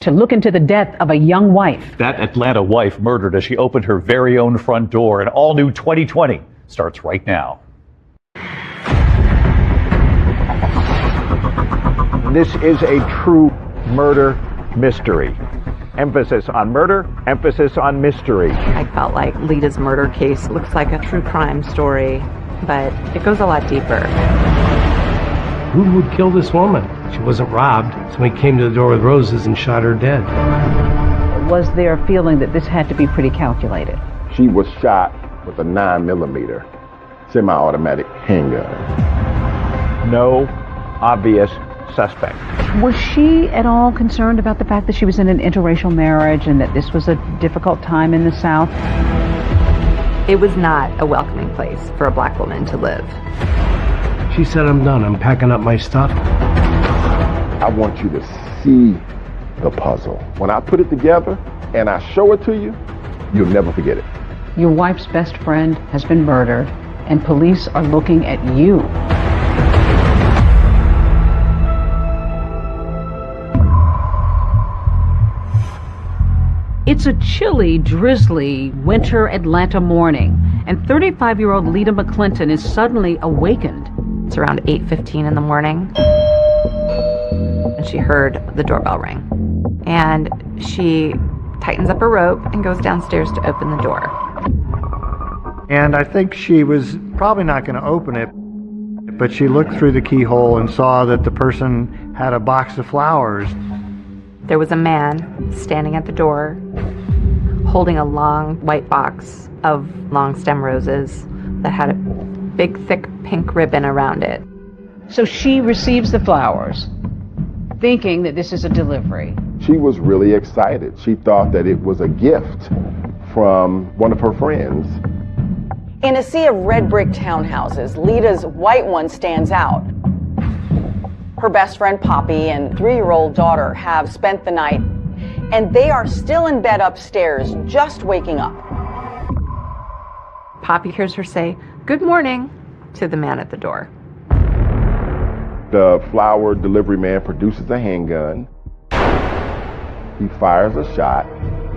to look into the death of a young wife. That Atlanta wife murdered as she opened her very own front door. An all-new 2020 starts right now. This is a true murder mystery. Emphasis on murder, emphasis on mystery. I felt like Lita's murder case looks like a true crime story, but it goes a lot deeper. Who would kill this woman? She wasn't robbed. Somebody came to the door with roses and shot her dead. Was there a feeling that this had to be pretty calculated? She was shot with a 9mm semi-automatic handgun. No obvious suspect. Was she at all concerned about the fact that she was in an interracial marriage and that this was a difficult time in the South? It was not a welcoming place for a black woman to live. She said, I'm done. I'm packing up my stuff. I want you to see the puzzle. When I put it together and I show it to you, you'll never forget it. Your wife's best friend has been murdered, and police are looking at you. It's a chilly, drizzly winter Atlanta morning, and 35-year-old Lita McClinton is suddenly awakened. It's around 8:15 in the morning, and she heard the doorbell ring. And she tightens up her rope and goes downstairs to open the door. And I think she was probably not going to open it, but she looked through the keyhole and saw that the person had a box of flowers. There was a man standing at the door, holding a long white box of long stem roses that had a big, thick pink ribbon around it. So she receives the flowers, thinking that this is a delivery. She was really excited. She thought that it was a gift from one of her friends. In a sea of red brick townhouses, Lita's white one stands out. Her best friend Poppy and 3-year-old daughter have spent the night, and they are still in bed upstairs, just waking up. Poppy hears her say, "Good morning," to the man at the door. The flower delivery man produces a handgun. He fires a shot.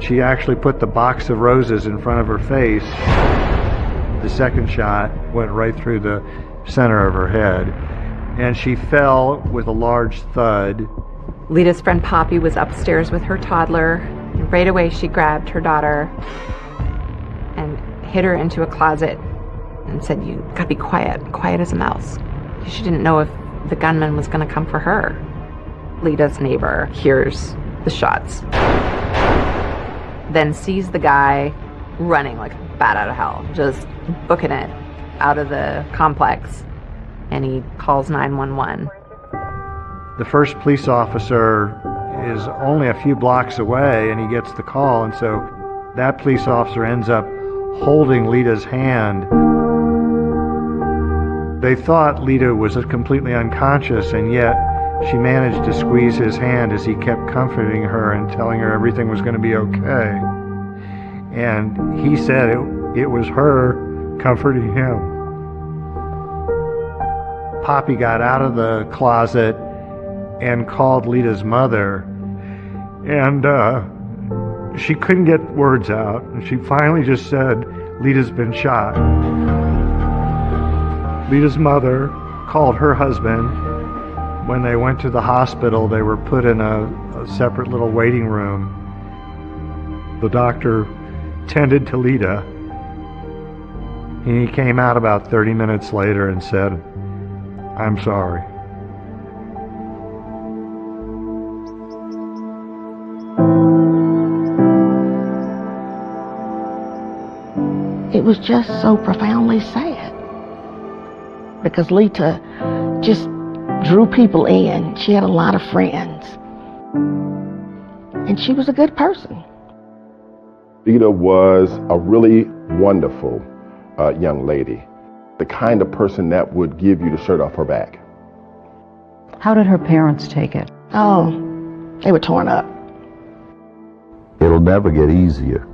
She actually put the box of roses in front of her face. The second shot went right through the center of her head, and she fell with a large thud. Lita's friend Poppy was upstairs with her toddler, and right away she grabbed her daughter and hid her into a closet and said, "You gotta be quiet as a mouse." She didn't know if the gunman was gonna come for her. Lita's neighbor hears the shots, then sees the guy running like a bat out of hell, just booking it out of the complex, and he calls 911. The first police officer is only a few blocks away, and he gets the call, and so that police officer ends up holding Lita's hand. They thought Lita was completely unconscious, and yet she managed to squeeze his hand as he kept comforting her and telling her everything was going to be okay. And he said it was her comforting him. Poppy got out of the closet and called Lita's mother, and she couldn't get words out, and she finally just said, "Lita's been shot." Lita's mother called her husband. When they went to the hospital, they were put in a separate little waiting room. The doctor tended to Lita. He came out about 30 minutes later and said, "I'm sorry." It was just so profoundly sad because Lita just drew people in. She had a lot of friends, and she was a good person. Lita was a really wonderful young lady, the kind of person that would give you the shirt off her back. How did her parents take it? Oh, they were torn up. It'll never get easier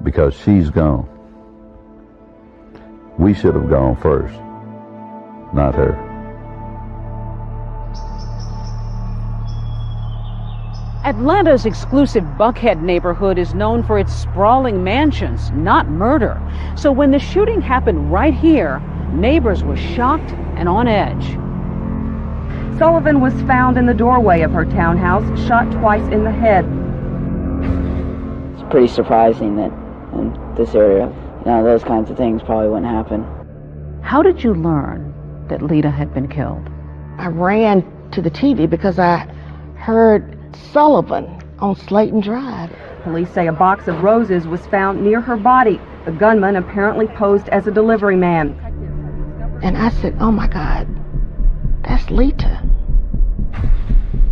because she's gone. We should have gone first, not her. Atlanta's exclusive Buckhead neighborhood is known for its sprawling mansions, not murder. So when the shooting happened right here, neighbors were shocked and on edge. Sullivan was found in the doorway of her townhouse, shot twice in the head. It's pretty surprising that in this area, those kinds of things probably wouldn't happen. How did you learn that Lita had been killed? I ran to the TV because I heard Sullivan on Slayton Drive. Police say a box of roses was found near her body. The gunman apparently posed as a delivery man. And I said, oh my God, that's Lita.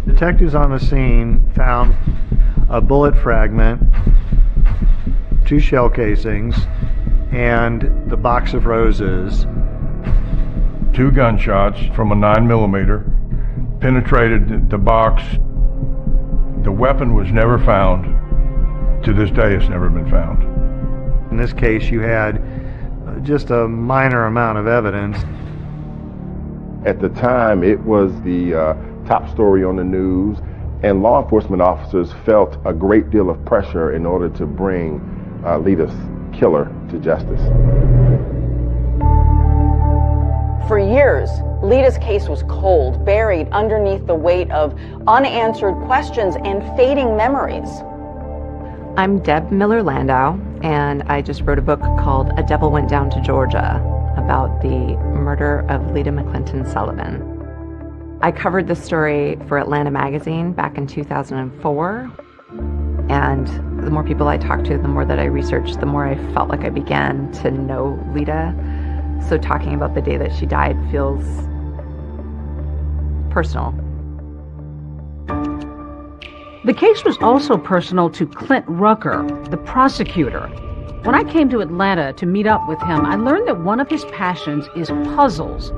Detectives on the scene found a bullet fragment, 2 shell casings, and the box of roses. 2 gunshots from a 9mm penetrated the box. The weapon was never found. To this day, it's never been found. In this case, you had just a minor amount of evidence. At the time, it was the top story on the news, and law enforcement officers felt a great deal of pressure in order to bring Lita's killer to justice. For years, Lita's case was cold, buried underneath the weight of unanswered questions and fading memories. I'm Deb Miller-Landau, and I just wrote a book called A Devil Went Down to Georgia about the murder of Lita McClinton Sullivan. I covered this story for Atlanta Magazine back in 2004, and the more people I talked to, the more that I researched, the more I felt like I began to know Lita. So talking about the day that she died feels personal. The case was also personal to Clint Rucker, the prosecutor. When I came to Atlanta to meet up with him, I learned that one of his passions is puzzles,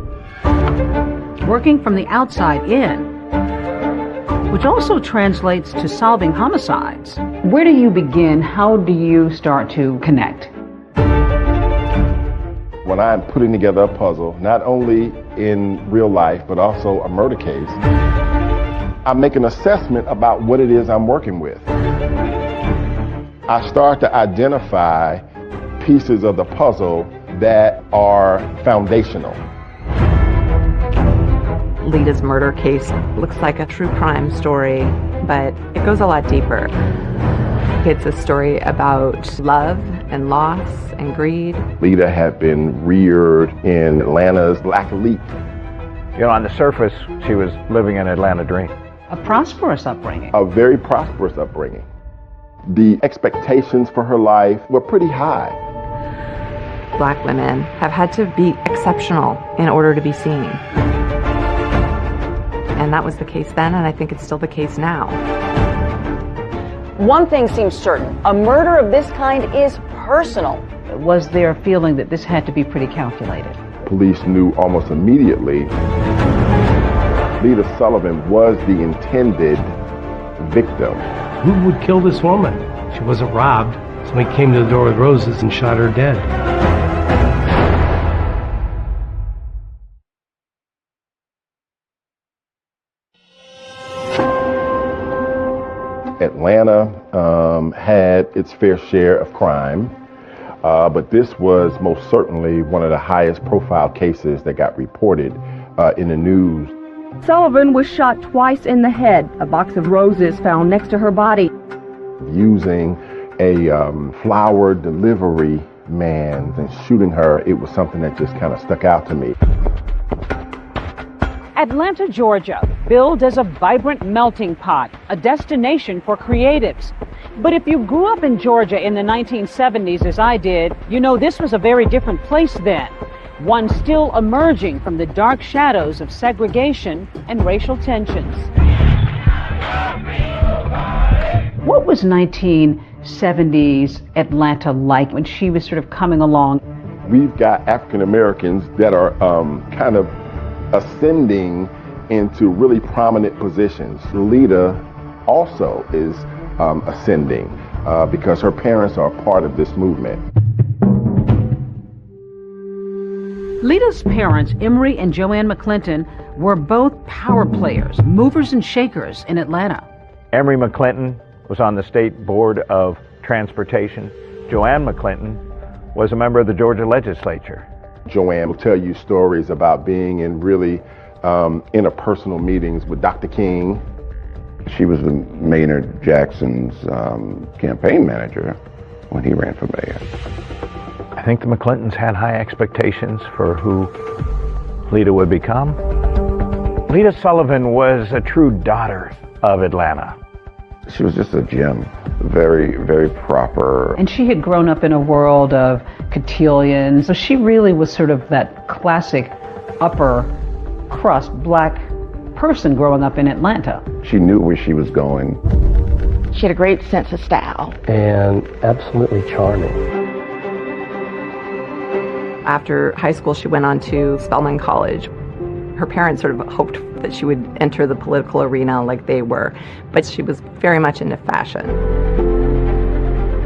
working from the outside in, which also translates to solving homicides. Where do you begin? How do you start to connect? When I'm putting together a puzzle, not only in real life, but also a murder case, I make an assessment about what it is I'm working with. I start to identify pieces of the puzzle that are foundational. Lita's murder case looks like a true crime story, but it goes a lot deeper. It's a story about love and loss and greed. Lita had been reared in Atlanta's Black Elite. On the surface, she was living an Atlanta dream. A prosperous upbringing. A very prosperous upbringing. The expectations for her life were pretty high. Black women have had to be exceptional in order to be seen. And that was the case then, and I think it's still the case now. One thing seems certain, a murder of this kind is personal. Was there a feeling that this had to be pretty calculated? Police knew almost immediately Lita Sullivan was the intended victim. Who would kill this woman? She wasn't robbed. Somebody came to the door with roses and shot her dead. Atlanta had its fair share of crime, but this was most certainly one of the highest profile cases that got reported in the news. Sullivan was shot twice in the head. A box of roses found next to her body. Using a flower delivery man and shooting her, it was something that just kind of stuck out to me. Atlanta, Georgia, billed as a vibrant melting pot, a destination for creatives. But if you grew up in Georgia in the 1970s, as I did, you know this was a very different place then. One still emerging from the dark shadows of segregation and racial tensions. What was 1970s Atlanta like when she was sort of coming along? We've got African Americans that are kind of ascending into really prominent positions. Lita also is ascending because her parents are part of this movement. Lita's parents, Emory and Joanne McClinton, were both power players, movers and shakers in Atlanta. Emory McClinton was on the State Board of Transportation. Joanne McClinton was a member of the Georgia legislature. Joanne will tell you stories about being in really interpersonal meetings with Dr. King. She was Maynard Jackson's campaign manager when he ran for mayor. I think the McClintons had high expectations for who Lita would become. Lita Sullivan was a true daughter of Atlanta. She was just a gem, very, very proper. And she had grown up in a world of cotillions, so she really was sort of that classic upper crust black person growing up in Atlanta. She knew where she was going. She had a great sense of style. And absolutely charming. After high school, she went on to Spelman College. Her parents sort of hoped that she would enter the political arena like they were, but she was very much into fashion.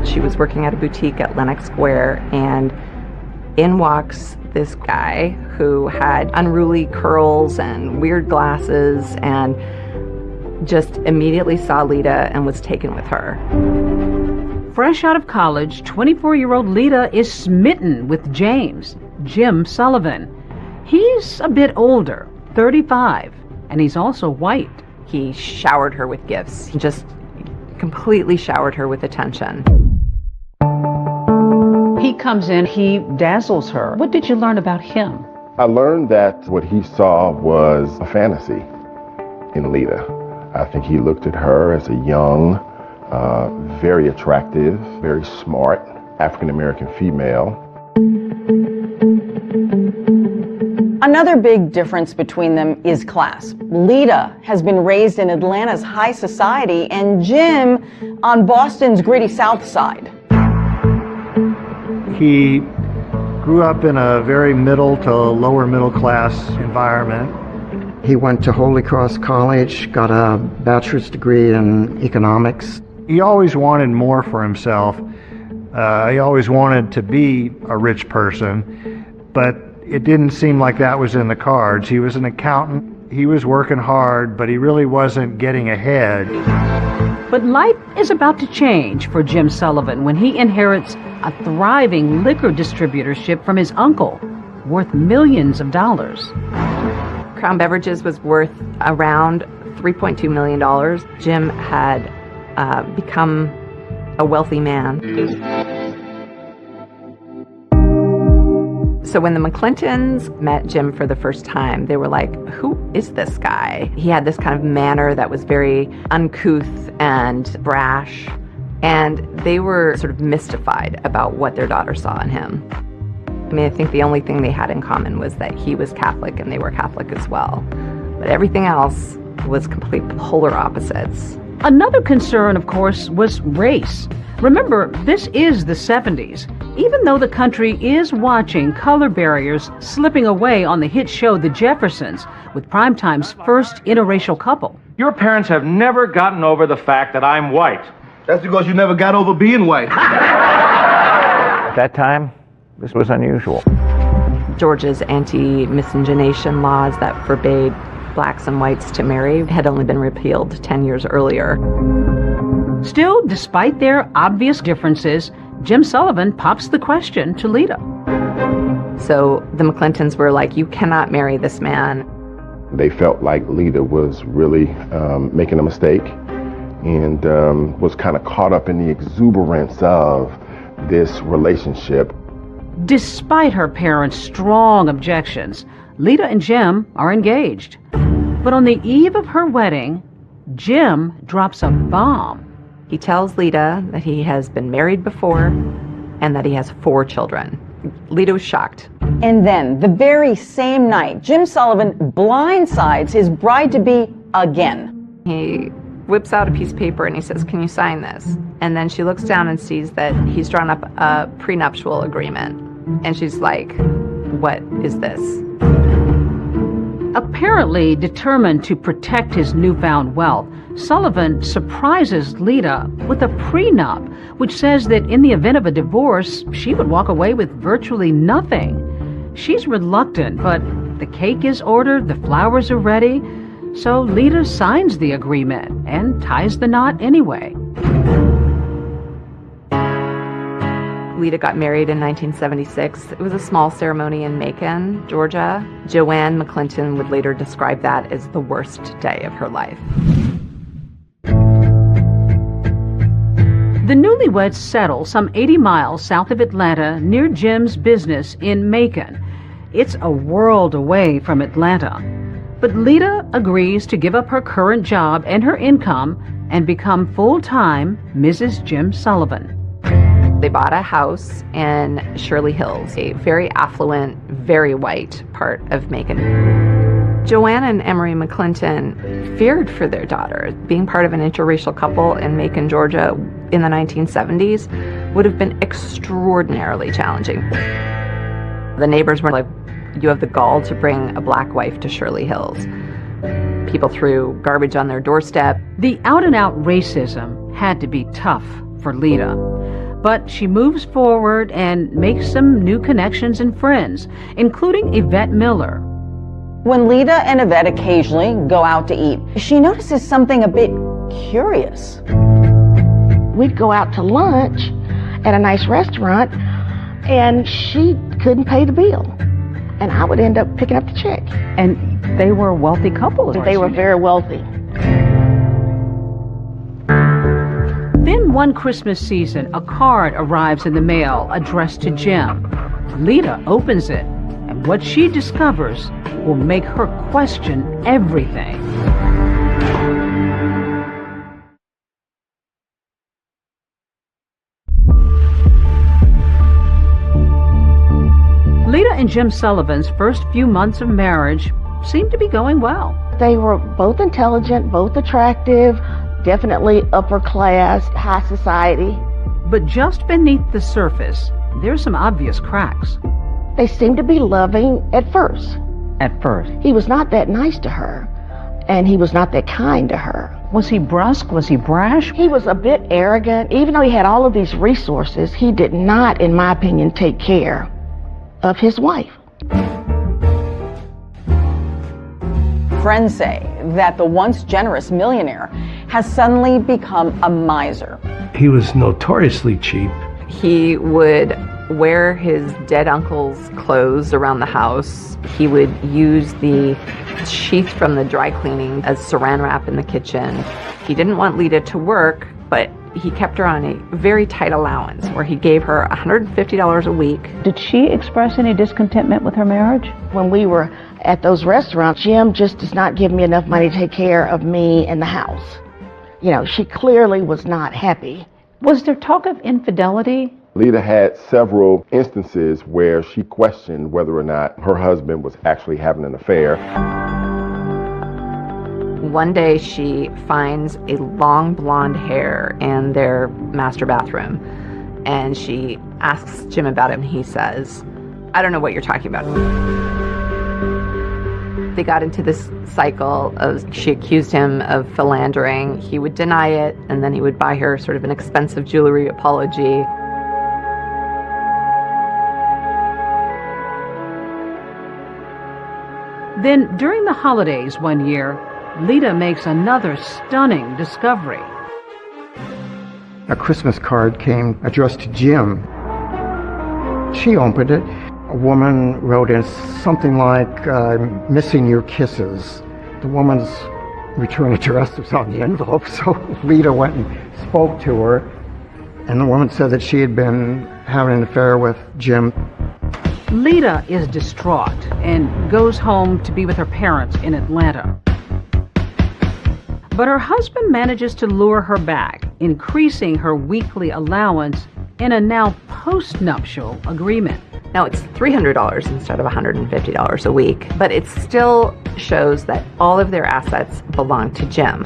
She was working at a boutique at Lenox Square, and in walks this guy who had unruly curls and weird glasses and just immediately saw Lita and was taken with her. Fresh out of college, 24-year-old Lita is smitten with Jim Sullivan. He's a bit older, 35, and he's also white. He showered her with gifts. He just completely showered her with attention. He comes in, he dazzles her. What did you learn about him? I learned that what he saw was a fantasy in Lita. I think he looked at her as a young, very attractive, very smart African-American female. Another big difference between them is class. Lita has been raised in Atlanta's high society and Jim on Boston's gritty South Side. He grew up in a very middle to lower middle class environment. He went to Holy Cross College, got a bachelor's degree in economics. He always wanted more for himself. He always wanted to be a rich person, but it didn't seem like that was in the cards. He was an accountant. He was working hard, but he really wasn't getting ahead. But life is about to change for Jim Sullivan when he inherits a thriving liquor distributorship from his uncle, worth millions of dollars. Crown Beverages was worth around $3.2 million. Jim had become a wealthy man. So when the McClintons met Jim for the first time, they were like, who is this guy? He had this kind of manner that was very uncouth and brash, and they were sort of mystified about what their daughter saw in him. I mean, I think the only thing they had in common was that he was Catholic and they were Catholic as well. But everything else was complete polar opposites. Another concern, of course, was race. Remember, this is the 70s. Even though the country is watching color barriers slipping away on the hit show The Jeffersons, with Primetime's first interracial couple. Your parents have never gotten over the fact that I'm white. That's because you never got over being white. At that time, this was unusual. Georgia's anti-miscegenation laws that forbade blacks and whites to marry had only been repealed 10 years earlier. Still, despite their obvious differences, Jim Sullivan pops the question to Lita. So the McClintons were like, you cannot marry this man. They felt like Lita was really making a mistake and was kind of caught up in the exuberance of this relationship. Despite her parents' strong objections, Lita and Jim are engaged. But on the eve of her wedding, Jim drops a bomb. He tells Lita that he has been married before and that he has 4 children. Lita was shocked. And then, the very same night, Jim Sullivan blindsides his bride-to-be again. He whips out a piece of paper and he says, can you sign this? And then she looks down and sees that he's drawn up a prenuptial agreement. And she's like, what is this? Apparently determined to protect his newfound wealth, Sullivan surprises Lita with a prenup, which says that in the event of a divorce, she would walk away with virtually nothing. She's reluctant, but the cake is ordered, the flowers are ready. So Lita signs the agreement and ties the knot anyway. Lita got married in 1976. It was a small ceremony in Macon, Georgia. Joanne McClinton would later describe that as the worst day of her life. The newlyweds settle some 80 miles south of Atlanta near Jim's business in Macon. It's a world away from Atlanta. But Lita agrees to give up her current job and her income and become full-time Mrs. Jim Sullivan. They bought a house in Shirley Hills, a very affluent, very white part of Macon. Joanne and Emery McClinton feared for their daughter. Being part of an interracial couple in Macon, Georgia in the 1970s would have been extraordinarily challenging. The neighbors were like, "You have the gall to bring a black wife to Shirley Hills." People threw garbage on their doorstep. The out-and-out racism had to be tough for Lita. But she moves forward and makes some new connections and friends, including Yvette Miller. When Lita and Yvette occasionally go out to eat, she notices something a bit curious. We'd go out to lunch at a nice restaurant, and she couldn't pay the bill. And I would end up picking up the check. And they were a wealthy couple. They were very wealthy. Then one Christmas season, a card arrives in the mail addressed to Jim. Lita opens it, and what she discovers will make her question everything. Lita and Jim Sullivan's first few months of marriage seemed to be going well. They were both intelligent, both attractive, definitely upper class, high society. But just beneath the surface, there's some obvious cracks. They seemed to be loving at first. At first? He was not that nice to her, and he was not that kind to her. Was he brusque? Was he brash? He was a bit arrogant. Even though he had all of these resources, he did not, in my opinion, take care of his wife. Friends say that the once generous millionaire has suddenly become a miser. He was notoriously cheap. He would wear his dead uncle's clothes around the house. He would use the sheath from the dry cleaning as saran wrap in the kitchen. He didn't want Lita to work, but he kept her on a very tight allowance where he gave her $150 a week. Did she express any discontentment with her marriage? When we were at those restaurants, Jim just does not give me enough money to take care of me and the house. You know, she clearly was not happy. Was there talk of infidelity? Lita had several instances where she questioned whether or not her husband was actually having an affair. One day she finds a long blonde hair in their master bathroom, and she asks Jim about it, and he says, "I don't know what you're talking about." They got into this cycle of, she accused him of philandering. He would deny it, and then he would buy her sort of an expensive jewelry apology. Then, during the holidays one year, Lita makes another stunning discovery. A Christmas card came addressed to Jim. She opened it. A woman wrote in something like, "Missing your kisses." The woman's return address was on the envelope, so Lita went and spoke to her, and the woman said that she had been having an affair with Jim. Lita is distraught and goes home to be with her parents in Atlanta. But her husband manages to lure her back, increasing her weekly allowance in a now post-nuptial agreement. Now it's $300 instead of $150 a week, but it still shows that all of their assets belong to Jim.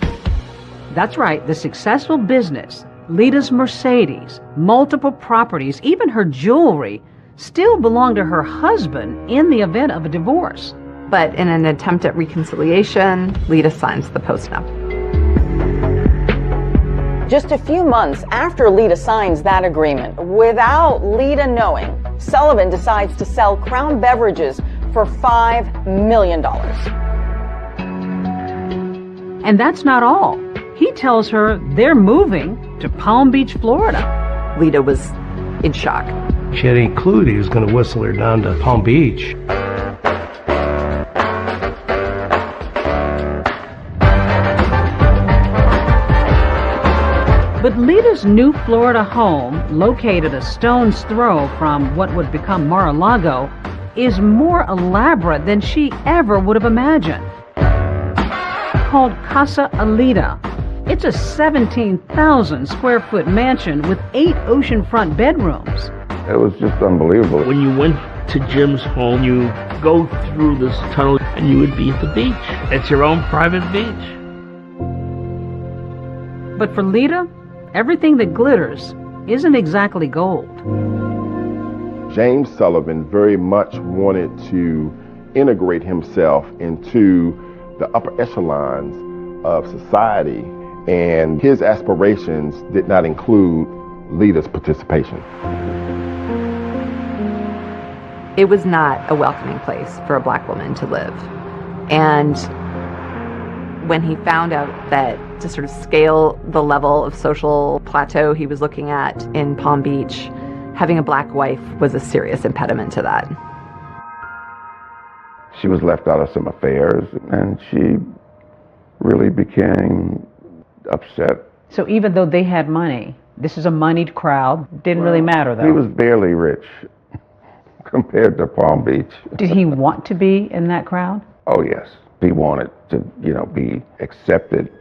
That's right, the successful business, Lita's Mercedes, multiple properties, even her jewelry, still belong to her husband in the event of a divorce. But in an attempt at reconciliation, Lita signs the postnup. Just a few months after Lita signs that agreement, without Lita knowing, Sullivan decides to sell Crown Beverages for $5 million. And that's not all. He tells her they're moving to Palm Beach, Florida. Lita was in shock. She had any clue that he was going to whistle her down to Palm Beach. But Lita's new Florida home, located a stone's throw from what would become Mar-a-Lago, is more elaborate than she ever would have imagined. Called Casa Alita. It's a 17,000 square foot mansion with 8 oceanfront bedrooms. It was just unbelievable. When you went to Jim's home, you go through this tunnel and you would be at the beach. It's your own private beach. But for Lita, everything that glitters isn't exactly gold. James Sullivan very much wanted to integrate himself into the upper echelons of society, and his aspirations did not include Lita's participation. It was not a welcoming place for a black woman to live. And when he found out that to sort of scale the level of social plateau he was looking at in Palm Beach, having a black wife was a serious impediment to that. She was left out of some affairs, and she really became upset. So even though they had money, this is a moneyed crowd, didn't really matter though. He was barely rich compared to Palm Beach. Did he want to be in that crowd? Oh yes, he wanted to, be accepted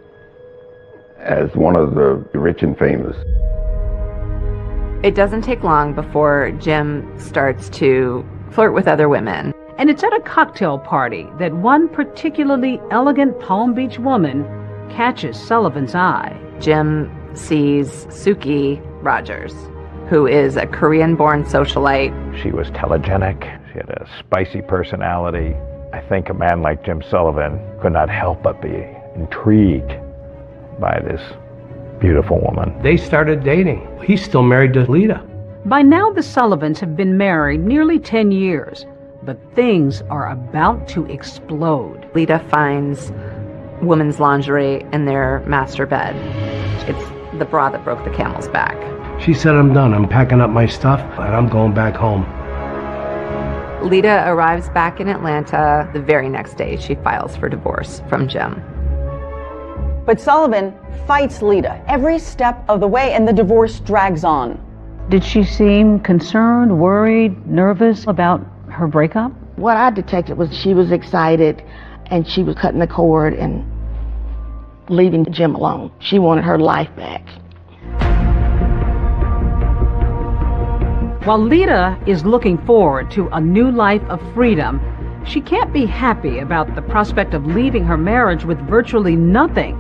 as one of the rich and famous. It doesn't take long before Jim starts to flirt with other women. And it's at a cocktail party that one particularly elegant Palm Beach woman catches Sullivan's eye. Jim sees Suki Rogers, who is a Korean-born socialite. She was telegenic. She had a spicy personality. I think a man like Jim Sullivan could not help but be intrigued by this beautiful woman. They started dating. He's still married to Lita. By now, the Sullivans have been married nearly 10 years, but things are about to explode. Lita finds women's lingerie in their master bed. It's the bra that broke the camel's back. She said, I'm done. I'm packing up my stuff, and I'm going back home. Lita arrives back in Atlanta. The very next day, she files for divorce from Jim. But Sullivan fights Lita every step of the way, and the divorce drags on. Did she seem concerned, worried, nervous about her breakup? What I detected was she was excited, and she was cutting the cord and leaving Jim alone. She wanted her life back. While Lita is looking forward to a new life of freedom, she can't be happy about the prospect of leaving her marriage with virtually nothing.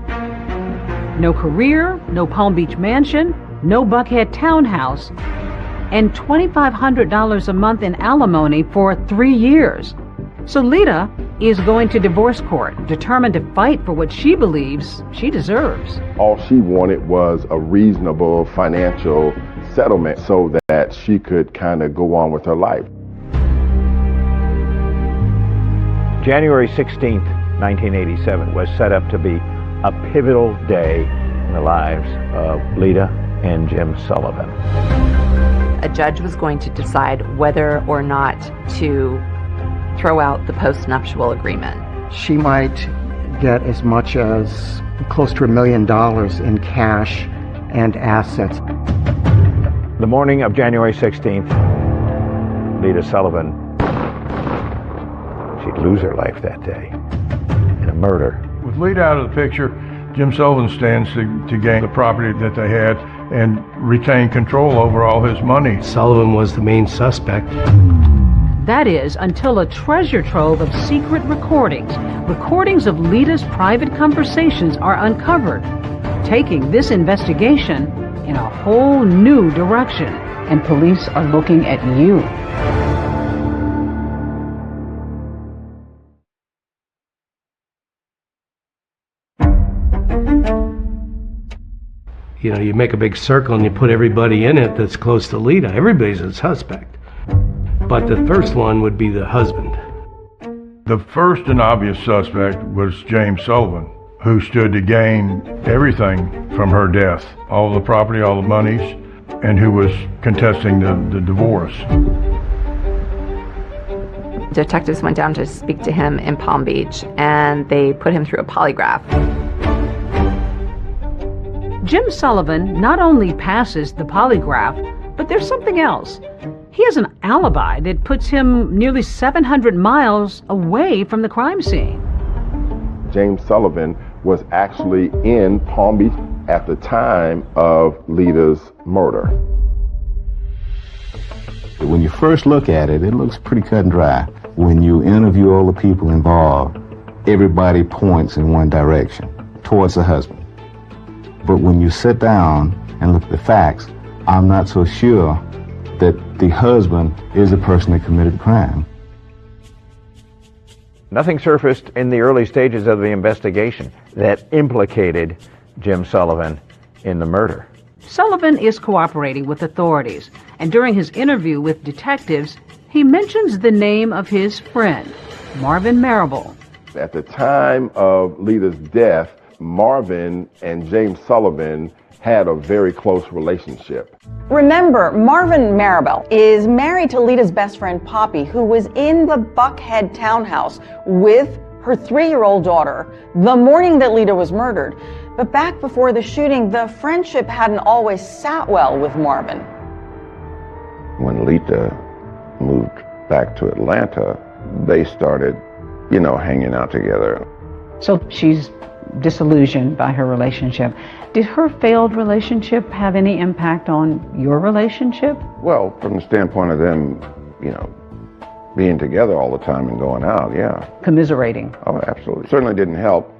No career, no Palm Beach mansion, no Buckhead townhouse, and $2,500 a month in alimony for 3 years. So Lita is going to divorce court, determined to fight for what she believes she deserves. All she wanted was a reasonable financial settlement so that she could kind of go on with her life. January 16th, 1987 was set up to be a pivotal day in the lives of Lita and Jim Sullivan. A judge was going to decide whether or not to throw out the post-nuptial agreement. She might get as much as close to $1 million in cash and assets. The morning of January 16th, Lita Sullivan, she'd lose her life that day in a murder. With Lita out of the picture, Jim Sullivan stands to gain the property that they had and retain control over all his money. Sullivan was the main suspect. That is, until a treasure trove of secret recordings of Lita's private conversations are uncovered, taking this investigation in a whole new direction. And police are looking at you. You make a big circle and you put everybody in it that's close to Lita. Everybody's a suspect. But the first one would be the husband. The first and obvious suspect was James Sullivan. who stood to gain everything from her death, all the property, all the monies, and who was contesting the divorce. Detectives went down to speak to him in Palm Beach, and they put him through a polygraph. Jim Sullivan not only passes the polygraph, but there's something else. He has an alibi that puts him nearly 700 miles away from the crime scene. James Sullivan was actually in Palm Beach at the time of Lita's murder. When you first look at it, it looks pretty cut and dry. When you interview all the people involved, everybody points in one direction, towards the husband. But when you sit down and look at the facts, I'm not so sure that the husband is the person that committed the crime. Nothing surfaced in the early stages of the investigation that implicated Jim Sullivan in the murder. Sullivan is cooperating with authorities, and during his interview with detectives, he mentions the name of his friend, Marvin Marable. At the time of Lita's death, Marvin and James Sullivan had a very close relationship. Remember, Marvin Marable is married to Lita's best friend Poppy, who was in the Buckhead townhouse with her 3-year-old daughter the morning that Lita was murdered. But back before the shooting, the friendship hadn't always sat well with Marvin. When Lita moved back to Atlanta, they started, hanging out together. So she's disillusioned by her relationship. Did her failed relationship have any impact on your relationship? Well, from the standpoint of them, being together all the time and going out, yeah. Commiserating. Oh, absolutely. Certainly didn't help.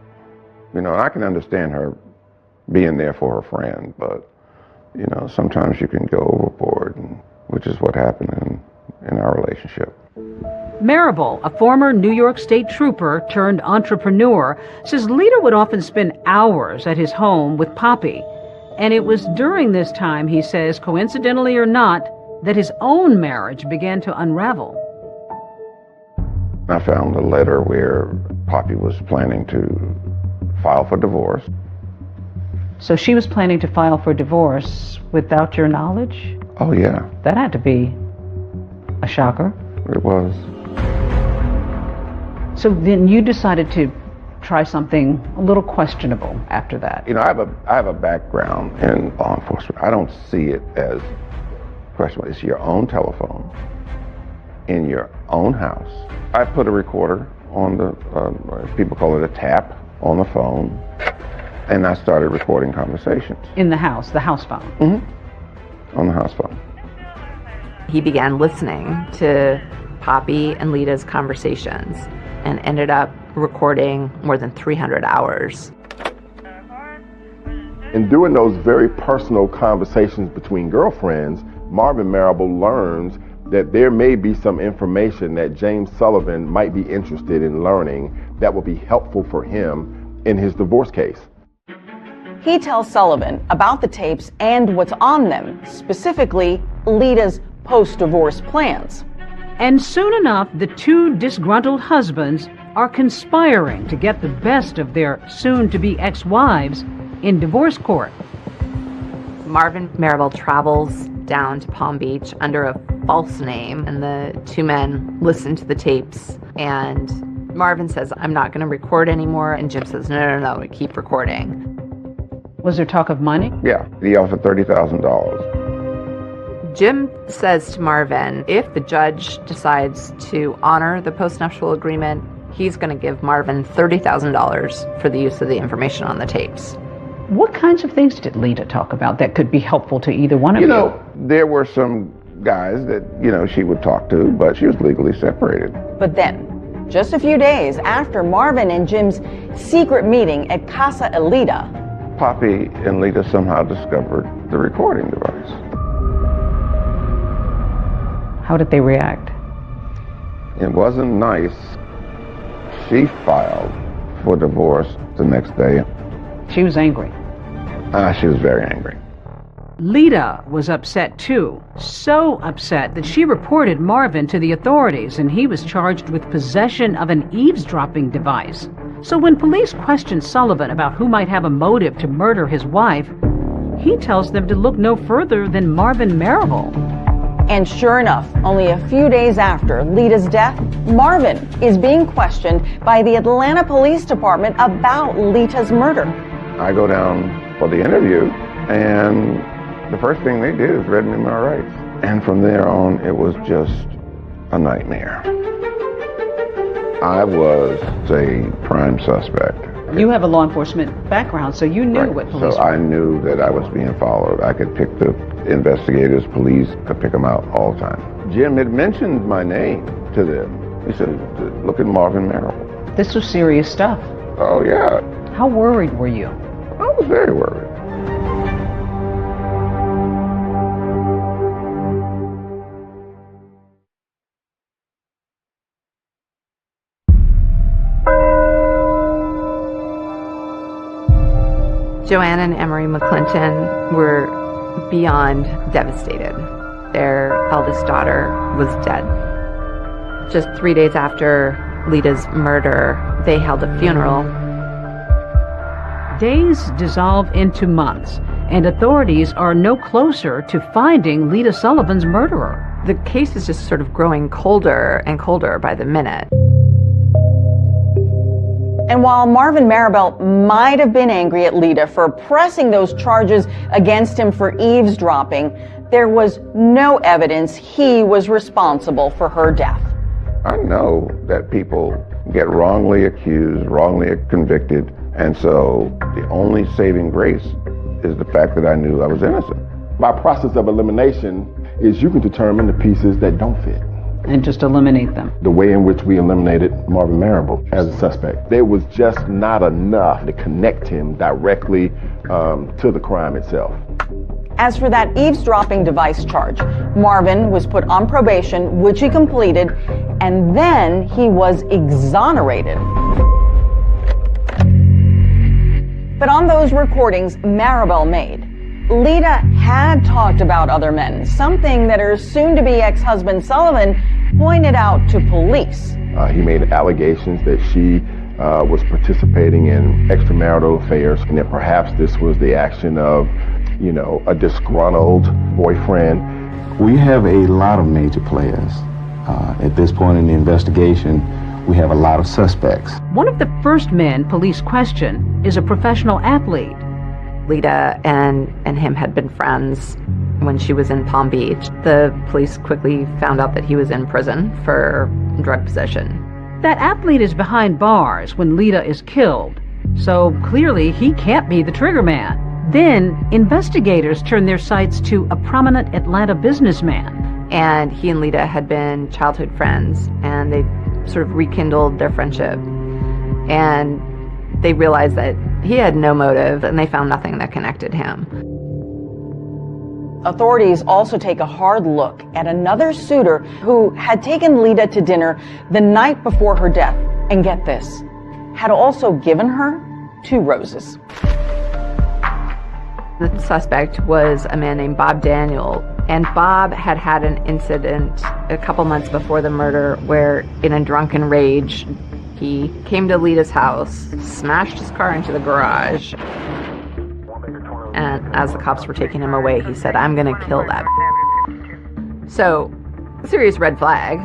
And I can understand her being there for her friend, but, sometimes you can go overboard, which is what happened in our relationship. Marable, a former New York State trooper turned entrepreneur, says Lita would often spend hours at his home with Poppy. And it was during this time, he says, coincidentally or not, that his own marriage began to unravel. I found a letter where Poppy was planning to file for divorce. So she was planning to file for divorce without your knowledge? Oh, yeah. That had to be a shocker. It was. So then you decided to try something a little questionable after that. I have a background in law enforcement. I don't see it as questionable. It's your own telephone in your own house. I put a recorder on the, people call it a tap, on the phone, and I started recording conversations. In the house phone? Mm-hmm. On the house phone. He began listening to Poppy and Lita's conversations and ended up recording more than 300 hours. In doing those very personal conversations between girlfriends, Marvin Marable learns that there may be some information that James Sullivan might be interested in learning that will be helpful for him in his divorce case. He tells Sullivan about the tapes and what's on them, specifically Lita's post-divorce plans. And soon enough, the two disgruntled husbands are conspiring to get the best of their soon-to-be ex-wives in divorce court. Marvin Marable travels down to Palm Beach under a false name, and the two men listen to the tapes, and Marvin says, "I'm not going to record anymore," and Jim says, no, keep recording. Was there talk of money? Yeah, he offered $30,000. Jim says to Marvin, if the judge decides to honor the postnuptial agreement, he's going to give Marvin $30,000 for the use of the information on the tapes. What kinds of things did Lita talk about that could be helpful to either one of you? There were some guys that, she would talk to, but she was legally separated. But then, just a few days after Marvin and Jim's secret meeting at Casa Elita, Poppy and Lita somehow discovered the recording device. How did they react? It wasn't nice. She filed for divorce the next day. She was angry. She was very angry. Lita was upset too, so upset that she reported Marvin to the authorities, and he was charged with possession of an eavesdropping device. So when police question Sullivan about who might have a motive to murder his wife, he tells them to look no further than Marvin Marable. And sure enough, only a few days after Lita's death, Marvin is being questioned by the Atlanta Police Department about Lita's murder. I go down for the interview, and the first thing they did is read me my rights. And from there on, it was just a nightmare. I was a prime suspect. You have a law enforcement background, so you knew what police So I knew that I was being followed. I could pick the investigators, police, could pick them out all the time. Jim had mentioned my name to them. He said, look at Marvin Marable. This was serious stuff. Oh, yeah. How worried were you? I was very worried. Joanne and Emery McClinton were beyond devastated. Their eldest daughter was dead. Just 3 days after Lita's murder, they held a funeral. Days dissolve into months, and authorities are no closer to finding Lita Sullivan's murderer. The case is just sort of growing colder and colder by the minute. And while Marvin Marable might have been angry at Lita for pressing those charges against him for eavesdropping, there was no evidence he was responsible for her death. I know that people get wrongly accused, wrongly convicted, and so the only saving grace is the fact that I knew I was innocent. By process of elimination is you can determine the pieces that don't fit. And just eliminate them. The way in which we eliminated Marvin Marable as a suspect. There was just not enough to connect him directly to the crime itself. As for that eavesdropping device charge, Marvin was put on probation, which he completed, and then he was exonerated. But on those recordings Marable made, Lita had talked about other men, something that her soon-to-be ex-husband Sullivan pointed out to police. He made allegations that she was participating in extramarital affairs, and that perhaps this was the action of, a disgruntled boyfriend. We have a lot of major players. At this point in the investigation, we have a lot of suspects. One of the first men police question is a professional athlete. Lita and him had been friends when she was in Palm Beach. The police quickly found out that he was in prison for drug possession. That athlete is behind bars when Lita is killed, so clearly he can't be the trigger man. Then investigators turn their sights to a prominent Atlanta businessman. And he and Lita had been childhood friends, and they sort of rekindled their friendship. And they realized that he had no motive, and they found nothing that connected him. Authorities also take a hard look at another suitor who had taken Lita to dinner the night before her death, and get this, had also given her 2 roses. The suspect was a man named Bob Daniel, and Bob had had an incident a couple months before the murder where, in a drunken rage, he came to Lita's house, smashed his car into the garage, and as the cops were taking him away, he said, "I'm gonna kill that." So, serious red flag.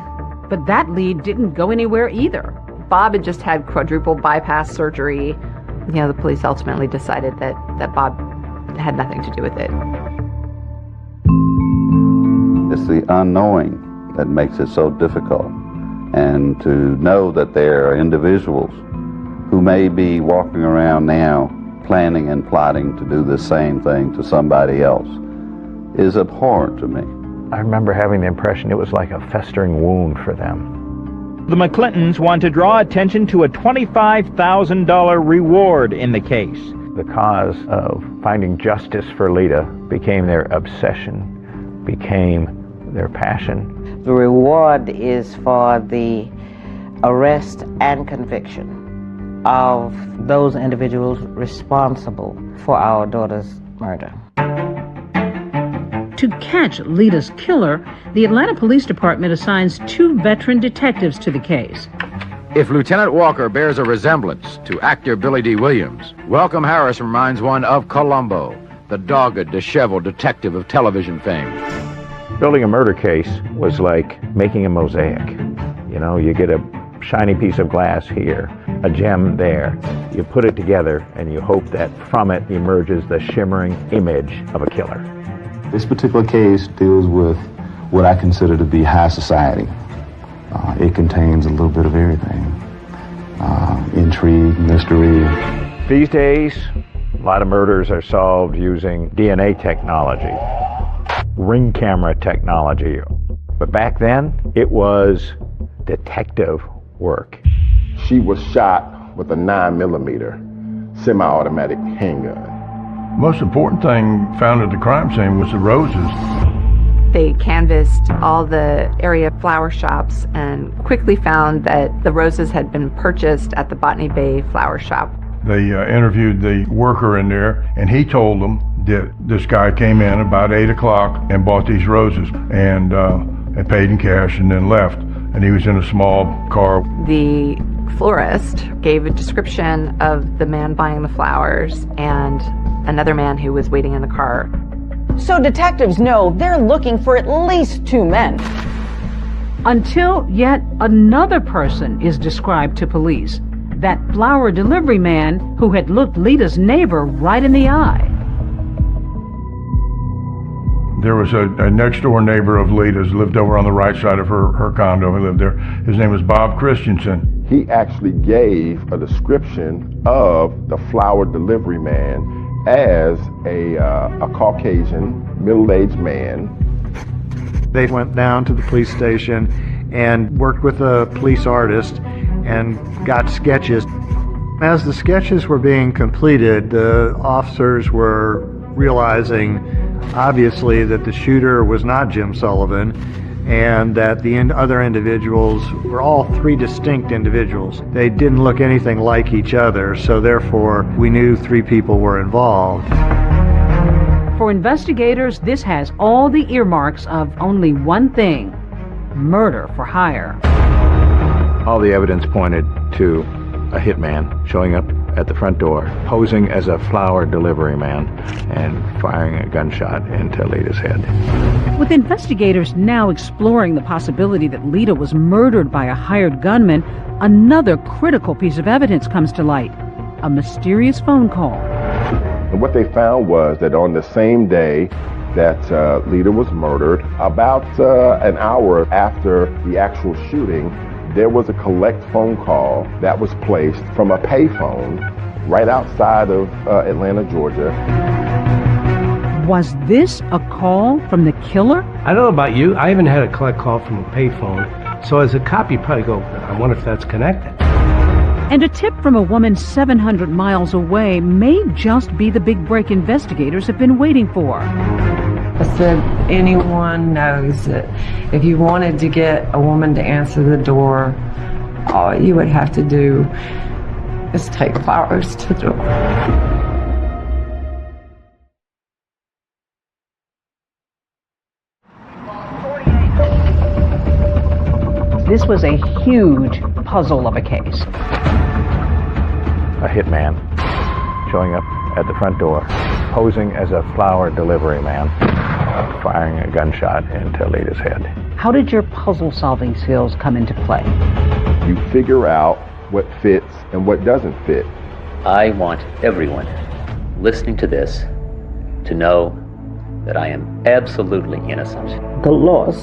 But that lead didn't go anywhere either. Bob had just had quadruple bypass surgery. The police ultimately decided that Bob had nothing to do with it. It's the unknowing that makes it so difficult. And to know that there are individuals who may be walking around now planning and plotting to do the same thing to somebody else is abhorrent to me. I remember having the impression it was like a festering wound for them. The McClintons want to draw attention to a $25,000 reward in the case. The cause of finding justice for Lita became their obsession, became their passion. The reward is for the arrest and conviction of those individuals responsible for our daughter's murder. To catch Lita's killer, the Atlanta Police Department assigns 2 veteran detectives to the case. If Lieutenant Walker bears a resemblance to actor Billy D. Williams, Welcome Harris reminds one of Columbo, the dogged, disheveled detective of television fame. Building a murder case was like making a mosaic. You know, you get a shiny piece of glass here, a gem there. You put it together and you hope that from it emerges the shimmering image of a killer. This particular case deals with what I consider to be high society. It contains a little bit of everything. Intrigue, mystery. These days, a lot of murders are solved using DNA technology, ring camera technology. But back then, it was detective work. She was shot with a 9mm semi-automatic handgun. Most important thing found at the crime scene was the roses. They canvassed all the area flower shops and quickly found that the roses had been purchased at the Botany Bay flower shop. They interviewed the worker in there, and he told them that this guy came in about 8 o'clock and bought these roses and paid in cash and then left. And he was in a small car. The florist gave a description of the man buying the flowers and another man who was waiting in the car. So detectives know they're looking for at least 2 men. Until yet another person is described to police. That flower delivery man who had looked Lita's neighbor right in the eye. There was a next-door neighbor of Lita's, lived over on the right side of her condo. He lived there. His name was Bob Christensen. He actually gave a description of the flower delivery man as a Caucasian, middle-aged man. They went down to the police station and worked with a police artist and got sketches. As the sketches were being completed, the officers were realizing, obviously, that the shooter was not Jim Sullivan and that the other individuals were all 3 distinct individuals. They didn't look anything like each other, so therefore we knew 3 people were involved. For investigators, this has all the earmarks of only one thing: murder for hire. All the evidence pointed to a hitman showing up at the front door, posing as a flower delivery man, and firing a gunshot into Lita's head. With investigators now exploring the possibility that Lita was murdered by a hired gunman, another critical piece of evidence comes to light: a mysterious phone call. And what they found was that on the same day that Lita was murdered, about an hour after the actual shooting, there was a collect phone call that was placed from a payphone right outside of Atlanta, Georgia. Was this a call from the killer? I don't know about you. I haven't had a collect call from a payphone. So as a cop, you probably go, I wonder if that's connected. And a tip from a woman 700 miles away may just be the big break investigators have been waiting for. I said, anyone knows that if you wanted to get a woman to answer the door, all you would have to do is take flowers to the door. This was a huge puzzle of a case. A hitman showing up at the front door, posing as a flower delivery man, firing a gunshot into Lita's head. How did your puzzle-solving skills come into play? You figure out what fits and what doesn't fit. I want everyone listening to this to know that I am absolutely innocent. The loss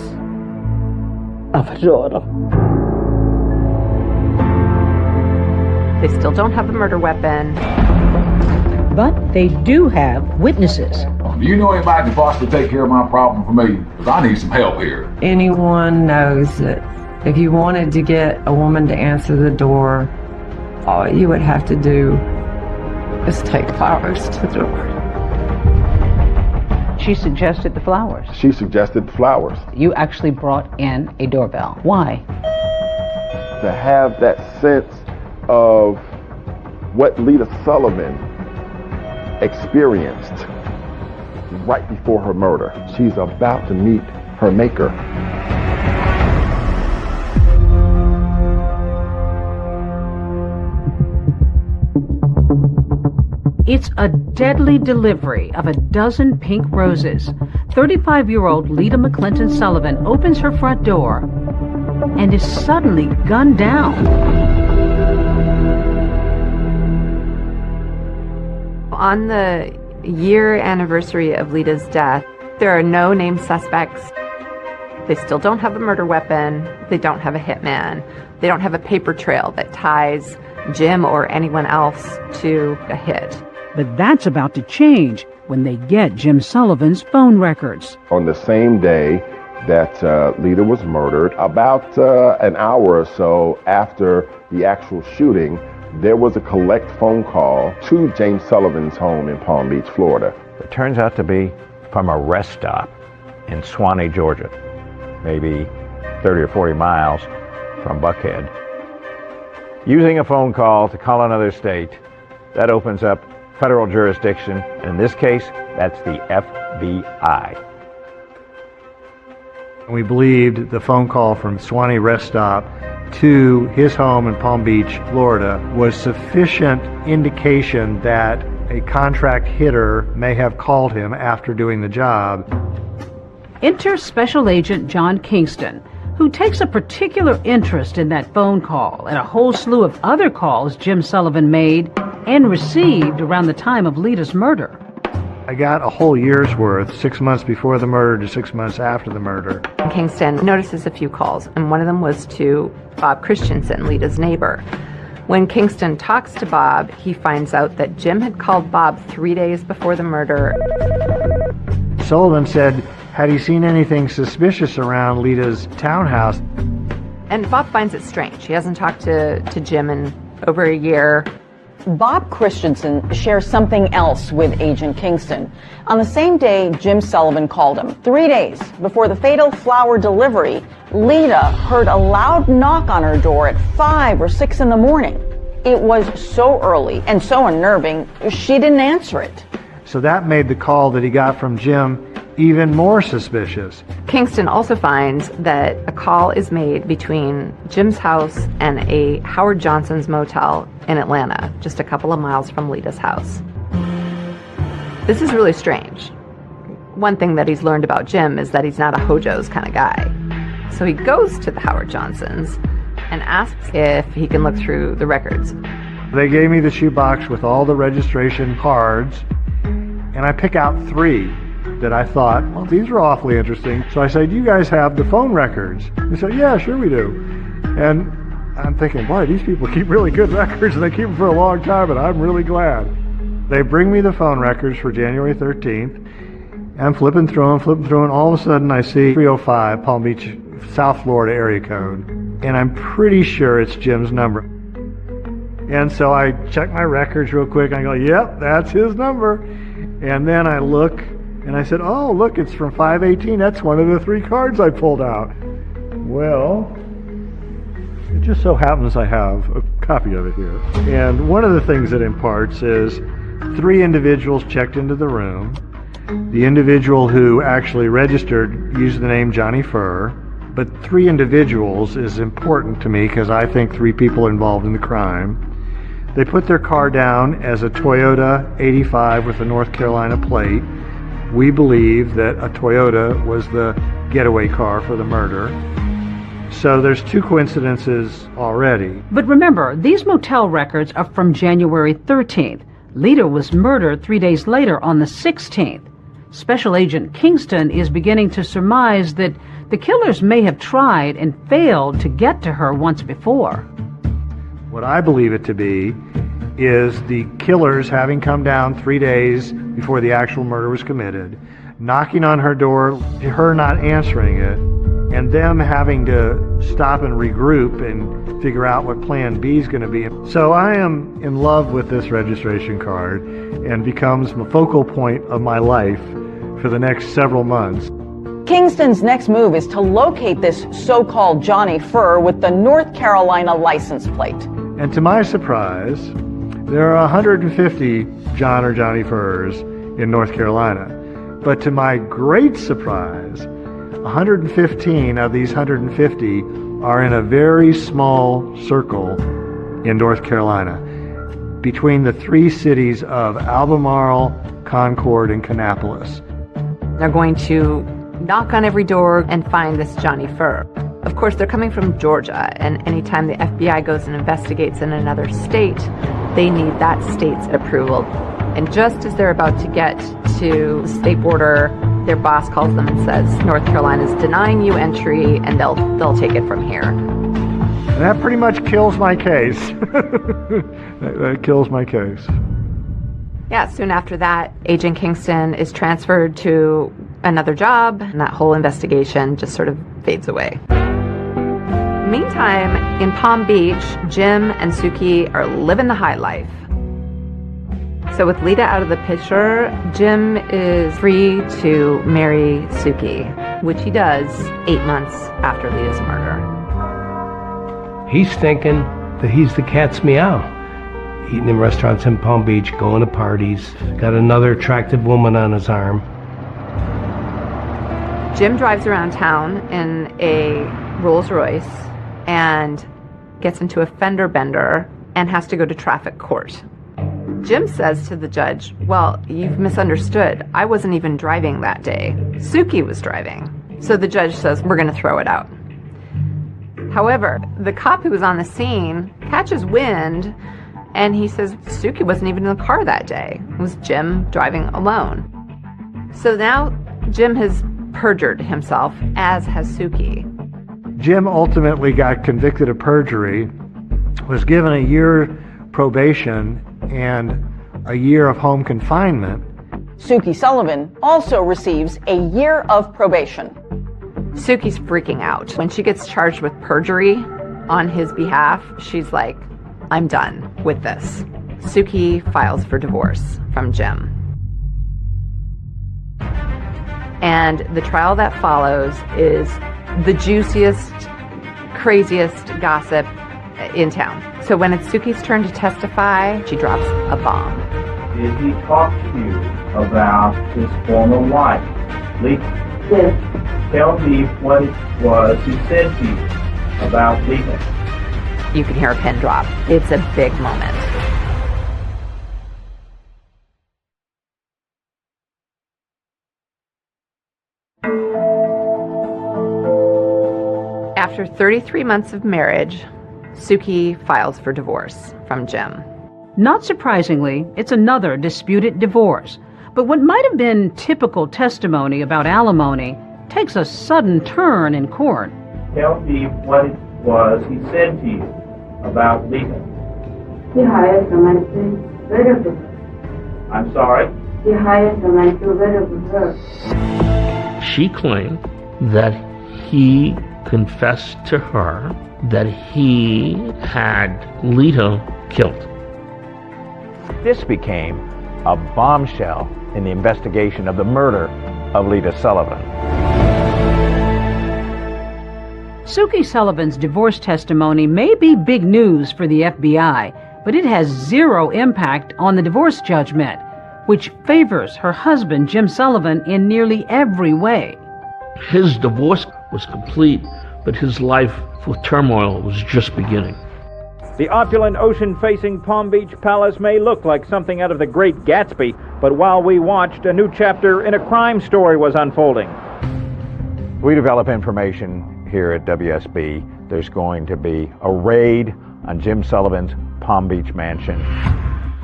of a daughter. They still don't have a murder weapon. But they do have witnesses. Do you know anybody can possibly take care of my problem for me? Because I need some help here. Anyone knows that if you wanted to get a woman to answer the door, all you would have to do is take flowers to the door. She suggested the flowers. She suggested the flowers. You actually brought in a doorbell. Why? To have that sense of what Lita Sullivan experienced right before her murder. She's about to meet her maker. It's a deadly delivery of a dozen pink roses. 35-year-old Lita McClinton Sullivan opens her front door and is suddenly gunned down. On the year anniversary of Lita's death, there are no named suspects. They still don't have a murder weapon. They don't have a hitman. They don't have a paper trail that ties Jim or anyone else to a hit. But that's about to change when they get Jim Sullivan's phone records. On the same day that Lita was murdered, about an hour or so after the actual shooting, there was a collect phone call to James Sullivan's home in Palm Beach, Florida. It turns out to be from a rest stop in Swanee, Georgia, maybe 30 or 40 miles from Buckhead. Using a phone call to call another state, that opens up federal jurisdiction, and in this case, that's the FBI. We believed the phone call from Swanee Rest Stop to his home in Palm Beach, Florida, was sufficient indication that a contract hitter may have called him after doing the job. Enter Special Agent John Kingston, who takes a particular interest in that phone call and a whole slew of other calls Jim Sullivan made and received around the time of Lita's murder. I got a whole year's worth, 6 months before the murder to 6 months after the murder. Kingston notices a few calls, and one of them was to Bob Christensen, Lita's neighbor. When Kingston talks to Bob, he finds out that Jim had called Bob 3 days before the murder. Sullivan said, had he seen anything suspicious around Lita's townhouse? And Bob finds it strange. He hasn't talked to Jim in over a year. Bob Christensen shares something else with Agent Kingston. On the same day Jim Sullivan called him, 3 days before the fatal flower delivery, Lita heard a loud knock on her door at 5 or 6 in the morning. It was so early and so unnerving, she didn't answer it. So that made the call that he got from Jim even more suspicious. Kingston also finds that a call is made between Jim's house and a Howard Johnson's motel in Atlanta, just a couple of miles from Lita's house. This is really strange. One thing that he's learned about Jim is that he's not a Hojo's kind of guy. So he goes to the Howard Johnsons and asks if he can look through the records. They gave me the shoebox with all the registration cards, and I pick out 3 that I thought, well, these are awfully interesting. So I say, do you guys have the phone records? They said, yeah, sure we do. And I'm thinking, boy, these people keep really good records, and they keep them for a long time, and I'm really glad. They bring me the phone records for January 13th, and I'm flipping through them, and all of a sudden I see 305 Palm Beach, South Florida area code, and I'm pretty sure it's Jim's number. And so I check my records real quick, and I go, yep, that's his number. And then I look, and I said, oh, look, it's from 518. That's one of the 3 cards I pulled out. Well, it just so happens I have a copy of it here. And one of the things it imparts is 3 individuals checked into the room. The individual who actually registered used the name Johnny Furr, but 3 individuals is important to me because I think 3 people involved in the crime. They put their car down as a Toyota 85 with a North Carolina plate. We believe that a Toyota was the getaway car for the murder. So there's 2 coincidences already. But remember, these motel records are from January 13th. Lita was murdered 3 days later on the 16th. Special Agent Kingston is beginning to surmise that the killers may have tried and failed to get to her once before. What I believe it to be is the killers having come down 3 days before the actual murder was committed, knocking on her door, her not answering it, and them having to stop and regroup and figure out what plan B is going to be. So I am in love with this registration card and becomes the focal point of my life for the next several months. Kingston's next move is to locate this so-called Johnny Furr with the North Carolina license plate. And to my surprise, there are 150 John or Johnny Furrs in North Carolina. But to my great surprise, 115 of these 150 are in a very small circle in North Carolina. between the three cities of Albemarle, Concord, and Kannapolis. They're going to knock on every door and find this Johnny Furr. Of course, they're coming from Georgia, and anytime the FBI goes and investigates in another state, they need that state's approval. And just as they're about to get to the state border, their boss calls them and says, North Carolina's denying you entry, and they'll take it from here. And that pretty much kills my case. that kills my case. Yeah, soon after that, Agent Kingston is transferred to another job, and that whole investigation just sort of fades away. Meantime, in Palm Beach, Jim and Suki are living the high life. So with Lita out of the picture, Jim is free to marry Suki, which he does 8 months after Lita's murder. He's thinking that he's the cat's meow. Eating in restaurants in Palm Beach, going to parties, got another attractive woman on his arm. Jim drives around town in a Rolls Royce and gets into a fender bender and has to go to traffic court. Jim says to the judge, well, you've misunderstood. I wasn't even driving that day. Suki was driving. So the judge says, we're going to throw it out. However, the cop who was on the scene catches wind and he says Suki wasn't even in the car that day. It was Jim driving alone. So now Jim has perjured himself, as has Suki. Jim ultimately got convicted of perjury, was given a year probation and a year of home confinement. Suki Sullivan also receives a year of probation. Suki's freaking out. When she gets charged with perjury on his behalf, she's like, I'm done with this. Suki files for divorce from Jim. And the trial that follows is the juiciest, craziest gossip in town. So when it's Suki's turn to testify, she drops a bomb. Did he talk to you about his former wife, Lita? Yes. Tell me what it was he said to you about Lita. You can hear a pin drop. It's a big moment. After 33 months of marriage, Suki files for divorce from Jim. Not surprisingly, it's another disputed divorce. But what might have been typical testimony about alimony takes a sudden turn in court. Tell me what it was he said to you about Lita. He hired someone to vertical. I'm sorry? He hired someone to vertical her. She claimed that he confessed to her that he had Lita killed. This became a bombshell in the investigation of the murder of Lita Sullivan. Suki Sullivan's divorce testimony may be big news for the FBI, but it has zero impact on the divorce judgment, which favors her husband, Jim Sullivan, in nearly every way. His divorce was complete, but his life with turmoil was just beginning. The opulent ocean-facing Palm Beach Palace may look like something out of The Great Gatsby, but while we watched, a new chapter in a crime story was unfolding. We develop information here at WSB. There's going to be a raid on Jim Sullivan's Palm Beach mansion,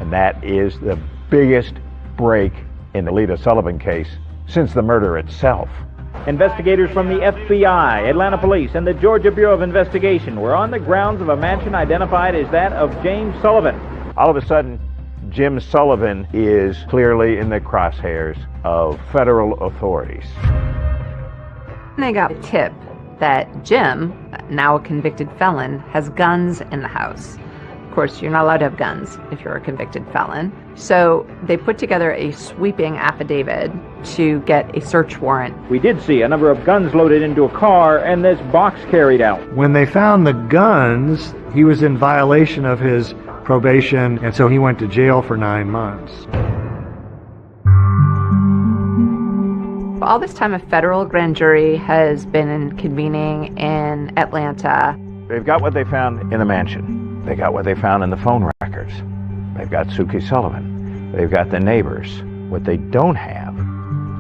and that is the biggest break in the Lita Sullivan case since the murder itself. Investigators from the FBI, Atlanta Police, and the Georgia Bureau of Investigation were on the grounds of a mansion identified as that of James Sullivan. All of a sudden, Jim Sullivan is clearly in the crosshairs of federal authorities. They got a tip that Jim, now a convicted felon, has guns in the house. Of course, you're not allowed to have guns if you're a convicted felon. So they put together a sweeping affidavit to get a search warrant. We did see a number of guns loaded into a car and this box carried out. When they found the guns, he was in violation of his probation, and so he went to jail for 9 months. All this time, a federal grand jury has been convening in Atlanta. They've got what they found in the mansion. They got what they found in the phone records. They've got Suki Sullivan. They've got the neighbors. What they don't have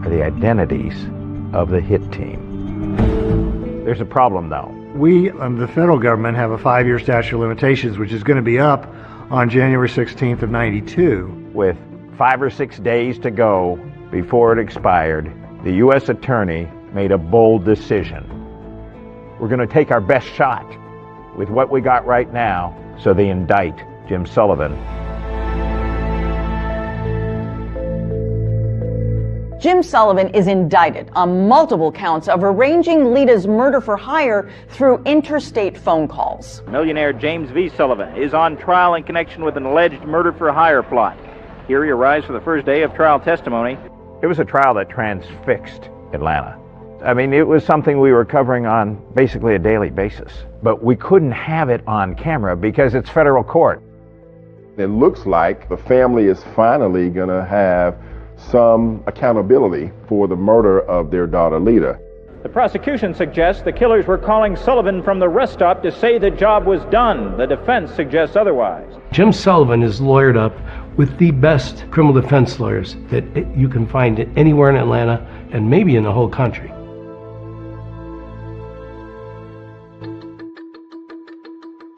are the identities of the hit team. There's a problem, though. We, the federal government, have a 5-year statute of limitations, which is going to be up on January 16th of 92. With 5 or 6 days to go before it expired, the U.S. Attorney made a bold decision. We're going to take our best shot with what we got right now, so they indict Jim Sullivan. Jim Sullivan is indicted on multiple counts of arranging Lita's murder for hire through interstate phone calls. Millionaire James V. Sullivan is on trial in connection with an alleged murder for hire plot. Here he arrives for the first day of trial testimony. It was a trial that transfixed Atlanta. I mean, it was something we were covering on basically a daily basis. But we couldn't have it on camera because it's federal court. It looks like the family is finally going to have some accountability for the murder of their daughter, Lita. The prosecution suggests the killers were calling Sullivan from the rest stop to say the job was done. The defense suggests otherwise. Jim Sullivan is lawyered up with the best criminal defense lawyers that you can find anywhere in Atlanta and maybe in the whole country.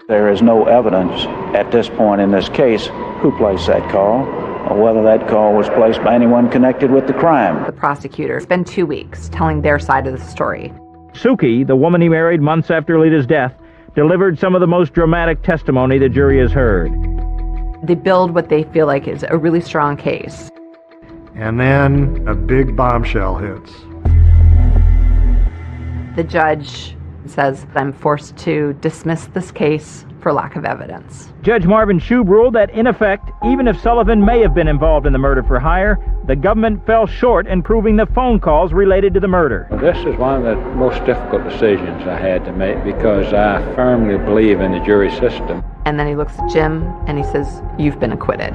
There is no evidence at this point in this case who placed that call, or whether that call was placed by anyone connected with the crime. The prosecutor spent 2 weeks telling their side of the story. Suki, the woman he married months after Lita's death, delivered some of the most dramatic testimony the jury has heard. They build what they feel like is a really strong case. And then a big bombshell hits. The judge says, I'm forced to dismiss this case for lack of evidence. Judge Marvin Shube ruled that, in effect, even if Sullivan may have been involved in the murder for hire, the government fell short in proving the phone calls related to the murder. This is one of the most difficult decisions I had to make because I firmly believe in the jury system. And then he looks at Jim and he says, you've been acquitted.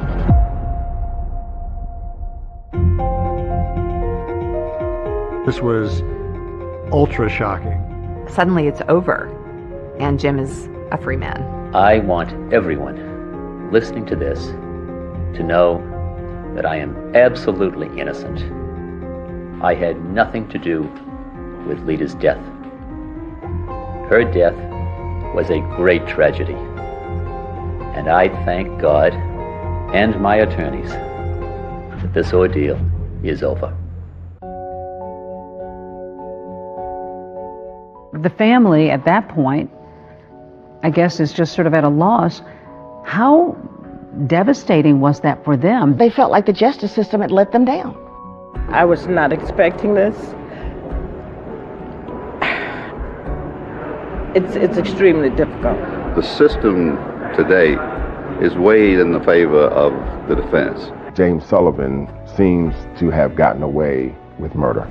This was ultra shocking. Suddenly it's over, and Jim is a free man. I want everyone listening to this to know that I am absolutely innocent. I had nothing to do with Lita's death. Her death was a great tragedy, and I thank God and my attorneys that this ordeal is over. The family at that point, I guess, is just sort of at a loss. How devastating was that for them? They felt like the justice system had let them down. I was not expecting this. It's extremely difficult. The system today is weighed in the favor of the defense. James Sullivan seems to have gotten away with murder.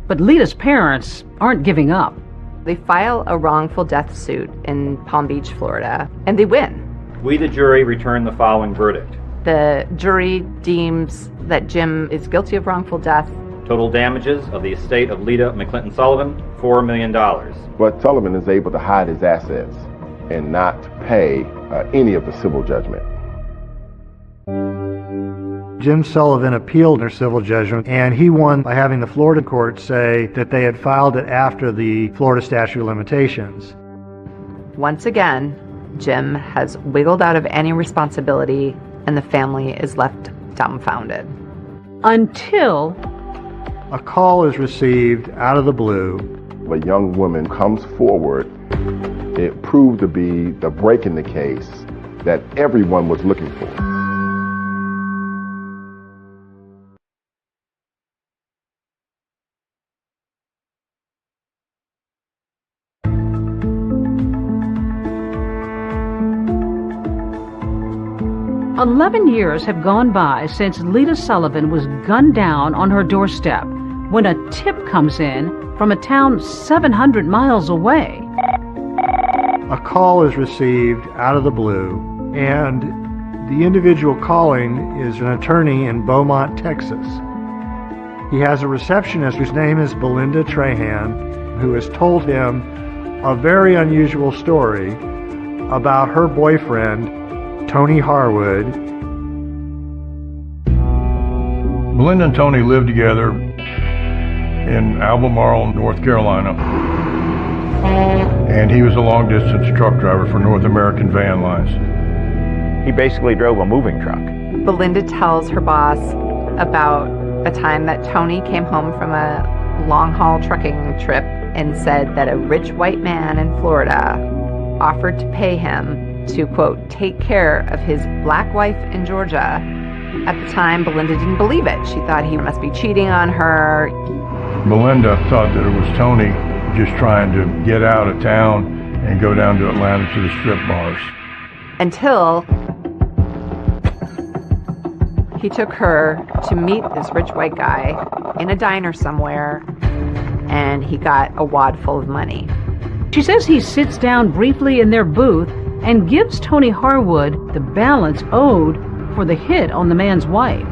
But Lita's parents aren't giving up. They file a wrongful death suit in Palm Beach, Florida, and they win. We, the jury, return the following verdict. The jury deems that Jim is guilty of wrongful death. Total damages of the estate of Lita McClinton Sullivan, $4 million. But Sullivan is able to hide his assets and not pay any of the civil judgment. Jim Sullivan appealed their civil judgment, and he won by having the Florida court say that they had filed it after the Florida statute of limitations. Once again, Jim has wiggled out of any responsibility, and the family is left dumbfounded. Until a call is received out of the blue. A young woman comes forward. It proved to be the break in the case that everyone was looking for. "11 years have gone by since Lita Sullivan was gunned down on her doorstep when a tip comes in from a town 700 miles away. A call is received out of the blue, and the individual calling is an attorney in Beaumont, Texas. He has a receptionist whose name is Belinda Trahan, who has told him a very unusual story about her boyfriend, Tony Harwood. Belinda and Tony lived together in Albemarle, North Carolina, and he was a long-distance truck driver for North American Van Lines. He basically drove a moving truck. Belinda tells her boss about a time that Tony came home from a long-haul trucking trip and said that a rich white man in Florida offered to pay him to, quote, take care of his black wife in Georgia. At the time, Belinda didn't believe it. She thought he must be cheating on her. Belinda thought that it was Tony just trying to get out of town and go down to Atlanta to the strip bars. Until he took her to meet this rich white guy in a diner somewhere, and he got a wad full of money. She says he sits down briefly in their booth and gives Tony Harwood the balance owed for the hit on the man's wife.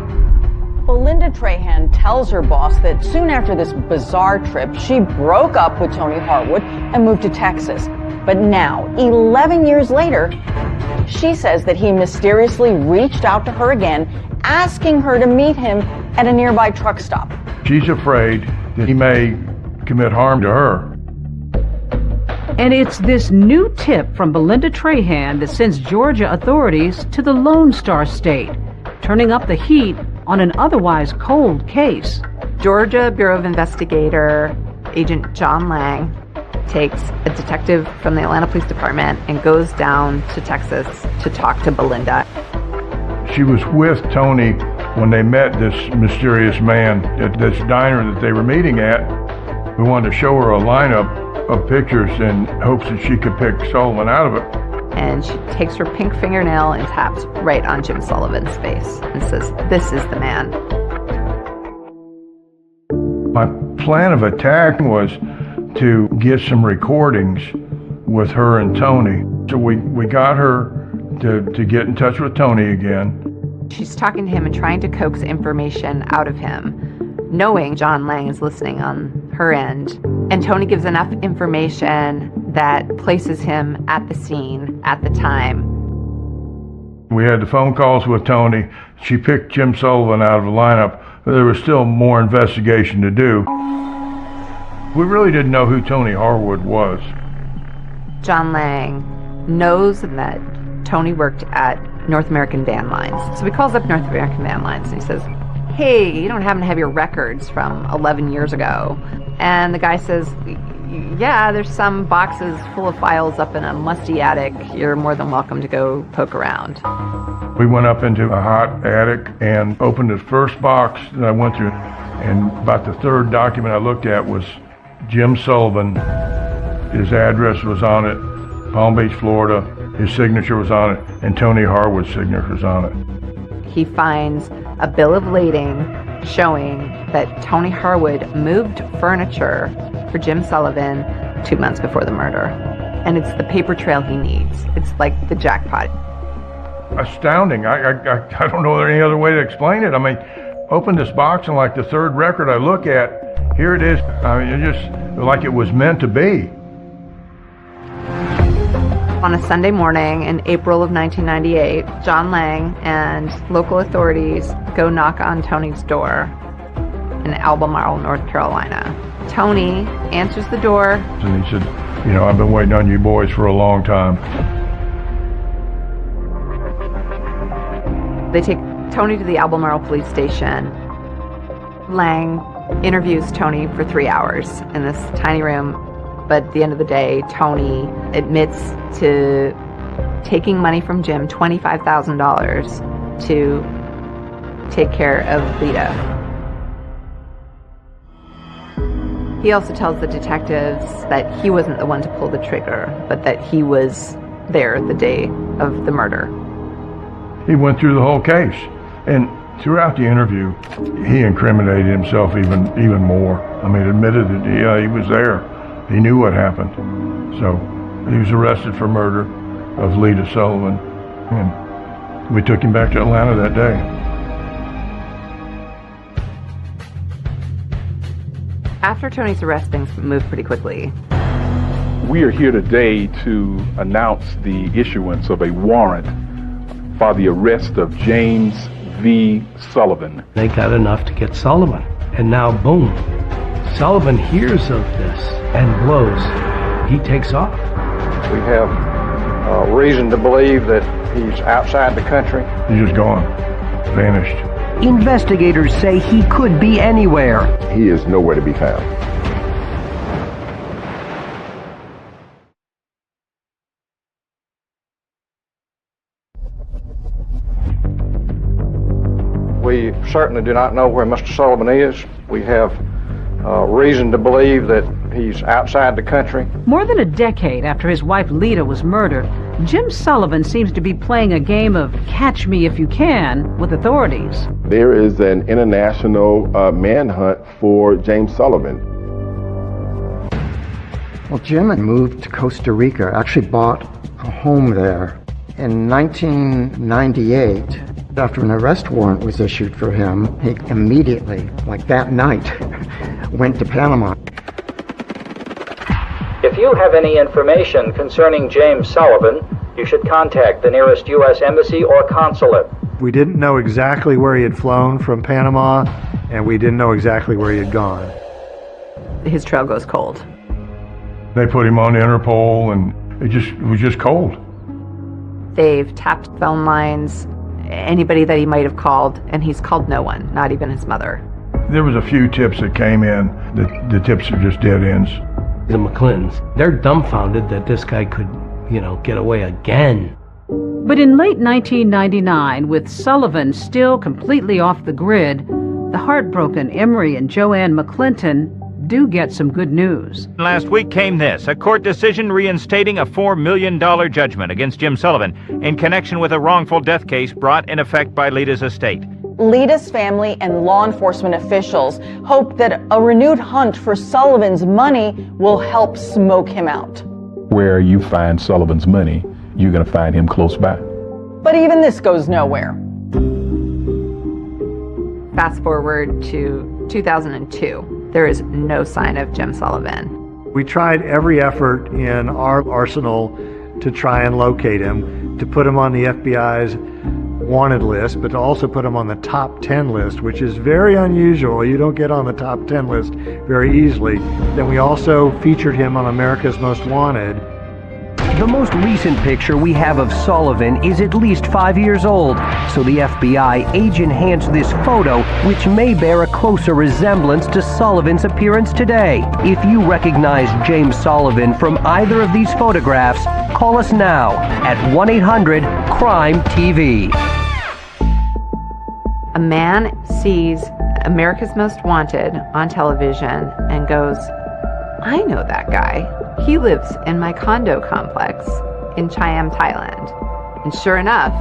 Belinda Trahan tells her boss that soon after this bizarre trip, she broke up with Tony Harwood and moved to Texas. But now, 11 years later, she says that he mysteriously reached out to her again, asking her to meet him at a nearby truck stop. She's afraid that he may commit harm to her. And it's this new tip from Belinda Trahan that sends Georgia authorities to the Lone Star State, turning up the heat on an otherwise cold case. Georgia Bureau of Investigator Agent John Lang takes a detective from the Atlanta Police Department and goes down to Texas to talk to Belinda. She was with Tony when they met this mysterious man at this diner that they were meeting at. We wanted to show her a lineup of pictures in hopes that she could pick Sullivan out of it. And she takes her pink fingernail and taps right on Jim Sullivan's face and says, "This is the man." My plan of attack was to get some recordings with her and Tony. So we got her to get in touch with Tony again. She's talking to him and trying to coax information out of him, knowing John Lang is listening on her end. And Tony gives enough information that places him at the scene at the time. We had the phone calls with Tony. She picked Jim Sullivan out of the lineup, but there was still more investigation to do. We really didn't know who Tony Harwood was. John Lang knows that Tony worked at North American Van Lines. So he calls up North American Van Lines and he says, "Hey, you don't happen to have your records from 11 years ago?" And the guy says, "Yeah, there's some boxes full of files up in a musty attic. You're more than welcome to go poke around." We went up into a hot attic and opened the first box that I went through. And about the third document I looked at was Jim Sullivan. His address was on it, Palm Beach, Florida. His signature was on it, and Tony Harwood's signature was on it. He finds a bill of lading showing that Tony Harwood moved furniture for Jim Sullivan 2 months before the murder. And it's the paper trail he needs. It's like the jackpot. Astounding. I don't know any other way to explain it. I mean, open this box and like the third record I look at, here it is. I mean, it just like it was meant to be. On a Sunday morning in April of 1998, John Lang and local authorities go knock on Tony's door in Albemarle, North Carolina. Tony answers the door. And he said, "You know, I've been waiting on you boys for a long time." They take Tony to the Albemarle police station. Lang interviews Tony for 3 hours in this tiny room. But at the end of the day, Tony admits to taking money from Jim, $25,000, to take care of Lita. He also tells the detectives that he wasn't the one to pull the trigger, but that he was there the day of the murder. He went through the whole case. And throughout the interview, he incriminated himself even more. I mean, admitted that he was there. He knew what happened. So he was arrested for murder of Lita Sullivan. And we took him back to Atlanta that day. After Tony's arrest, things moved pretty quickly. We are here today to announce the issuance of a warrant for the arrest of James V. Sullivan. They got enough to get Sullivan. And now, boom, Sullivan hears of this and blows. He takes off. We have reason to believe that he's outside the country. He's just gone, vanished. Investigators say he could be anywhere. He is nowhere to be found. We certainly do not know where Mr. Sullivan is. We have reason to believe that he's outside the country. More than a decade after his wife Lita was murdered, Jim Sullivan seems to be playing a game of catch me if you can with authorities. There is an international manhunt for James Sullivan. Well, Jim had moved to Costa Rica, actually bought a home there. In 1998, after an arrest warrant was issued for him, he immediately, like that night, went to Panama. If you have any information concerning James Sullivan, you should contact the nearest U.S. Embassy or consulate. We didn't know exactly where he had flown from Panama, and we didn't know exactly where he had gone. His trail goes cold. They put him on Interpol, and it was just cold. They've tapped phone lines, anybody that he might have called, and he's called no one, not even his mother. There was a few tips that came in. The tips are just dead ends. The McClintons, they're dumbfounded that this guy could, get away again. But in late 1999, with Sullivan still completely off the grid, the heartbroken Emery and Joanne McClinton do get some good news. Last week came this, a court decision reinstating a $4 million judgment against Jim Sullivan in connection with a wrongful death case brought in effect by Lita's estate. Lita's family and law enforcement officials hope that a renewed hunt for Sullivan's money will help smoke him out. Where you find Sullivan's money, you're going to find him close by. But even this goes nowhere. Fast forward to 2002. There is no sign of Jim Sullivan. We tried every effort in our arsenal to try and locate him, to put him on the FBI's wanted list, but to also put him on the top 10 list, which is very unusual. You don't get on the top 10 list very easily. Then we also featured him on America's Most Wanted. The most recent picture we have of Sullivan is at least 5 years old, so the FBI age-enhanced this photo, which may bear a closer resemblance to Sullivan's appearance today. If you recognize James Sullivan from either of these photographs, call us now at 1-800-CRIME-TV. A man sees America's Most Wanted on television and goes, I know that guy. He lives in my condo complex in Chiam, Thailand. And sure enough,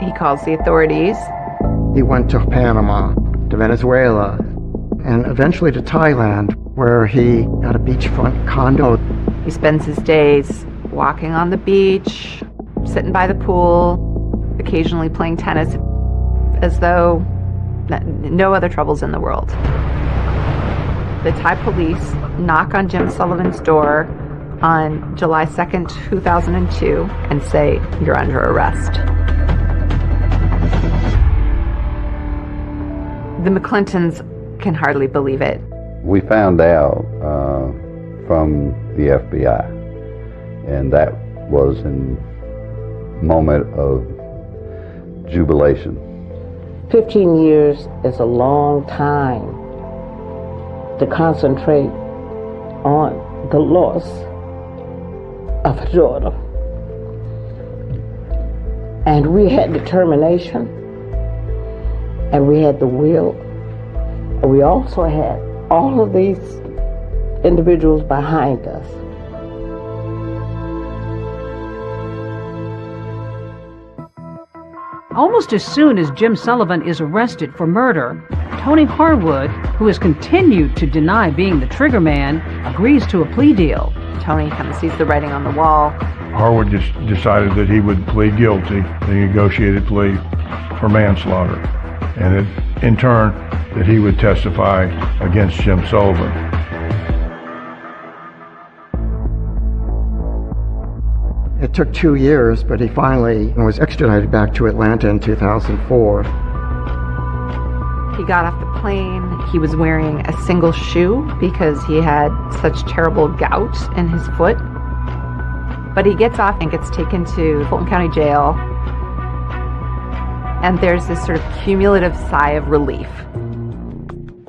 he calls the authorities. He went to Panama, to Venezuela, and eventually to Thailand, where he got a beachfront condo. He spends his days walking on the beach, sitting by the pool, occasionally playing tennis, as though no other troubles in the world. The Thai police knock on Jim Sullivan's door on July 2nd, 2002, and say, you're under arrest. The McClintons can hardly believe it. We found out from the FBI, and that was a moment of jubilation. 15 years is a long time to concentrate on the loss of a daughter. And we had determination, and we had the will. We also had all of these individuals behind us. Almost as soon as Jim Sullivan is arrested for murder, Tony Harwood, who has continued to deny being the trigger man, agrees to a plea deal. Tony kind of sees the writing on the wall. Harwood just decided that he would plead guilty, the negotiated plea for manslaughter, and that, in turn, that he would testify against Jim Sullivan. It took 2 years, but he finally was extradited back to Atlanta in 2004. He got off the plane. He was wearing a single shoe because he had such terrible gout in his foot. But he gets off and gets taken to Fulton County Jail. And there's this sort of cumulative sigh of relief.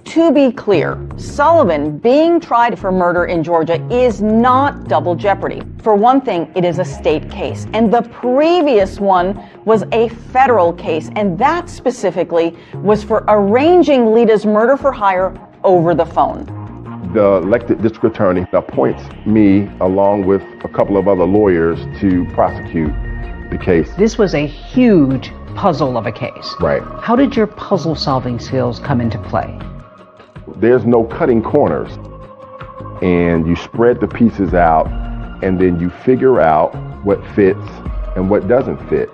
To be clear, Sullivan being tried for murder in Georgia is not double jeopardy. For one thing, it is a state case, and the previous one was a federal case, and that specifically was for arranging Lita's murder for hire over the phone. The elected district attorney appoints me along with a couple of other lawyers to prosecute the case. This was a huge puzzle of a case. Right. How did your puzzle-solving skills come into play? There's no cutting corners, and you spread the pieces out, and then you figure out what fits and what doesn't fit.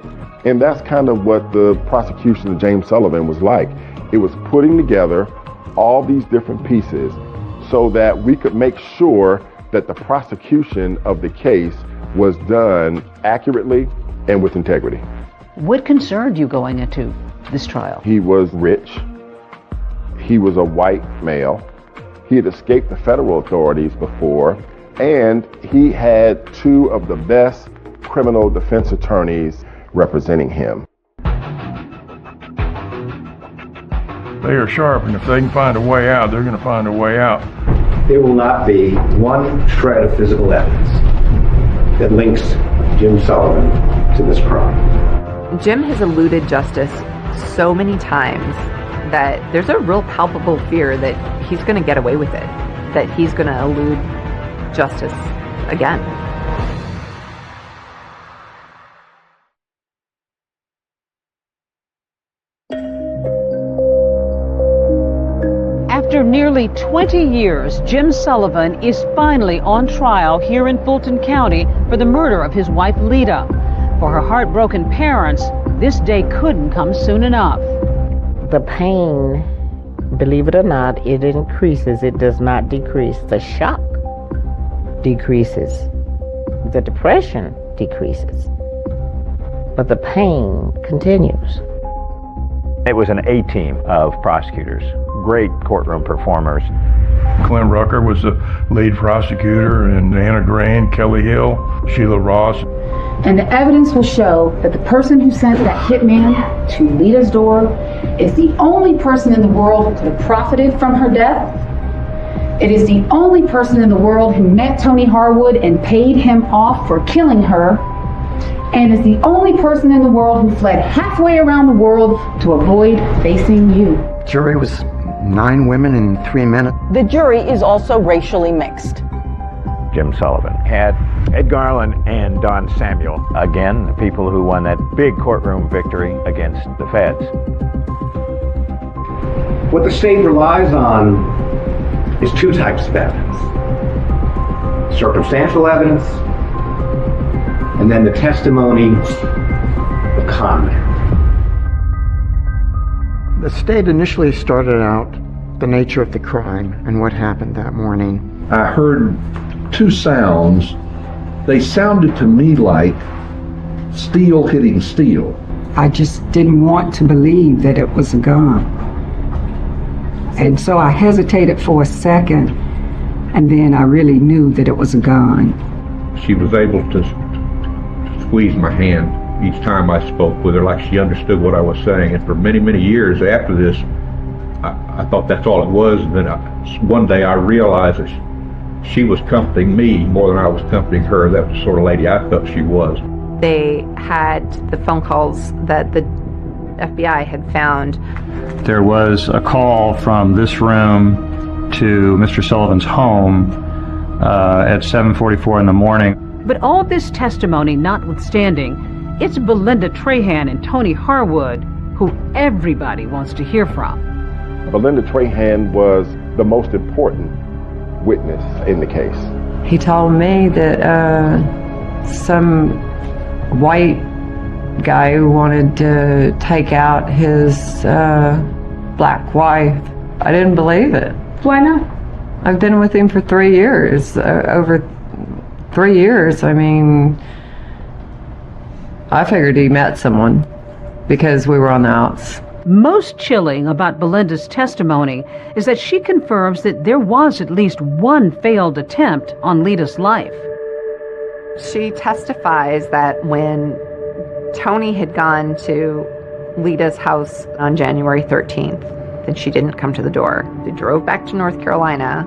And that's kind of what the prosecution of James Sullivan was like. It was putting together all these different pieces so that we could make sure that the prosecution of the case was done accurately and with integrity. What concerned you going into this trial? He was rich. He was a white male. He had escaped the federal authorities before, and he had two of the best criminal defense attorneys representing him. They are sharp, and if they can find a way out, they're going to find a way out. There will not be one shred of physical evidence that links Jim Sullivan to this crime. Jim has eluded justice so many times that there's a real palpable fear that he's going to get away with it, that he's going to elude justice again. After nearly 20 years, Jim Sullivan is finally on trial here in Fulton County for the murder of his wife, Lita. For her heartbroken parents, this day couldn't come soon enough. The pain, believe it or not, it increases. It does not decrease. The shock decreases. The depression decreases. But the pain continues. It was an A-team of prosecutors, great courtroom performers. Clint Rucker was the lead prosecutor, and Anna Grant, Kelly Hill, Sheila Ross. And the evidence will show that the person who sent that hitman to Lita's door is the only person in the world who could have profited from her death. It is the only person in the world who met Tony Harwood and paid him off for killing her, and is the only person in the world who fled halfway around the world to avoid facing you. Jury was 9 women and 3 men. The jury is also racially mixed. Jim Sullivan had Ed Garland and Don Samuel, again, the people who won that big courtroom victory against the feds. What the state relies on is 2 types of evidence. Circumstantial evidence, and then the testimony of con men. The state initially started out the nature of the crime and what happened that morning. I heard 2 sounds. They sounded to me like steel hitting steel. I just didn't want to believe that it was a gun. And so I hesitated for a second, and then I really knew that it was a gun. She was able to squeeze my hand each time I spoke with her, like she understood what I was saying. And for many, many years after this, I thought that's all it was. And then one day I realized that she was comforting me more than I was comforting her. That was the sort of lady I felt she was. They had the phone calls that the FBI had found. There was a call from this room to Mr. Sullivan's home at 7:44 in the morning. But all this testimony notwithstanding, it's Belinda Trahan and Tony Harwood who everybody wants to hear from. Belinda Trahan was the most important witness in the case. He told me that some white guy who wanted to take out his black wife. I didn't believe it. Why not? I've been with him for 3 years, over 3 years. I mean, I figured he met someone because we were on the outs. Most chilling about Belinda's testimony is that she confirms that there was at least one failed attempt on Lita's life. She testifies that when Tony had gone to Lita's house on January 13th, that she didn't come to the door. They drove back to North Carolina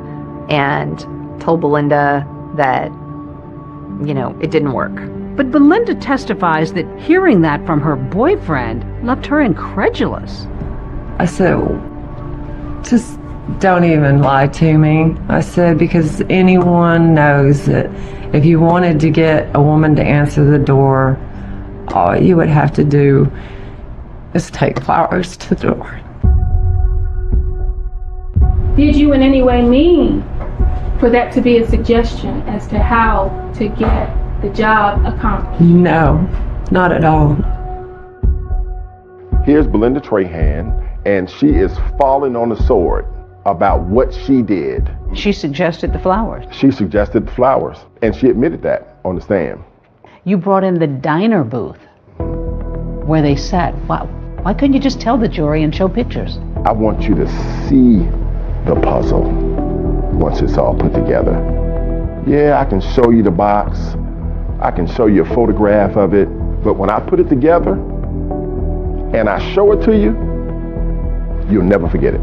and told Belinda that, it didn't work. But Belinda testifies that hearing that from her boyfriend left her incredulous. I said, just don't even lie to me. I said, because anyone knows that if you wanted to get a woman to answer the door, all you would have to do is take flowers to the door. Did you in any way mean for that to be a suggestion as to how to get the job accomplished? No, not at all. Here's Belinda Trahan, and she is falling on the sword about what she did. She suggested the flowers. She suggested the flowers, and she admitted that on the stand. You brought in the diner booth where they sat. Why couldn't you just tell the jury and show pictures? I want you to see the puzzle once it's all put together. Yeah, I can show you the box. I can show you a photograph of it. But when I put it together and I show it to you, you'll never forget it.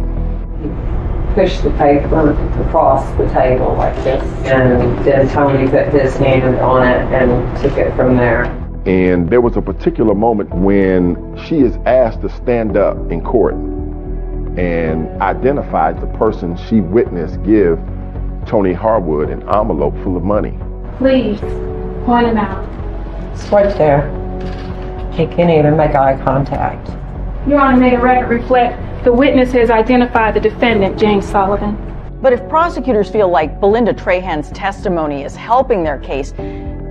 Pushed the paper across the table like this, and then Tony put his hand on it and took it from there. And there was a particular moment when she is asked to stand up in court and identified the person she witnessed give Tony Harwood an envelope full of money. Please, point him out. It's right there. He can't even make eye contact. Your Honor, may the record reflect the witness has identified the defendant, James Sullivan. But if prosecutors feel like Belinda Trahan's testimony is helping their case,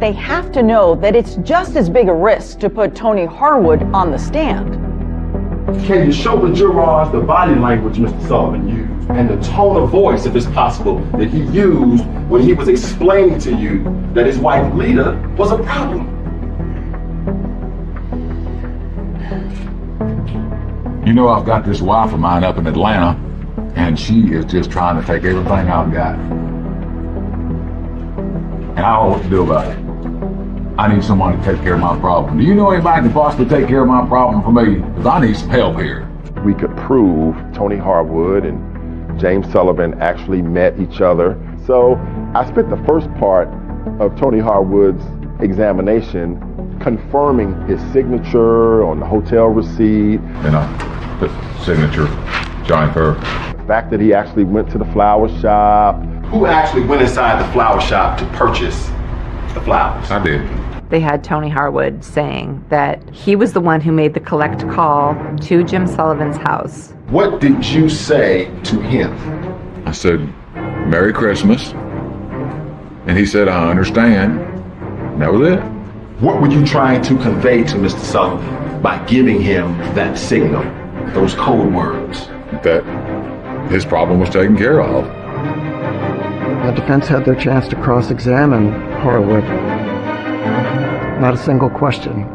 they have to know that it's just as big a risk to put Tony Harwood on the stand. Can you show the jurors the body language Mr. Sullivan used and the tone of voice, if it's possible, that he used when he was explaining to you that his wife Lita was a problem? You know, I've got this wife of mine up in Atlanta, and she is just trying to take everything I've got. And I don't know what to do about it. I need someone to take care of my problem. Do you know anybody that can possibly take care of my problem for me? Because I need some help here. We could prove Tony Harwood and James Sullivan actually met each other. So I spent the first part of Tony Harwood's examination confirming his signature on the hotel receipt. And I put signature, Johnny Fur. The fact that he actually went to the flower shop. Who actually went inside the flower shop to purchase the flowers? I did. They had Tony Harwood saying that he was the one who made the collect call to Jim Sullivan's house. What did you say to him? I said, Merry Christmas. And he said, I understand. And that was it. What were you trying to convey to Mr. Sullivan by giving him that signal, those code words? That his problem was taken care of. The defense had their chance to cross-examine Harwood. Not a single question.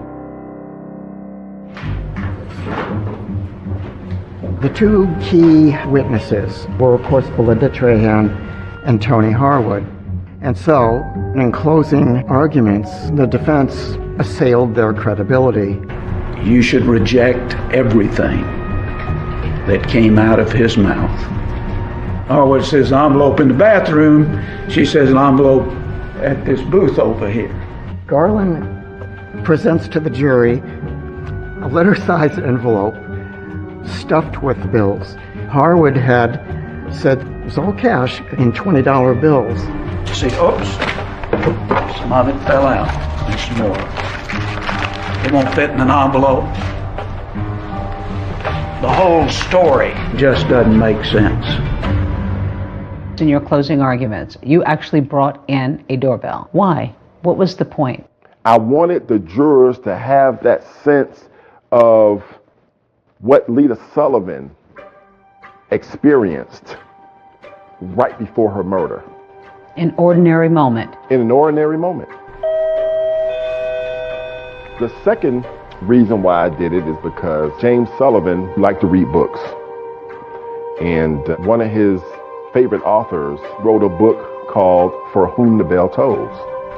The two key witnesses were, of course, Belinda Trahan and Tony Harwood. And so, in closing arguments, the defense assailed their credibility. You should reject everything that came out of his mouth. Harwood says envelope in the bathroom. She says an envelope at this booth over here. Garland presents to the jury a letter-sized envelope stuffed with bills. Harwood had said it was all cash in $20 bills. See, oops, some of it fell out. There's some more. It won't fit in an envelope. The whole story just doesn't make sense. In your closing arguments, you actually brought in a doorbell. Why? What was the point? I wanted the jurors to have that sense of what Lita Sullivan experienced right before her murder. An ordinary moment. In an ordinary moment. The second reason why I did it is because James Sullivan liked to read books. And one of his favorite authors wrote a book called For Whom the Bell Tolls.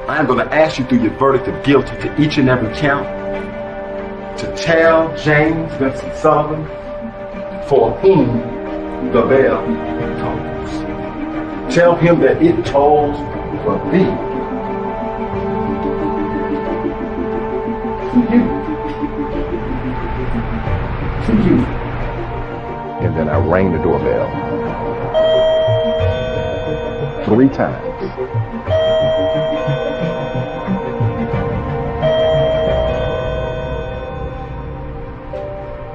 I am going to ask you through your verdict of guilty to each and every count to tell James Vincent Sullivan for whom the bell tolls. Tell him that it tolls for thee. To you. To you. And then I rang the doorbell 3 times.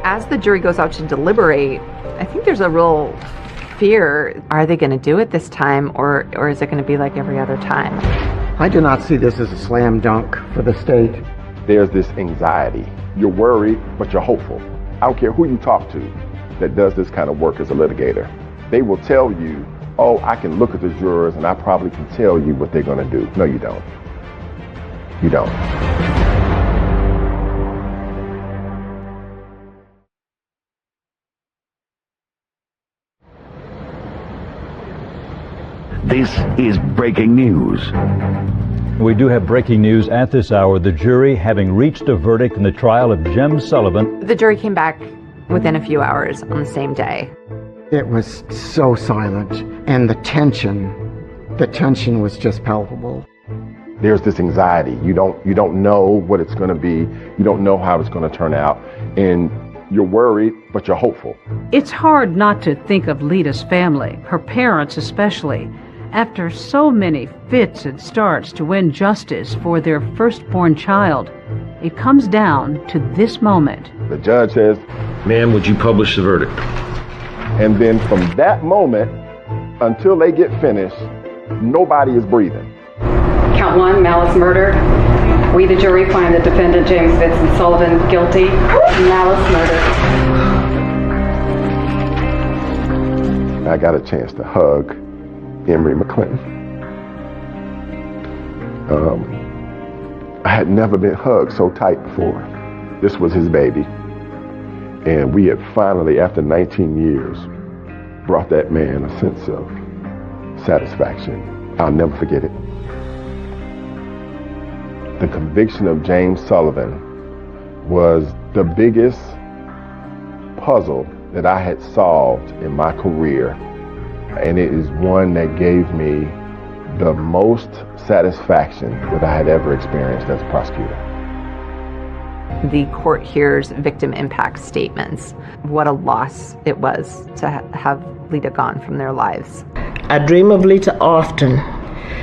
As the jury goes out to deliberate, I think there's a real fear. Are they going to do it this time, or is it going to be like every other time? I do not see this as a slam dunk for the state. There's this anxiety. You're worried, but you're hopeful. I don't care who you talk to that does this kind of work as a litigator. They will tell you, oh, I can look at the jurors and I probably can tell you what they're going to do. No, you don't. You don't. This is breaking news. We do have breaking news at this hour. The jury having reached a verdict in the trial of Jim Sullivan. The jury came back within a few hours on the same day. It was so silent, and the tension was just palpable. There's this anxiety. You don't know what it's going to be. You don't know how it's going to turn out. And you're worried, but you're hopeful. It's hard not to think of Lita's family, her parents especially, after so many fits and starts to win justice for their firstborn child. It comes down to this moment. The judge says, "Ma'am, would you publish the verdict?" And then from that moment until they get finished, nobody is breathing. Count 1, malice murder. We, the jury, find the defendant James Vincent Sullivan guilty of malice murder. I got a chance to hug Emory McClinton. I had never been hugged so tight before. This was his baby. And we had finally, after 19 years, brought that man a sense of satisfaction. I'll never forget it. The conviction of James Sullivan was the biggest puzzle that I had solved in my career. And it is one that gave me the most satisfaction that I had ever experienced as a prosecutor. The court hears victim impact statements. What a loss it was to have Lita gone from their lives. I dream of Lita often.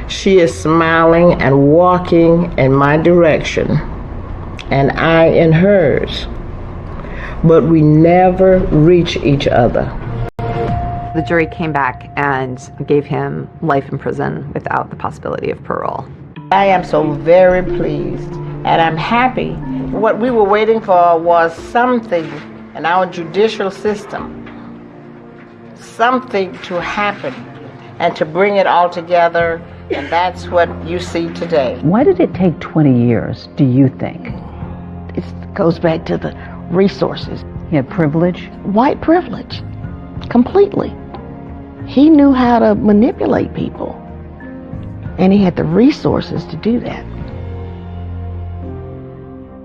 She is smiling and walking in my direction, and I in hers. But we never reach each other. The jury came back and gave him life in prison without the possibility of parole. I am so very pleased, and I'm happy. What we were waiting for was something in our judicial system, something to happen and to bring it all together, and that's what you see today. Why did it take 20 years, do you think? It goes back to the resources. He had privilege? White privilege, completely. He knew how to manipulate people, and he had the resources to do that.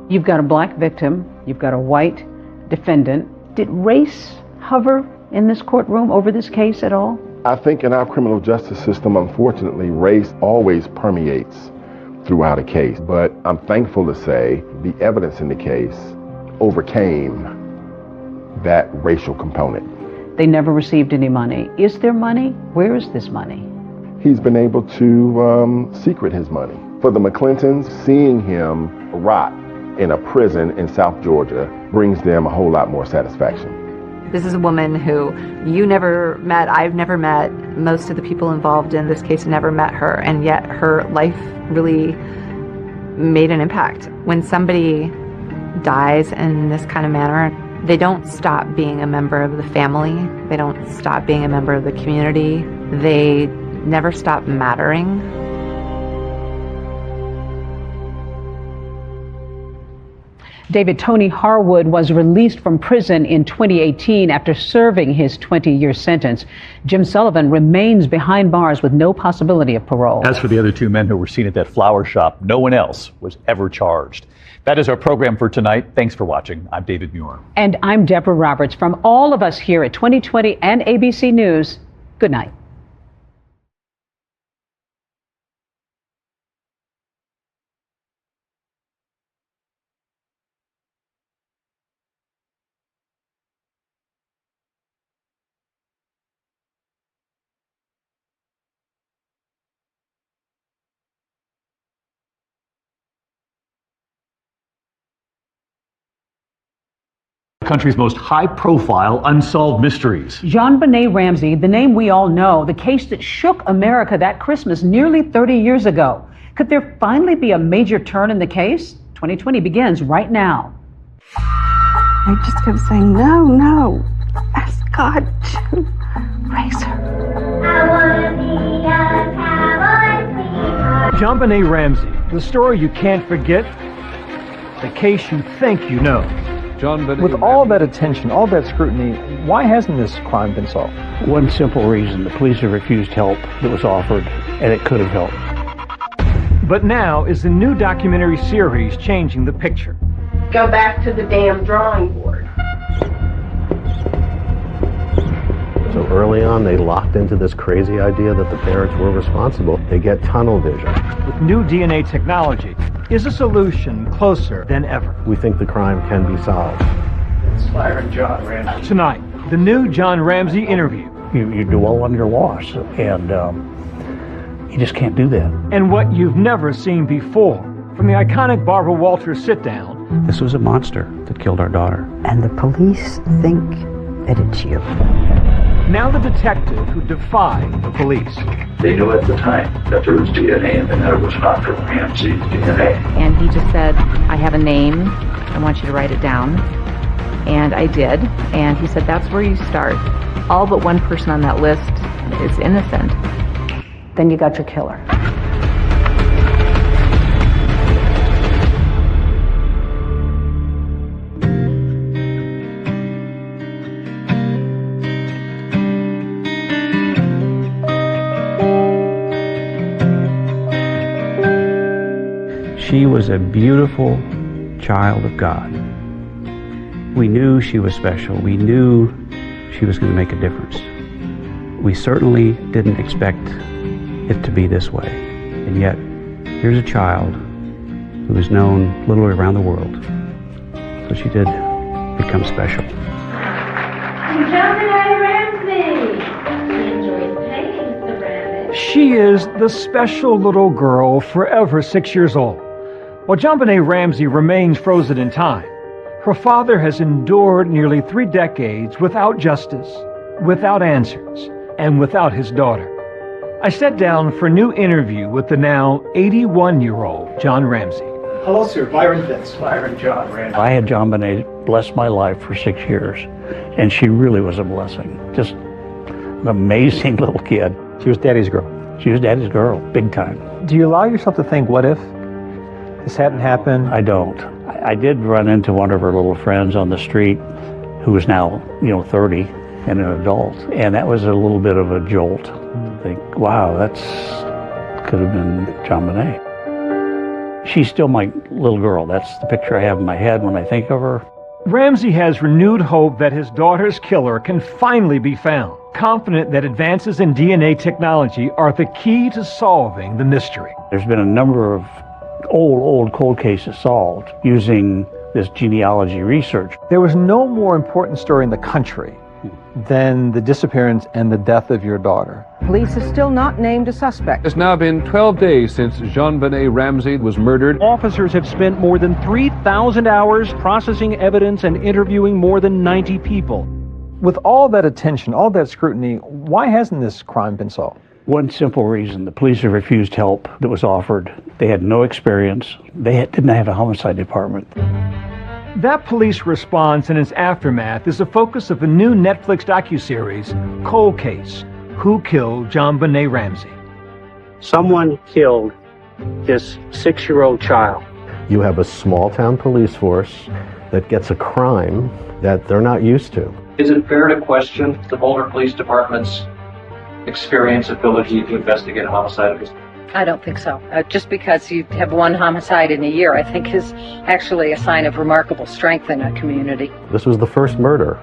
You've got a black victim, you've got a white defendant. Did race hover in this courtroom over this case at all? I think in our criminal justice system, unfortunately, race always permeates throughout a case. But I'm thankful to say the evidence in the case overcame that racial component. They never received any money. Is there money? Where is this money? He's been able to secret his money. For the McClintons, seeing him rot in a prison in South Georgia brings them a whole lot more satisfaction. This is a woman who you never met, I've never met, most of the people involved in this case never met her, and yet her life really made an impact. When somebody dies in this kind of manner, they don't stop being a member of the family, they don't stop being a member of the community, they never stop mattering. David Tony Harwood was released from prison in 2018 after serving his 20-year sentence. Jim Sullivan remains behind bars with no possibility of parole. As for the other two men who were seen at that flower shop, no one else was ever charged. That is our program for tonight. Thanks for watching. I'm David Muir. And I'm Deborah Roberts. From all of us here at 2020 and ABC News, good night. Country's most high-profile unsolved mysteries. JonBenet Ramsey, the name we all know, the case that shook America that Christmas nearly 30 years ago. Could there finally be a major turn in the case? 2020 begins right now. I just kept saying, no, ask God to raise her. JonBenet Ramsey, the story you can't forget, the case you think you know. With all that attention, all that scrutiny, why hasn't this crime been solved? One simple reason: the police have refused help that was offered, and it could have helped. But now is the new documentary series changing the picture. Go back to the damn drawing board. So early on, they locked into this crazy idea that the parents were responsible. They get tunnel vision. With new DNA technology, is a solution closer than ever. We think the crime can be solved. It's firing John Ramsey. Tonight, the new John Ramsey interview. You dwell on your loss, and you just can't do that. And what you've never seen before. From the iconic Barbara Walters sit-down. This was a monster that killed our daughter. And the police think that it's you. Now the detective who defied the police. They knew at the time that there was DNA and that it was not from Ramsey's DNA. And he just said, I have a name. I want you to write it down. And I did. And he said, that's where you start. All but one person on that list is innocent. Then you got your killer. She was a beautiful child of God. We knew she was special. We knew she was going to make a difference. We certainly didn't expect it to be this way. And yet, here's a child who is known literally around the world. So she did become special. JonBenet Ramsey. She enjoys painting, Mr. Rabbit. She is the special little girl, forever 6 years old. While JonBenet Ramsey remains frozen in time, her father has endured nearly 3 decades without justice, without answers, and without his daughter. I sat down for a new interview with the now 81-year-old John Ramsey. Hello, sir. Byron Fitz. Byron John Ramsey. I had JonBenet bless my life for 6 years, and she really was a blessing. Just an amazing little kid. She was daddy's girl. She was daddy's girl, big time. Do you allow yourself to think, what if this hadn't happened? I don't. I did run into one of her little friends on the street who is now, 30 and an adult. And that was a little bit of a jolt. I think, wow, could have been JonBenet. She's still my little girl. That's the picture I have in my head when I think of her. Ramsey has renewed hope that his daughter's killer can finally be found, confident that advances in DNA technology are the key to solving the mystery. There's been a number of old cold cases solved using this genealogy research. There was no more important story in the country than the disappearance and the death of your daughter. Police have still not named a suspect. It's now been 12 days since JonBenet Ramsey was murdered. Officers have spent more than 3,000 hours processing evidence and interviewing more than 90 people. With all that attention, all that scrutiny, why hasn't this crime been solved? One simple reason: the police have refused help that was offered. They had no experience. They didn't have a homicide department. That police response and its aftermath is the focus of a new Netflix docuseries, Cold Case: Who Killed JonBenet Ramsey? Someone killed this 6-year-old child. You have a small town police force that gets a crime that they're not used to. Is it fair to question the Boulder Police Department's experience, ability to investigate a homicide? I don't think so. Just because you have one homicide in a year, I think is actually a sign of remarkable strength in a community. This was the first murder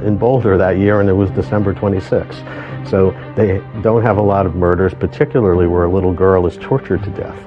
in Boulder that year, and it was December 26th. So they don't have a lot of murders, particularly where a little girl is tortured to death.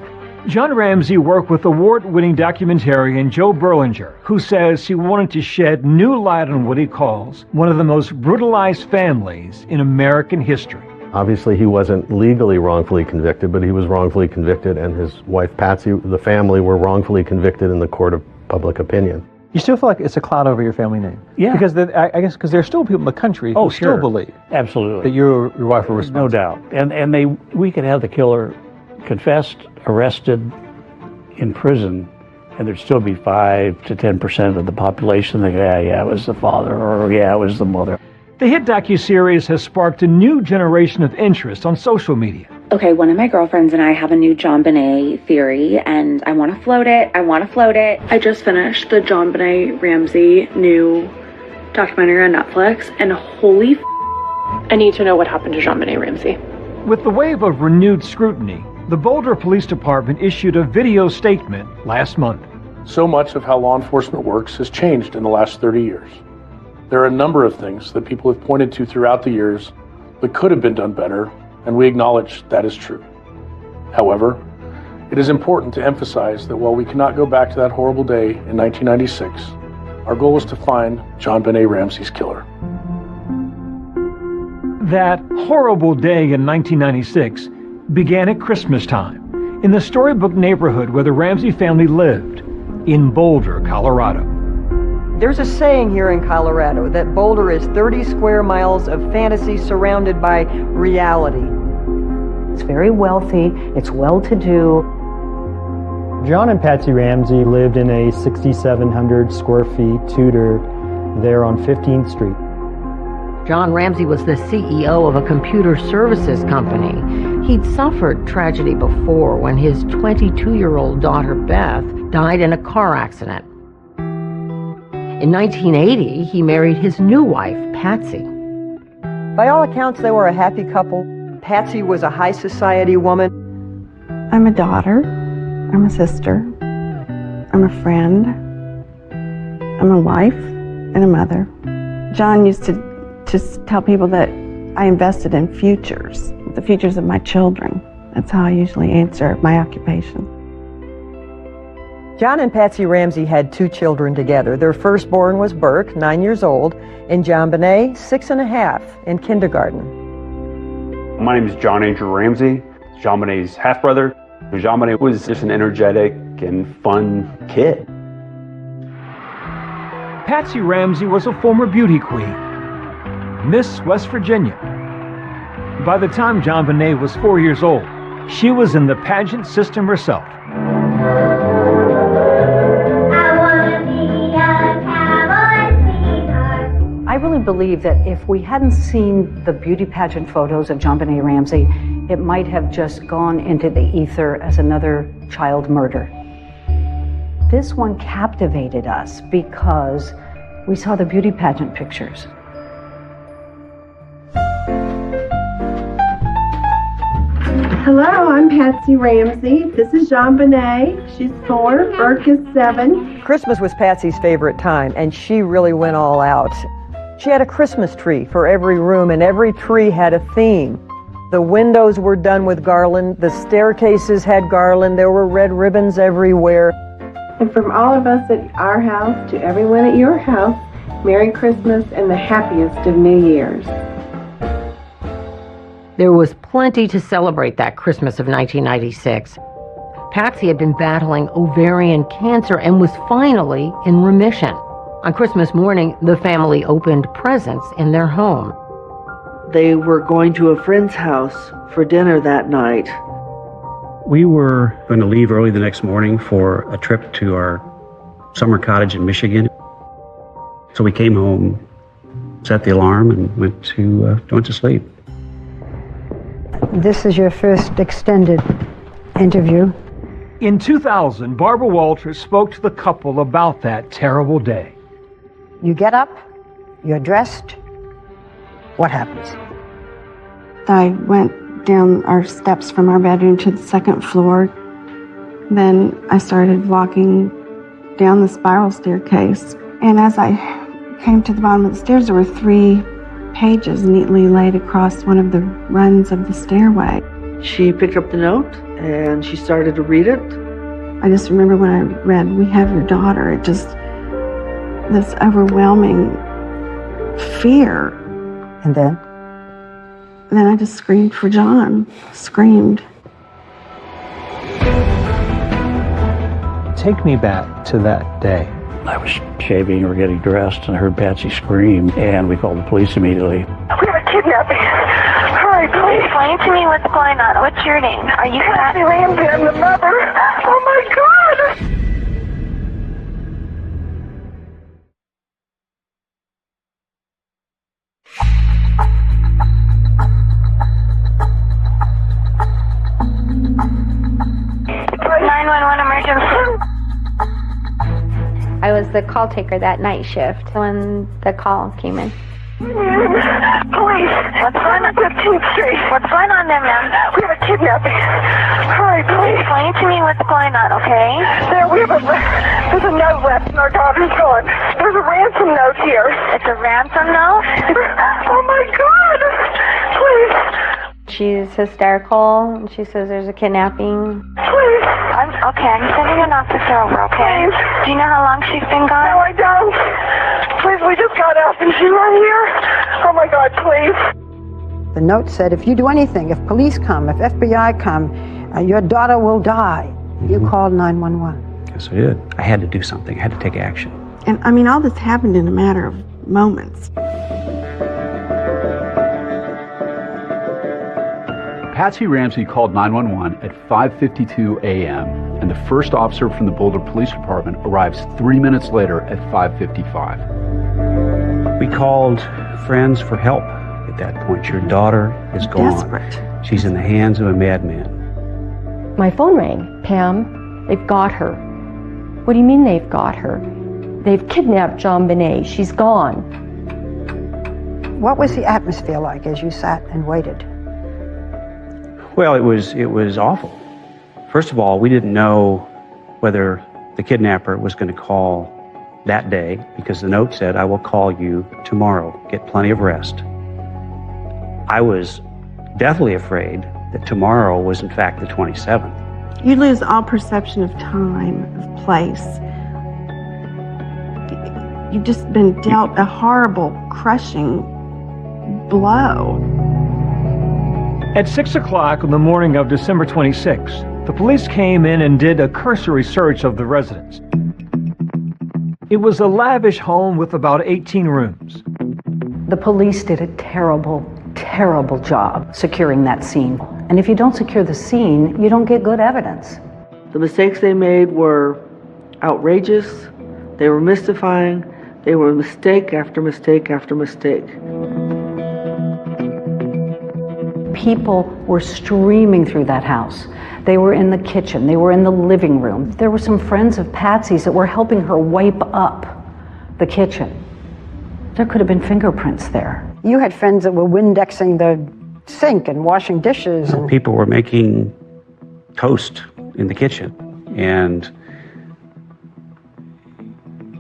John Ramsey worked with award-winning documentarian Joe Berlinger, who says he wanted to shed new light on what he calls one of the most brutalized families in American history. Obviously, he wasn't legally wrongfully convicted, but he was wrongfully convicted, and his wife, Patsy, the family were wrongfully convicted in the court of public opinion. You still feel like it's a cloud over your family name? Yeah. Because I guess because there are still people in the country who still believe Absolutely. that your wife were responsible. No doubt. And we could have the killer confessed, arrested, in prison, and there'd still be 5 to 10% of the population that, yeah, it was the father, or yeah, it was the mother. The hit docuseries has sparked a new generation of interest on social media. Okay, one of my girlfriends and I have a new JonBenet theory, and I want to float it. I just finished the JonBenet Ramsey new documentary on Netflix, and holy I need to know what happened to JonBenet Ramsey. With the wave of renewed scrutiny, the Boulder Police Department issued a video statement last month. So much of how law enforcement works has changed in the last 30 years. There are a number of things that people have pointed to throughout the years that could have been done better, and we acknowledge that is true. However, it is important to emphasize that while we cannot go back to that horrible day in 1996, our goal is to find JonBenet Ramsey's killer. That horrible day in 1996 began at Christmas time in the storybook neighborhood where the Ramsey family lived in Boulder, Colorado. There's a saying here in Colorado that Boulder is 30 square miles of fantasy surrounded by reality. It's very wealthy, it's well-to-do. John and Patsy Ramsey lived in a 6,700 square feet Tudor there on 15th Street. John Ramsey was the CEO of a computer services company. He'd suffered tragedy before when his 22-year-old daughter, Beth, died in a car accident. In 1980, he married his new wife, Patsy. By all accounts, they were a happy couple. Patsy was a high society woman. I'm a daughter. I'm a sister. I'm a friend. I'm a wife and a mother. John used to just tell people that I invested in futures, the futures of my children. That's how I usually answer my occupation. John and Patsy Ramsey had 2 children together. Their firstborn was Burke, 9 years old, and JonBenet, 6.5, in kindergarten. My name is John Andrew Ramsey, JonBenet's half-brother. JonBenet was just an energetic and fun kid. Patsy Ramsey was a former beauty queen, Miss West Virginia. By the time JonBenet was 4 years old, she was in the pageant system herself. I really believe that if we hadn't seen the beauty pageant photos of JonBenet Ramsey, it might have just gone into the ether as another child murder. This one captivated us because we saw the beauty pageant pictures. Hello, I'm Patsy Ramsey. This is JonBenet. She's 4, Burke is 7. Christmas was Patsy's favorite time, and she really went all out. She had a Christmas tree for every room, and every tree had a theme. The windows were done with garland, the staircases had garland, there were red ribbons everywhere. And from all of us at our house to everyone at your house, Merry Christmas and the happiest of New Year's. There was plenty to celebrate that Christmas of 1996. Patsy had been battling ovarian cancer and was finally in remission. On Christmas morning, the family opened presents in their home. They were going to a friend's house for dinner that night. We were going to leave early the next morning for a trip to our summer cottage in Michigan. So we came home, set the alarm, and went to sleep. This is your first extended interview. In 2000, Barbara Walters spoke to the couple about that terrible day. You get up, you're dressed. What happens? I went down our steps from our bedroom to the second floor. Then I started walking down the spiral staircase. And as I came to the bottom of the stairs, there were 3 pages neatly laid across one of the runs of the stairway. She picked up the note and she started to read it. I just remember when I read, "We have your daughter," it just, this overwhelming fear. And then? Then I just screamed for John. Screamed. Take me back to that day. I was shaving or getting dressed and I heard Patsy scream, and we called the police immediately. We have a kidnapping. Hurry, please. Explain to me what's going on. What's your name? Are you Patsy Ramsey? I'm the mother. Oh my God! I was the call taker that night shift when the call came in. Police, what's going on 15th Street? What's going on there, ma'am? We have a kidnapping. Hurry, please. Explain to me what's going on, okay? There's a note left and our daughter's gone. There's a ransom note here. It's a ransom note? Oh my God! Please. She's hysterical, and she says there's a kidnapping. Please. I'm sending an officer over, okay? Please. Do you know how long she's been gone? No, I don't. Please, we just got up and she's right here. Oh my God, please. The note said, if you do anything, if police come, if FBI come, your daughter will die. You called 911. Yes, I did. I had to do something. I had to take action. And I mean, all this happened in a matter of moments. Patsy Ramsey called 911 at 5:52 a.m. and the first officer from the Boulder Police Department arrives 3 minutes later at 5:55. We called friends for help at that point. Your daughter is gone. Desperate. She's in the hands of a madman. My phone rang. Pam, they've got her. What do you mean they've got her? They've kidnapped John Benet. She's gone. What was the atmosphere like as you sat and waited? Well, it was awful. First of all, we didn't know whether the kidnapper was going to call that day, because the note said, "I will call you tomorrow. Get plenty of rest." I was deathly afraid that tomorrow was in fact the 27th. You lose all perception of time, of place. You've just been dealt a horrible, crushing blow. At 6 o'clock on the morning of December 26th, the police came in and did a cursory search of the residence. It was a lavish home with about 18 rooms. The police did a terrible, terrible job securing that scene. And if you don't secure the scene, you don't get good evidence. The mistakes they made were outrageous. They were mystifying. They were mistake after mistake after mistake. People were streaming through that house. They were in the kitchen. They were in the living room. There were some friends of Patsy's that were helping her wipe up the kitchen. There could have been fingerprints there. You had friends that were Windexing the sink and washing dishes. And people were making toast in the kitchen. And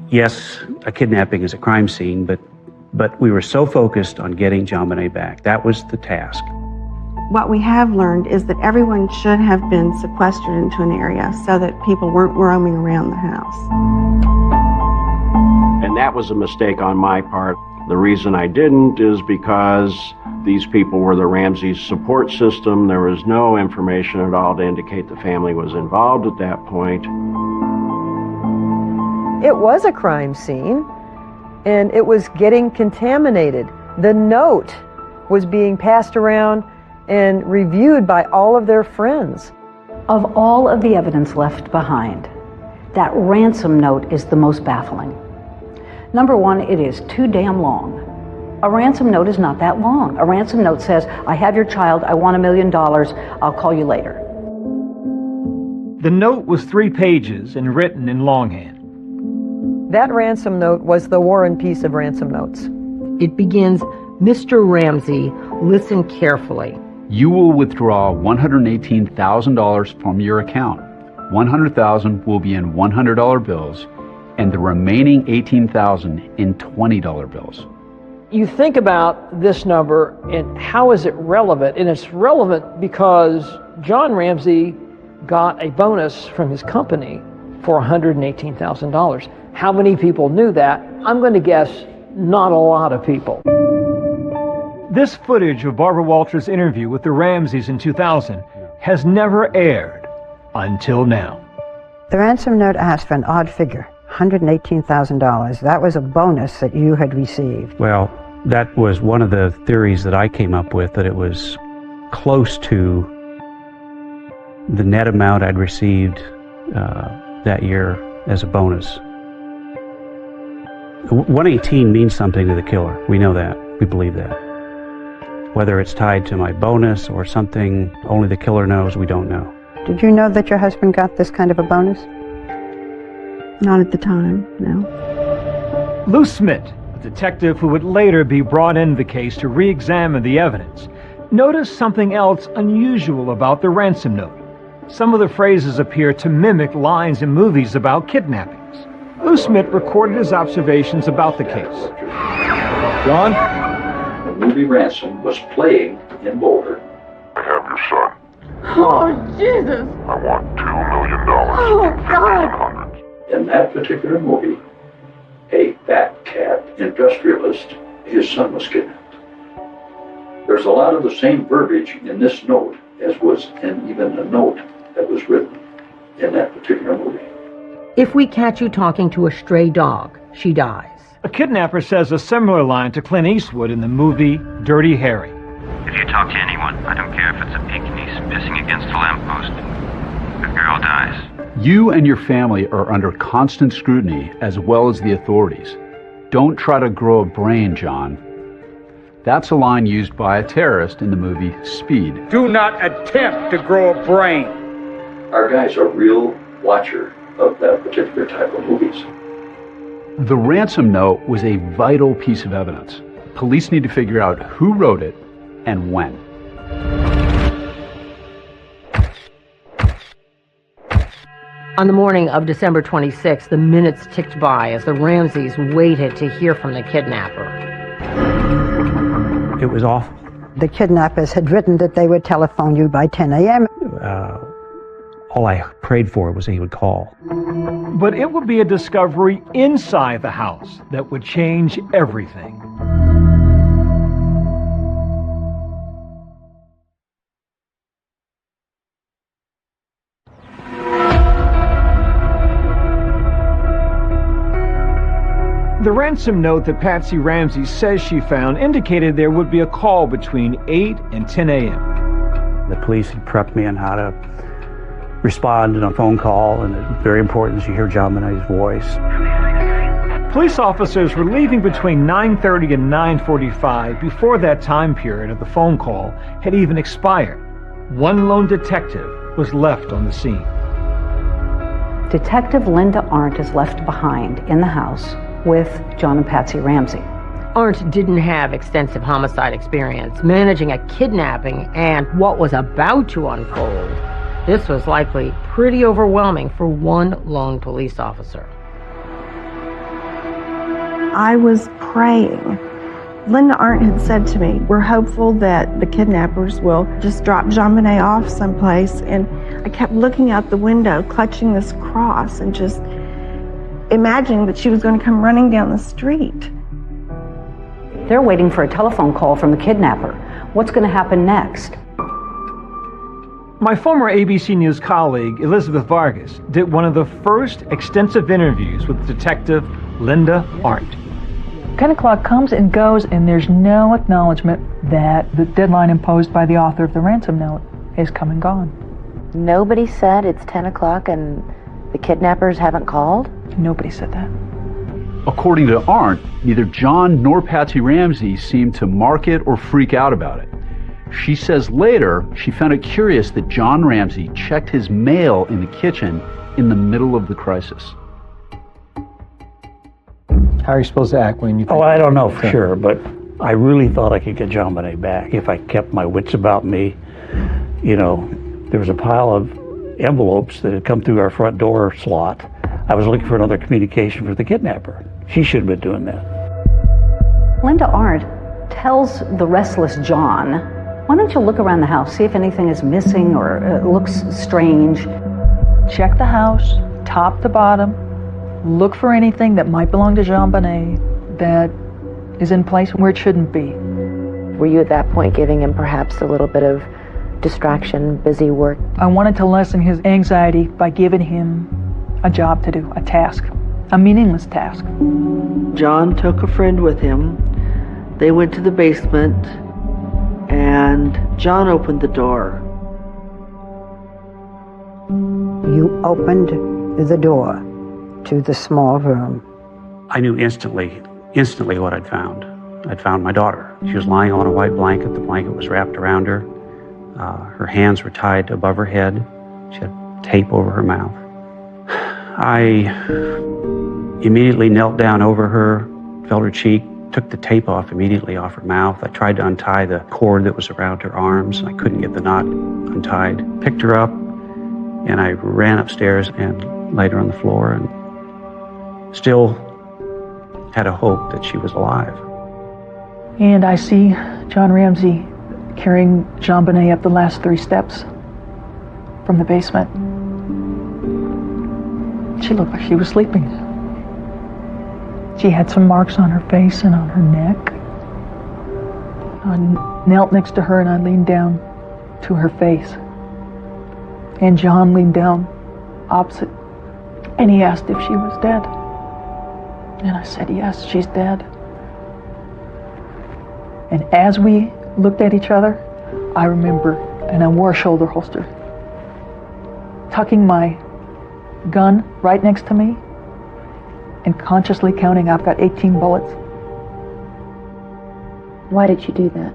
yes, a kidnapping is a crime scene, but we were so focused on getting John Benet back. That was the task. What we have learned is that everyone should have been sequestered into an area so that people weren't roaming around the house. And that was a mistake on my part. The reason I didn't is because these people were the Ramsey's support system. There was no information at all to indicate the family was involved at that point. It was a crime scene, and it was getting contaminated. The note was being passed around and reviewed by all of their friends. Of all of the evidence left behind, that ransom note is the most baffling. Number one, it is too damn long. A ransom note is not that long. A ransom note says, "I have your child, I want $1 million, I'll call you later." The note was 3 pages and written in longhand. That ransom note was the War and Peace of ransom notes. It begins, Mr. Ramsey, listen carefully. You will withdraw $118,000 from your account. $100,000 will be in $100 bills, and the remaining $18,000 in $20 bills. You think about this number and how is it relevant? And it's relevant because John Ramsey got a bonus from his company for $118,000. How many people knew that? I'm going to guess not a lot of people. This footage of Barbara Walters' interview with the Ramseys in 2000 has never aired until now. The ransom note asked for an odd figure, $118,000. That was a bonus that you had received. Well, that was one of the theories that I came up with, that it was close to the net amount I'd received that year as a bonus. 118 means something to the killer. We know that. We believe that. Whether it's tied to my bonus or something only the killer knows, we don't know. Did you know that your husband got this kind of a bonus? Not at the time, no. Lou Smith, a detective who would later be brought into the case to re-examine the evidence, noticed something else unusual about the ransom note. Some of the phrases appear to mimic lines in movies about kidnappings. Lou Smith recorded his observations about the case. John? The movie Ransom was playing in Boulder. I have your son. Oh, Jesus! I want $2 million. Oh, God! In that particular movie, a fat cat industrialist, his son was kidnapped. There's a lot of the same verbiage in this note as was in even the note that was written in that particular movie. If we catch you talking to a stray dog, she dies. A kidnapper says a similar line to Clint Eastwood in the movie Dirty Harry. If you talk to anyone, I don't care if it's a Pekingese pissing against a lamppost, the girl dies. You and your family are under constant scrutiny as well as the authorities. Don't try to grow a brain, John. That's a line used by a terrorist in the movie Speed. Do not attempt to grow a brain. Our guy's a real watcher of that particular type of movies. The ransom note was a vital piece of evidence. Police need to figure out who wrote it and when. On the morning of December 26th, the minutes ticked by as the Ramseys waited to hear from the kidnapper. It was awful. The kidnappers had written that they would telephone you by 10 a.m. All I prayed for was he would call. But it would be a discovery inside the house that would change everything. The ransom note that Patsy Ramsey says she found indicated there would be a call between 8 and 10 a.m. The police had prepped me on how to respond in a phone call, and it's very important that you hear John Benet's voice. Police officers were leaving between 9:30 and 9:45 before that time period of the phone call had even expired. One lone detective was left on the scene. Detective Linda Arndt is left behind in the house with John and Patsy Ramsey. Arndt didn't have extensive homicide experience managing a kidnapping and what was about to unfold. This was likely pretty overwhelming for one lone police officer. I was praying. Linda Arndt had said to me, we're hopeful that the kidnappers will just drop Jean Benet off someplace. And I kept looking out the window, clutching this cross and just imagining that she was going to come running down the street. They're waiting for a telephone call from the kidnapper. What's going to happen next? My former ABC News colleague, Elizabeth Vargas, did one of the first extensive interviews with Detective Linda Arndt. 10 o'clock comes and goes, and there's no acknowledgement that the deadline imposed by the author of the ransom note is come and gone. Nobody said it's 10 o'clock and the kidnappers haven't called? Nobody said that. According to Arndt, neither John nor Patsy Ramsey seemed to mark it or freak out about it. She says later she found it curious that John Ramsey checked his mail in the kitchen in the middle of the crisis. How are you supposed to act when you... Oh, I don't know for sure, but I really thought I could get John Bonet back if I kept my wits about me. You know, there was a pile of envelopes that had come through our front door slot. I was looking for another communication for the kidnapper. She should have been doing that. Linda Arndt tells the restless John, why don't you look around the house, see if anything is missing or looks strange. Check the house, top to bottom. Look for anything that might belong to Jean Bonet that is in place where it shouldn't be. Were you at that point giving him perhaps a little bit of distraction, busy work? I wanted to lessen his anxiety by giving him a job to do, a task, a meaningless task. John took a friend with him. They went to the basement, and John opened the door. You opened the door to the small room. I knew instantly what I'd found. I'd found my daughter. She was lying on a white blanket. The blanket was wrapped around her. Her hands were tied above her head. She had tape over her mouth. I immediately knelt down over her, felt her cheek, took the tape off immediately off her mouth. I tried to untie the cord that was around her arms. I couldn't get the knot untied. Picked her up, and I ran upstairs and laid her on the floor, and still had a hope that she was alive. And I see John Ramsey carrying Jean Bonet up the last 3 steps from the basement. She looked like she was sleeping. She had some marks on her face and on her neck. I knelt next to her and I leaned down to her face. And John leaned down opposite, and he asked if she was dead. And I said, yes, she's dead. And as we looked at each other, I remember, and I wore a shoulder holster, tucking my gun right next to me and consciously counting, I've got 18 bullets. Why did you do that?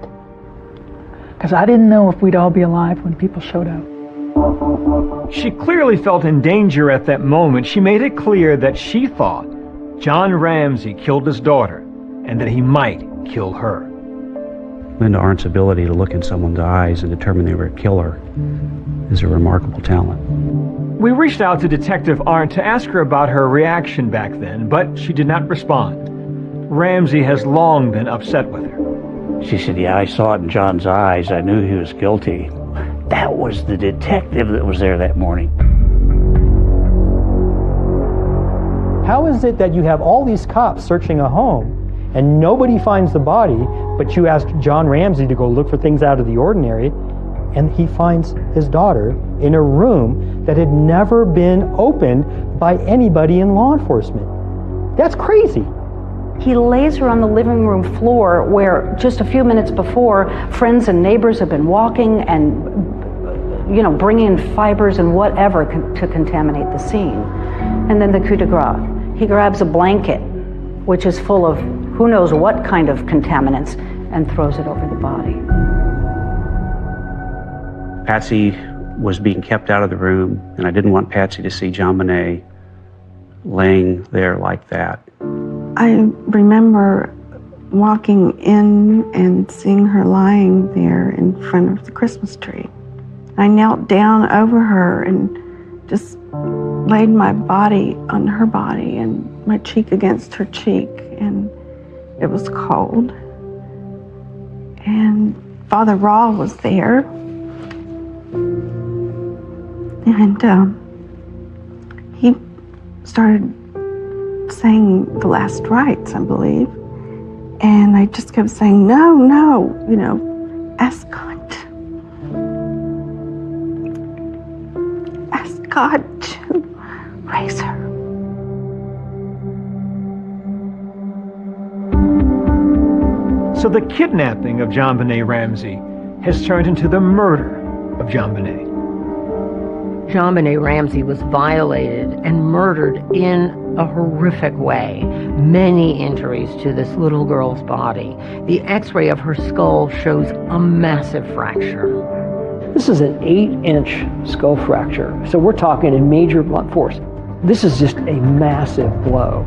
Because I didn't know if we'd all be alive when people showed up. She clearly felt in danger at that moment. She made it clear that she thought John Ramsey killed his daughter and that he might kill her. Linda Arndt's ability to look in someone's eyes and determine they were a killer is a remarkable talent. We reached out to Detective Arndt to ask her about her reaction back then, but she did not respond. Ramsey has long been upset with her. She said, yeah, I saw it in John's eyes. I knew he was guilty. That was the detective that was there that morning. How is it that you have all these cops searching a home and nobody finds the body, but you asked John Ramsey to go look for things out of the ordinary, and he finds his daughter in a room that had never been opened by anybody in law enforcement? That's crazy. He lays her on the living room floor where just a few minutes before, friends and neighbors have been walking and, bringing in fibers and whatever to contaminate the scene. And then the coup de grace. He grabs a blanket, which is full of who knows what kind of contaminants, and throws it over the body. Patsy was being kept out of the room, and I didn't want Patsy to see John Bonet laying there like that. I remember walking in and seeing her lying there in front of the Christmas tree. I knelt down over her and just laid my body on her body and my cheek against her cheek, and it was cold. And Father Raw was there, and he started saying the last rites, I believe, and I just kept saying, no, ask God to raise her. So the kidnapping of John Bonet Ramsey has turned into the murder of John Bonet. Jean Bonet Ramsey was violated and murdered in a horrific way. Many injuries to this little girl's body. The x-ray of her skull shows a massive fracture. This is an 8-inch skull fracture, so we're talking a major blunt force. This is just a massive blow.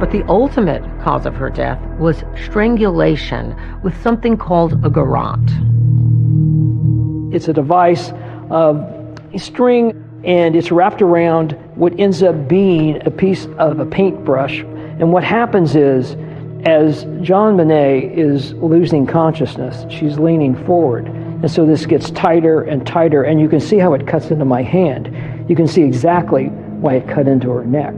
But the ultimate cause of her death was strangulation with something called a garrote. It's a device of a string, and it's wrapped around what ends up being a piece of a paintbrush. And what happens is, as JonBenét is losing consciousness, she's leaning forward. And so this gets tighter and tighter, and you can see how it cuts into my hand. You can see exactly why it cut into her neck.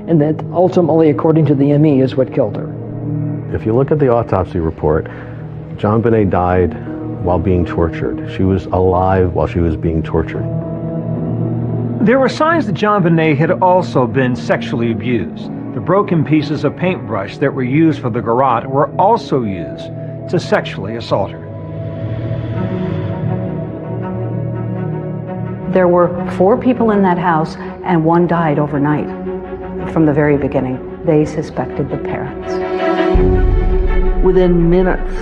And that ultimately, according to the ME, is what killed her. If you look at the autopsy report, JonBenét died while being tortured. She was alive while she was being tortured. There were signs that JonBenét had also been sexually abused. The broken pieces of paintbrush that were used for the garrote were also used to sexually assault her. There were 4 people in that house, and 1 died overnight. From the very beginning, they suspected the parents. Within minutes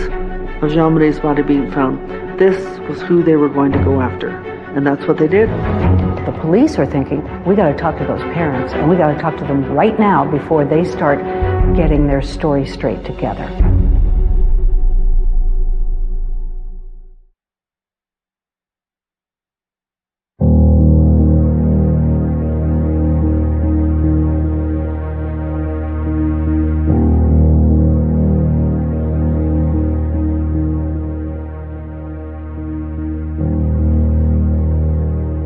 of JonBenét's body being found, this was who they were going to go after. And that's what they did. The police are thinking, we got to talk to those parents, and we got to talk to them right now before they start getting their story straight together.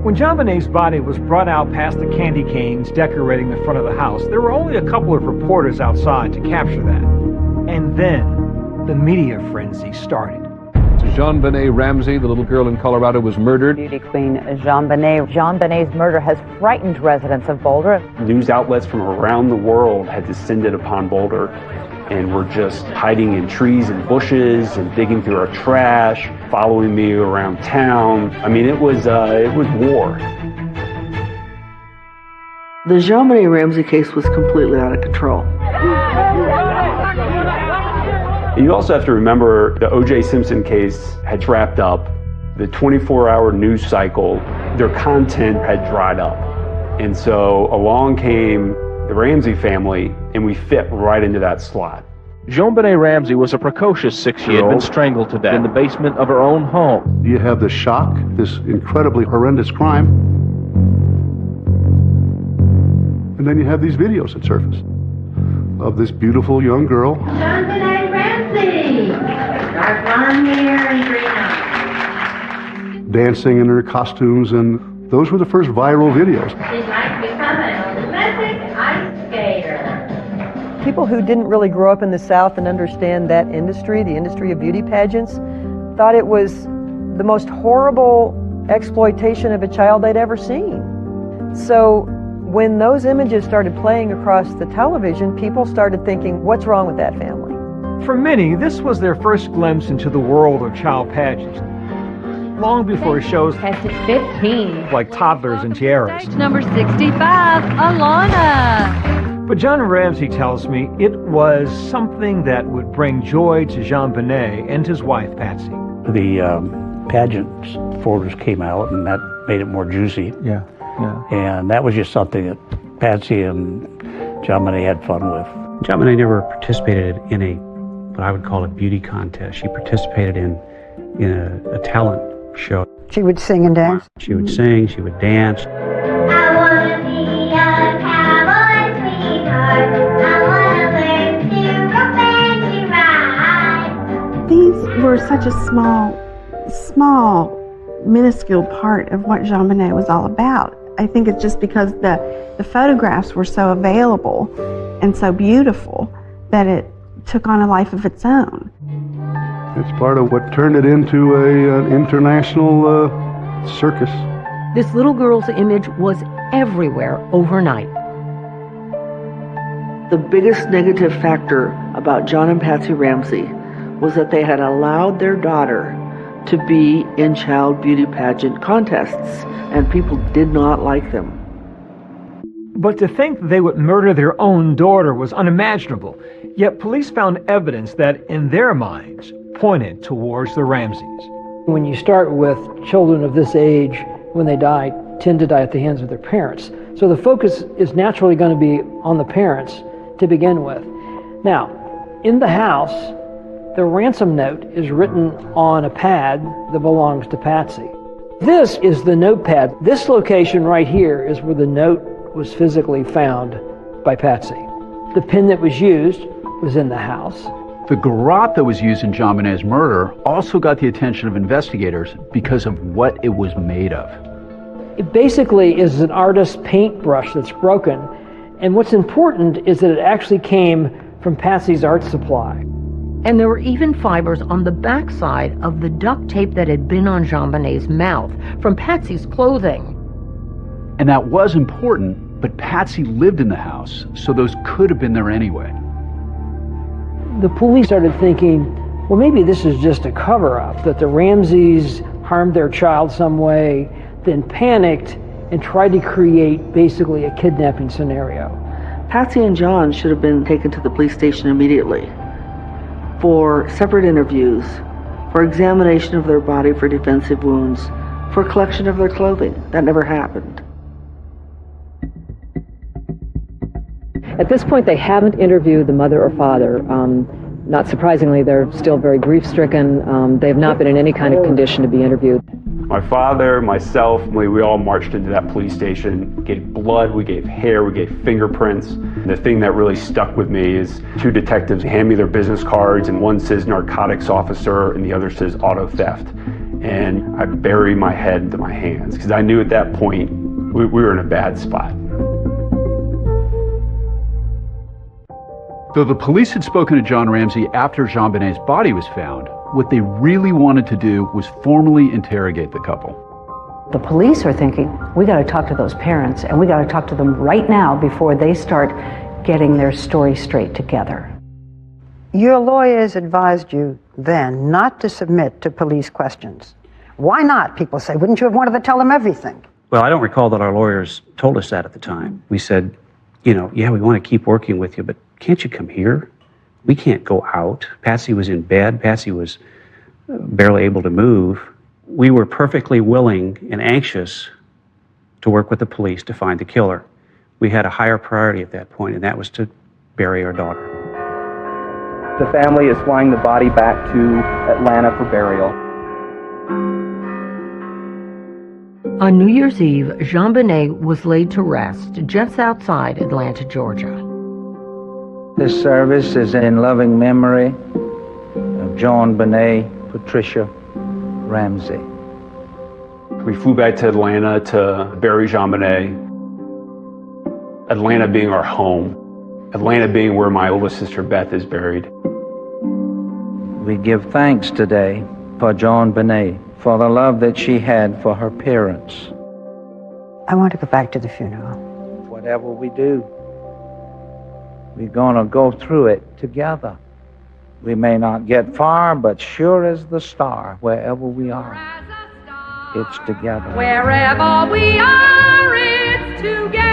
When JonBenét's body was brought out past the candy canes decorating the front of the house, there were only a couple of reporters outside to capture that. And then the media frenzy started. So JonBenét Ramsey, the little girl in Colorado, was murdered. Beauty queen JonBenét. JonBenét's murder has frightened residents of Boulder. News outlets from around the world had descended upon Boulder and were just hiding in trees and bushes and digging through our trash, following me around town. I mean, it was war. The JonBenét Ramsey case was completely out of control. You also have to remember the O.J. Simpson case had wrapped up. The 24-hour news cycle, their content had dried up. And so along came the Ramsey family, and we fit right into that slot. JonBenét Ramsey was a precocious 6-year-old. She had been strangled to death in the basement of her own home. You have the shock, this incredibly horrendous crime, and then you have these videos that surface of this beautiful young girl. JonBenét Ramsey! Dark blonde hair and green eyes. Dancing in her costumes, and those were the first viral videos. She'd like to become an Olympic ice skater. People who didn't really grow up in the South and understand that industry, the industry of beauty pageants, thought it was the most horrible exploitation of a child they'd ever seen. So when those images started playing across the television, people started thinking, what's wrong with that family? For many, this was their first glimpse into the world of child pageants. Long before shows Tested 15. like Toddlers and Tiaras. Stage number 65, Alana. But John Ramsey tells me it was something that would bring joy to JonBenét and his wife, Patsy. The pageant photos came out, and that made it more juicy. Yeah. And that was just something that Patsy and JonBenét had fun with. JonBenét never participated in what I would call a beauty contest. She participated in a talent show. She would sing and dance? She would sing, she would dance. I want to be a cowboy sweetheart. I want to learn to rope and to ride. These were such a small, minuscule part of what JonBenét was all about. I think it's just because the photographs were so available and so beautiful that it took on a life of its own. It's part of what turned it into an international circus. This little girl's image was everywhere overnight. The biggest negative factor about John and Patsy Ramsey was that they had allowed their daughter to be in child beauty pageant contests, and people did not like them. But to think they would murder their own daughter was unimaginable, yet police found evidence that, in their minds, pointed towards the Ramseys. When you start with children of this age, when they die, tend to die at the hands of their parents. So the focus is naturally going to be on the parents to begin with. Now, in the house, the ransom note is written on a pad that belongs to Patsy. This is the notepad. This location right here is where the note was physically found by Patsy. The pen that was used was in the house. The garrote that was used in JonBenet's murder also got the attention of investigators because of what it was made of. It basically is an artist's paintbrush that's broken, and what's important is that it actually came from Patsy's art supply. And there were even fibers on the backside of the duct tape that had been on JonBenet's mouth from Patsy's clothing. And that was important, but Patsy lived in the house, so those could have been there anyway. The police started thinking, well, maybe this is just a cover-up, that the Ramseys harmed their child some way, then panicked and tried to create basically a kidnapping scenario. Patsy and John should have been taken to the police station immediately for separate interviews, for examination of their body for defensive wounds, for collection of their clothing. That never happened. At this point, they haven't interviewed the mother or father. Not surprisingly, they're still very grief-stricken. They have not been in any kind of condition to be interviewed. My father, myself, we all marched into that police station. We gave blood, we gave hair, we gave fingerprints. The thing that really stuck with me is two detectives hand me their business cards, and one says narcotics officer and the other says auto theft. And I bury my head into my hands because I knew at that point we were in a bad spot. Though the police had spoken to John Ramsey after JonBenet's body was found, what they really wanted to do was formally interrogate the couple. The police are thinking, we got to talk to those parents, and we got to talk to them right now before they start getting their story straight together. Your lawyers advised you then not to submit to police questions. Why not, people say? Wouldn't you have wanted to tell them everything? Well, I don't recall that our lawyers told us that at the time. We said, yeah, we want to keep working with you, but can't you come here? We can't go out. Patsy was in bed. Patsy was barely able to move. We were perfectly willing and anxious to work with the police to find the killer. We had a higher priority at that point, and that was to bury our daughter. The family is flying the body back to Atlanta for burial. On New Year's Eve, JonBenet was laid to rest just outside Atlanta, Georgia. This service is in loving memory of JonBenet Patricia Ramsey. We flew back to Atlanta to bury JonBenet. Atlanta being our home. Atlanta being where my oldest sister Beth is buried. We give thanks today for JonBenet, for the love that she had for her parents. I want to go back to the funeral. Whatever we do, we're going to go through it together. We may not get far, but sure as the star, wherever we are, it's together. Wherever we are, it's together.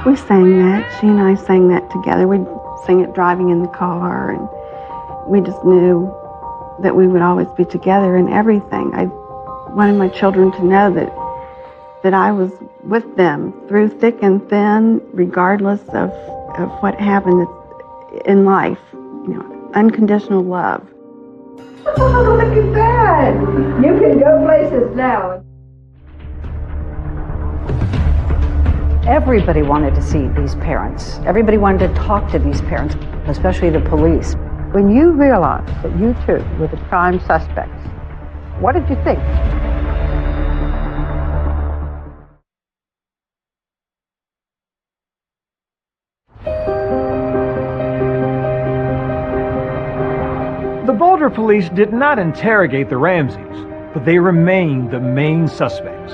We sang that. She and I sang that together. We'd sing it driving in the car, and we just knew that we would always be together in everything. I wanted my children to know that I was with them through thick and thin, regardless of what happened in life. Unconditional love. Oh, look at that. You can go places now. Everybody wanted to see these parents. Everybody wanted to talk to these parents, especially the police. When you realized that you two were the prime suspects, what did you think? The Boulder police did not interrogate the Ramseys, but they remained the main suspects.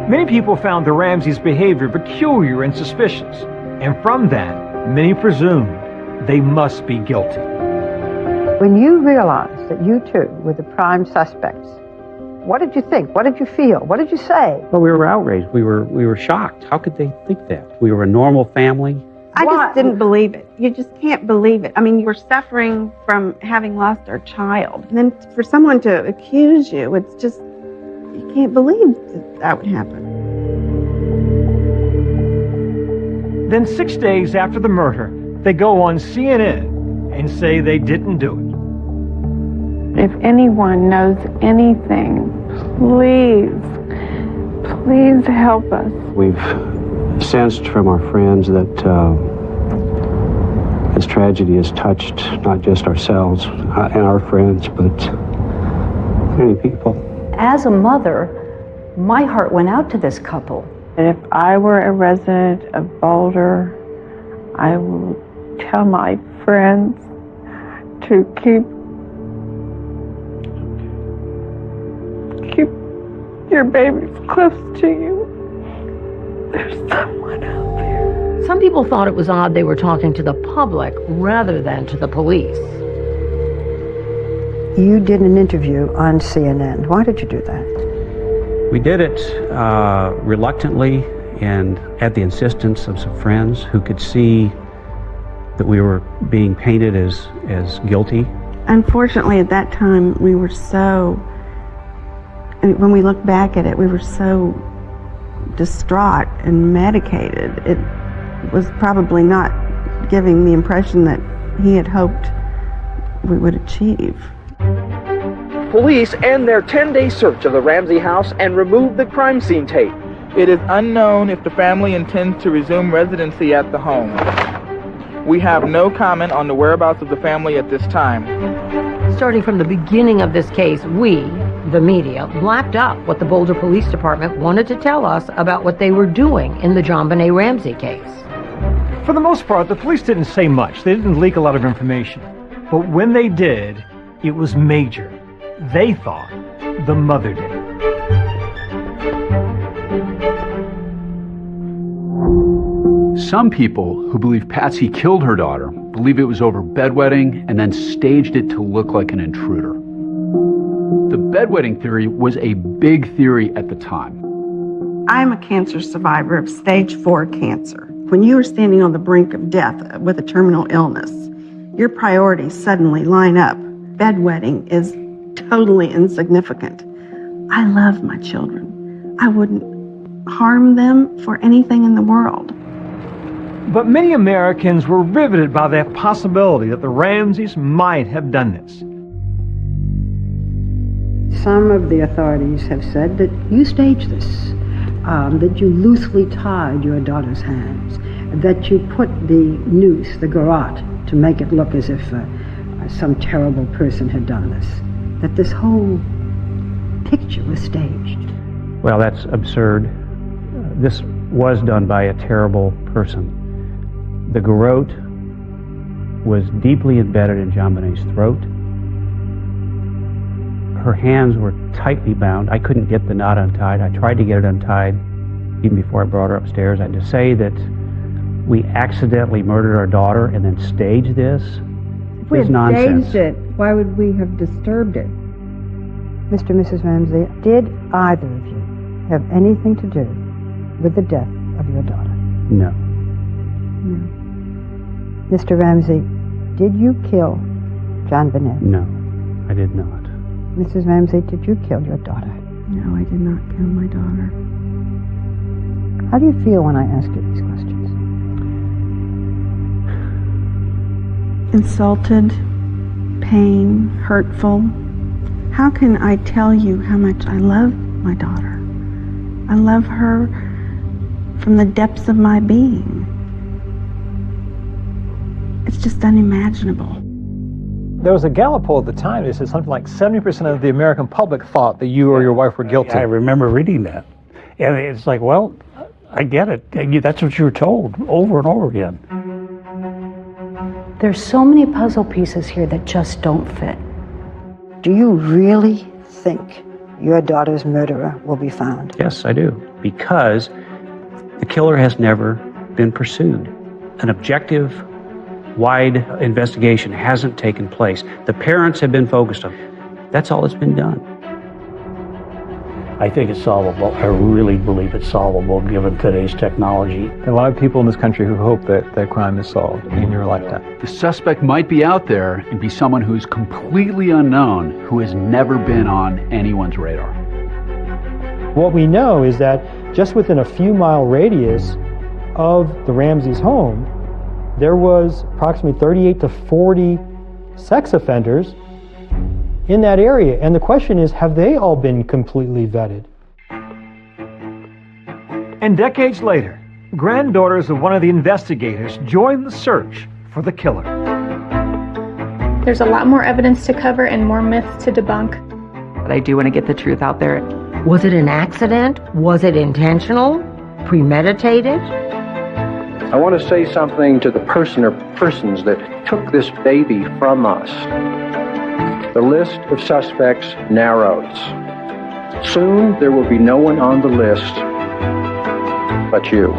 Many people found the Ramseys' behavior peculiar and suspicious, and from that, many presumed they must be guilty. When you realized that you two were the prime suspects, What did you think? What did you feel? What did you say? Well, we were outraged. We were shocked. How could they think that? We were a normal family. I just didn't believe it. You just can't believe it. I mean, you were suffering from having lost our child. And then for someone to accuse you, it's just, you can't believe that would happen. Then 6 days after the murder, they go on CNN and say they didn't do it. If anyone knows anything, please help us. We've sensed from our friends that this tragedy has touched not just ourselves and our friends, but many people. As a mother, my heart went out to this couple. And if I were a resident of Boulder, I will tell my friends to keep your babies close to you. There's someone out there. Some people thought it was odd they were talking to the public rather than to the police. You did an interview on CNN. Why did you do that? We did it reluctantly and at the insistence of some friends who could see that we were being painted as guilty. Unfortunately, at that time, we were so, when we look back at it, we were so distraught and medicated. It was probably not giving the impression that he had hoped we would achieve. Police end their 10-day search of the Ramsey house and remove the crime scene tape. It is unknown if the family intends to resume residency at the home. We have no comment on the whereabouts of the family at this time. Starting from the beginning of this case, we, the media, blacked up what the Boulder Police Department wanted to tell us about what they were doing in the JonBenet Ramsey case. For the most part, the police didn't say much. They didn't leak a lot of information. But when they did, it was major. They thought the mother did it. Some people who believe Patsy killed her daughter believe it was over bedwetting and then staged it to look like an intruder. The bedwetting theory was a big theory at the time. I'm a cancer survivor of stage 4 cancer. When you are standing on the brink of death with a terminal illness, your priorities suddenly line up. Bedwetting is totally insignificant. I love my children. I wouldn't harm them for anything in the world. But many Americans were riveted by that possibility that the Ramseys might have done this. Some of the authorities have said that you staged this, that you loosely tied your daughter's hands, that you put the noose, the garrote, to make it look as if some terrible person had done this, that this whole picture was staged. Well, that's absurd. This was done by a terrible person. The garrote was deeply embedded in JonBenet's throat. Her hands were tightly bound. I couldn't get the knot untied. I tried to get it untied even before I brought her upstairs. And to say that we accidentally murdered our daughter and then staged this is nonsense. If we had staged it, why would we have disturbed it? Mr. and Mrs. Ramsey, did either of you have anything to do with the death of your daughter? No. No. Mr. Ramsey, did you kill JonBenet? No, I did not. Mrs. Ramsey, did you kill your daughter? No, I did not kill my daughter. How do you feel when I ask you these questions? Insulted, pain, hurtful. How can I tell you how much I love my daughter? I love her from the depths of my being. It's just unimaginable. There was a Gallup poll at the time that said something like 70% of the American public thought that you or your wife were guilty. I remember reading that. And it's like, well, I get it. That's what you were told over and over again. There's so many puzzle pieces here that just don't fit. Do you really think your daughter's murderer will be found? Yes, I do. Because the killer has never been pursued. An objective, wide investigation hasn't taken place. The parents have been focused on it. That's all that's been done. I think it's solvable. I really believe it's solvable given today's technology. There are a lot of people in this country who hope that that crime is solved in your lifetime. The suspect might be out there and be someone who's completely unknown, who has never been on anyone's radar. What we know is that just within a few mile radius of the Ramseys' home, there was approximately 38 to 40 sex offenders in that area. And the question is, have they all been completely vetted? And decades later, granddaughters of one of the investigators joined the search for the killer. There's a lot more evidence to cover and more myths to debunk. But I do want to get the truth out there. Was it an accident? Was it intentional? Premeditated? I want to say something to the person or persons that took this baby from us. The list of suspects narrows. Soon there will be no one on the list but you.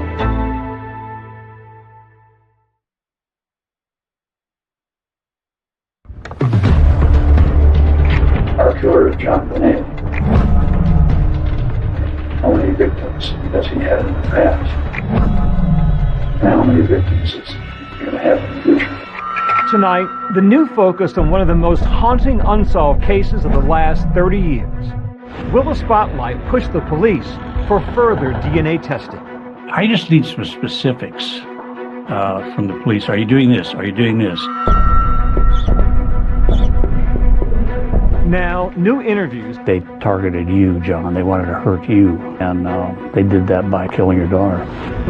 Our killer is John Bonet. How many victims has he had in the past? And how many victims is he going to have in the future? Tonight, the new focus on one of the most haunting unsolved cases of the last 30 years. Will the spotlight push the police for further DNA testing? I just need some specifics from the police. Are you doing this? Are you doing this? Now, new interviews. They targeted you, John. They wanted to hurt you. And they did that by killing your daughter.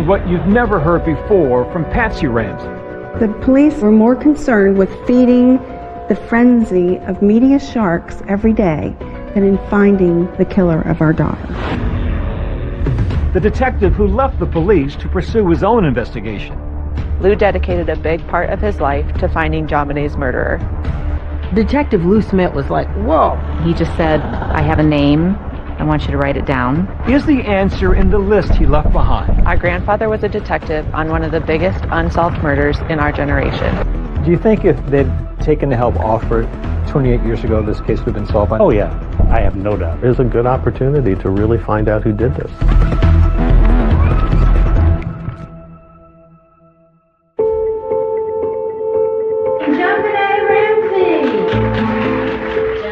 What you've never heard before from Patsy Ramsey. The police were more concerned with feeding the frenzy of media sharks every day than in finding the killer of our daughter. The detective who left the police to pursue his own investigation. Lou dedicated a big part of his life to finding John Bonet's murderer. Detective Lou Smith was like, whoa. He just said, I have a name. I want you to write it down. Is the answer in the list he left behind? Our grandfather was a detective on one of the biggest unsolved murders in our generation. Do you think if they'd taken the help offered 28 years ago, this case would have been solved by now? Oh, yeah. I have no doubt. There's a good opportunity to really find out who did this.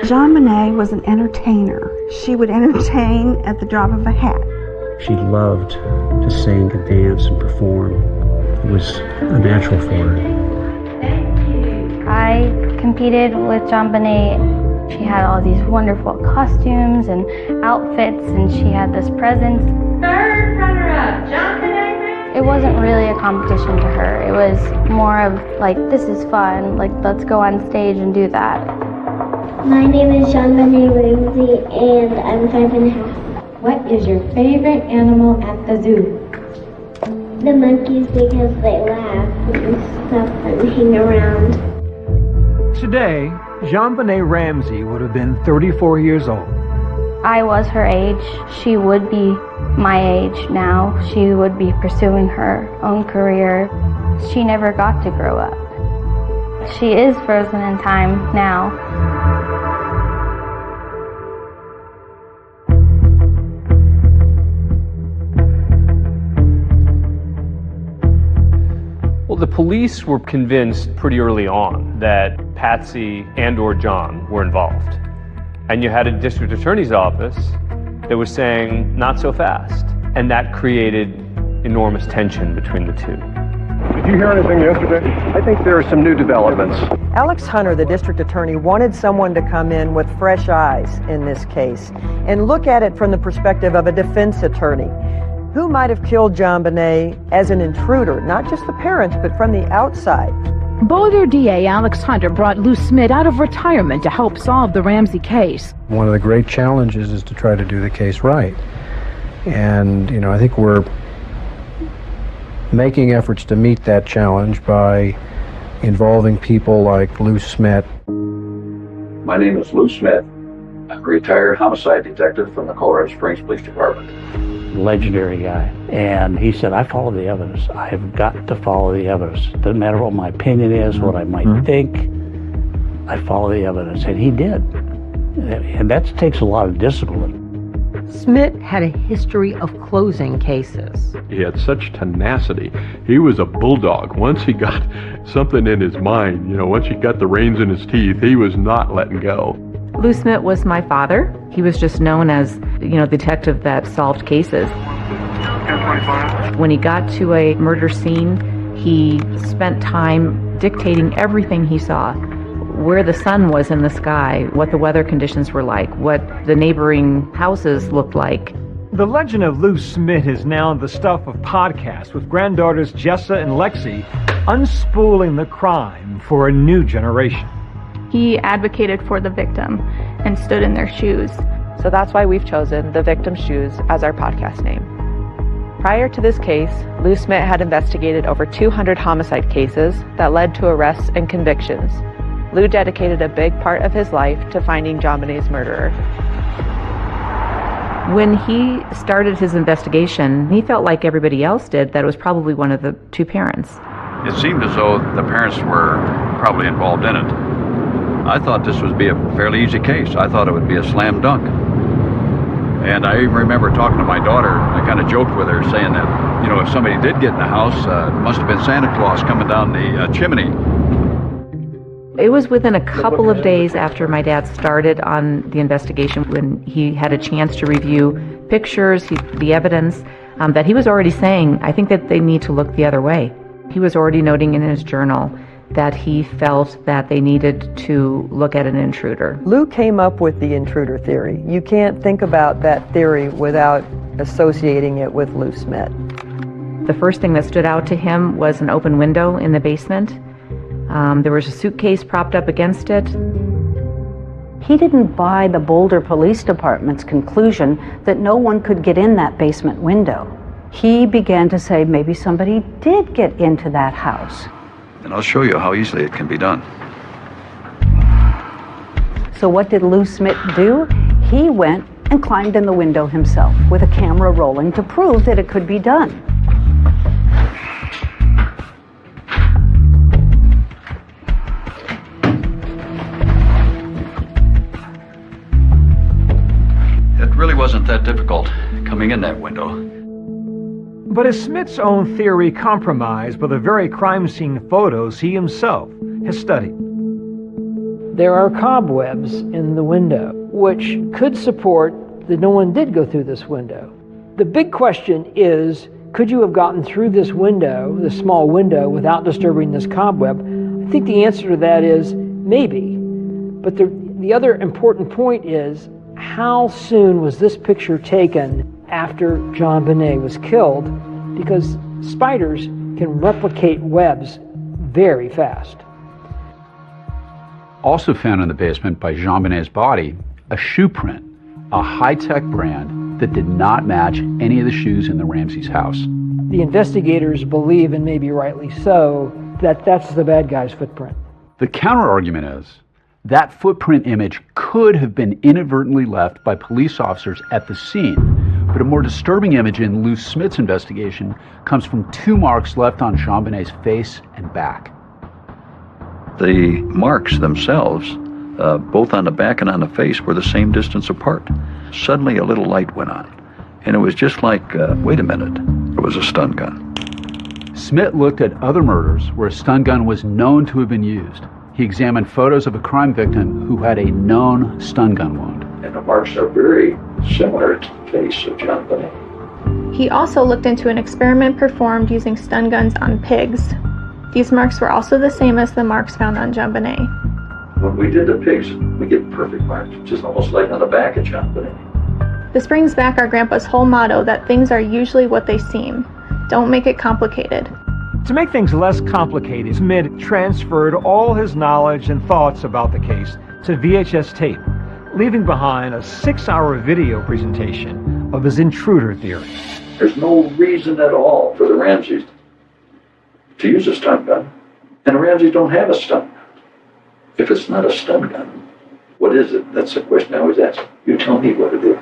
John Bonet was an entertainer. She would entertain at the drop of a hat. She loved to sing and dance and perform. It was a natural for her. I competed with John Bonet. She had all these wonderful costumes and outfits, and she had this presence. Third runner-up, John Bonet. It wasn't really a competition to her. It was more of like, this is fun, like let's go on stage and do that. My name is John Bonet Ramsey, and I'm 5.5. What is your favorite animal at the zoo? The monkeys, because they laugh and stuff and hang around. Today, John Bonet Ramsey would have been 34 years old. I was her age. She would be my age now. She would be pursuing her own career. She never got to grow up. She is frozen in time now. Well, the police were convinced pretty early on that Patsy and or John were involved. And you had a district attorney's office that was saying, not so fast. And that created enormous tension between the two. Did you hear anything yesterday? I think there are some new developments. Alex Hunter, the district attorney, wanted someone to come in with fresh eyes in this case and look at it from the perspective of a defense attorney. Who might have killed John Bonet as an intruder, not just the parents, but from the outside? Boulder DA Alex Hunter brought Lou Smith out of retirement to help solve the Ramsey case. One of the great challenges is to try to do the case right. And, I think we're making efforts to meet that challenge by involving people like Lou Smith. My name is Lou Smith. I'm a retired homicide detective from the Colorado Springs Police Department. Legendary guy. And he said, I follow the evidence. I have got to follow the evidence. Doesn't matter what my opinion is, what I might think, I follow the evidence. And he did. And that takes a lot of discipline. Smith had a history of closing cases. He had such tenacity. He was a bulldog. Once he got something in his mind, once he got the reins in his teeth, he was not letting go. Lou Smith was my father. He was just known as, the detective that solved cases. When he got to a murder scene, he spent time dictating everything he saw. Where the sun was in the sky, what the weather conditions were like, what the neighboring houses looked like. The legend of Lou Smith is now the stuff of podcasts with granddaughters Jessa and Lexi unspooling the crime for a new generation. He advocated for the victim and stood in their shoes. So that's why we've chosen The Victim's Shoes as our podcast name. Prior to this case, Lou Smith had investigated over 200 homicide cases that led to arrests and convictions. Lou dedicated a big part of his life to finding JonBenét's murderer. When he started his investigation, he felt like everybody else did, that it was probably one of the two parents. It seemed as though the parents were probably involved in it. I thought this would be a fairly easy case. I thought it would be a slam dunk. And I even remember talking to my daughter. I kind of joked with her, saying that, if somebody did get in the house, it must have been Santa Claus coming down the chimney. It was within a couple of days after my dad started on the investigation, when he had a chance to review pictures, the evidence, that he was already saying, I think that they need to look the other way. He was already noting in his journal that he felt that they needed to look at an intruder. Lou came up with the intruder theory. You can't think about that theory without associating it with Lou Smith. The first thing that stood out to him was an open window in the basement. There was a suitcase propped up against it. He didn't buy the Boulder Police Department's conclusion that no one could get in that basement window. He began to say maybe somebody did get into that house. And I'll show you how easily it can be done. So what did Lou Smith do? He went and climbed in the window himself with a camera rolling to prove that it could be done. It really wasn't that difficult coming in that window. But is Smith's own theory compromised by the very crime scene photos he himself has studied? There are cobwebs in the window, which could support that no one did go through this window. The big question is, could you have gotten through this window, this small window, without disturbing this cobweb? I think the answer to that is maybe. But the other important point is, how soon was this picture taken after JonBenet was killed? Because spiders can replicate webs very fast. Also found in the basement by JonBenet's body, a shoe print, a high-tech brand that did not match any of the shoes in the Ramsey's house. The investigators believe, and maybe rightly so, that that's the bad guy's footprint. The counter-argument is that footprint image could have been inadvertently left by police officers at the scene. But a more disturbing image in Lou Smith's investigation comes from two marks left on JonBenet's face and back. The marks themselves, both on the back and on the face, were the same distance apart. Suddenly a little light went on, and it was just like, wait a minute, it was a stun gun. Smith looked at other murders where a stun gun was known to have been used. He examined photos of a crime victim who had a known stun gun wound. And the marks are very similar to the face of JonBenet. He also looked into an experiment performed using stun guns on pigs. These marks were also the same as the marks found on JonBenet. When we did the pigs, we get perfect marks, just almost like on the back of JonBenet. This brings back our grandpa's whole motto that things are usually what they seem. Don't make it complicated. To make things less complicated, Smith transferred all his knowledge and thoughts about the case to VHS tape, leaving behind a 6-hour video presentation of his intruder theory. There's no reason at all for the Ramseys to use a stun gun, and the Ramseys don't have a stun gun. If it's not a stun gun, what is it? That's the question I always ask. You tell me what it is.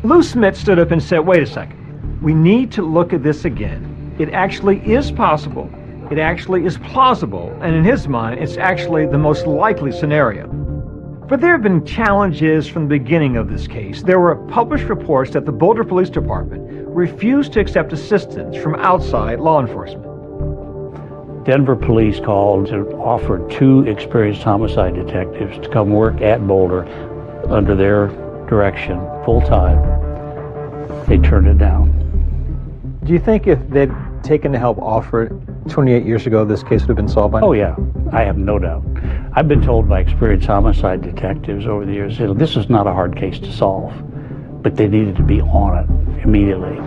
Lou Smith stood up and said, wait a second, we need to look at this again. It actually is possible. It actually is plausible. And in his mind, it's actually the most likely scenario. But there have been challenges from the beginning of this case. There were published reports that the Boulder Police Department refused to accept assistance from outside law enforcement. Denver police called and offered 2 experienced homicide detectives to come work at Boulder under their direction full-time. They turned it down. Do you think if they'd taken the help offered 28 years ago, this case would have been solved by now? Oh yeah, I have no doubt. I've been told by experienced homicide detectives over the years, this is not a hard case to solve, but they needed to be on it immediately.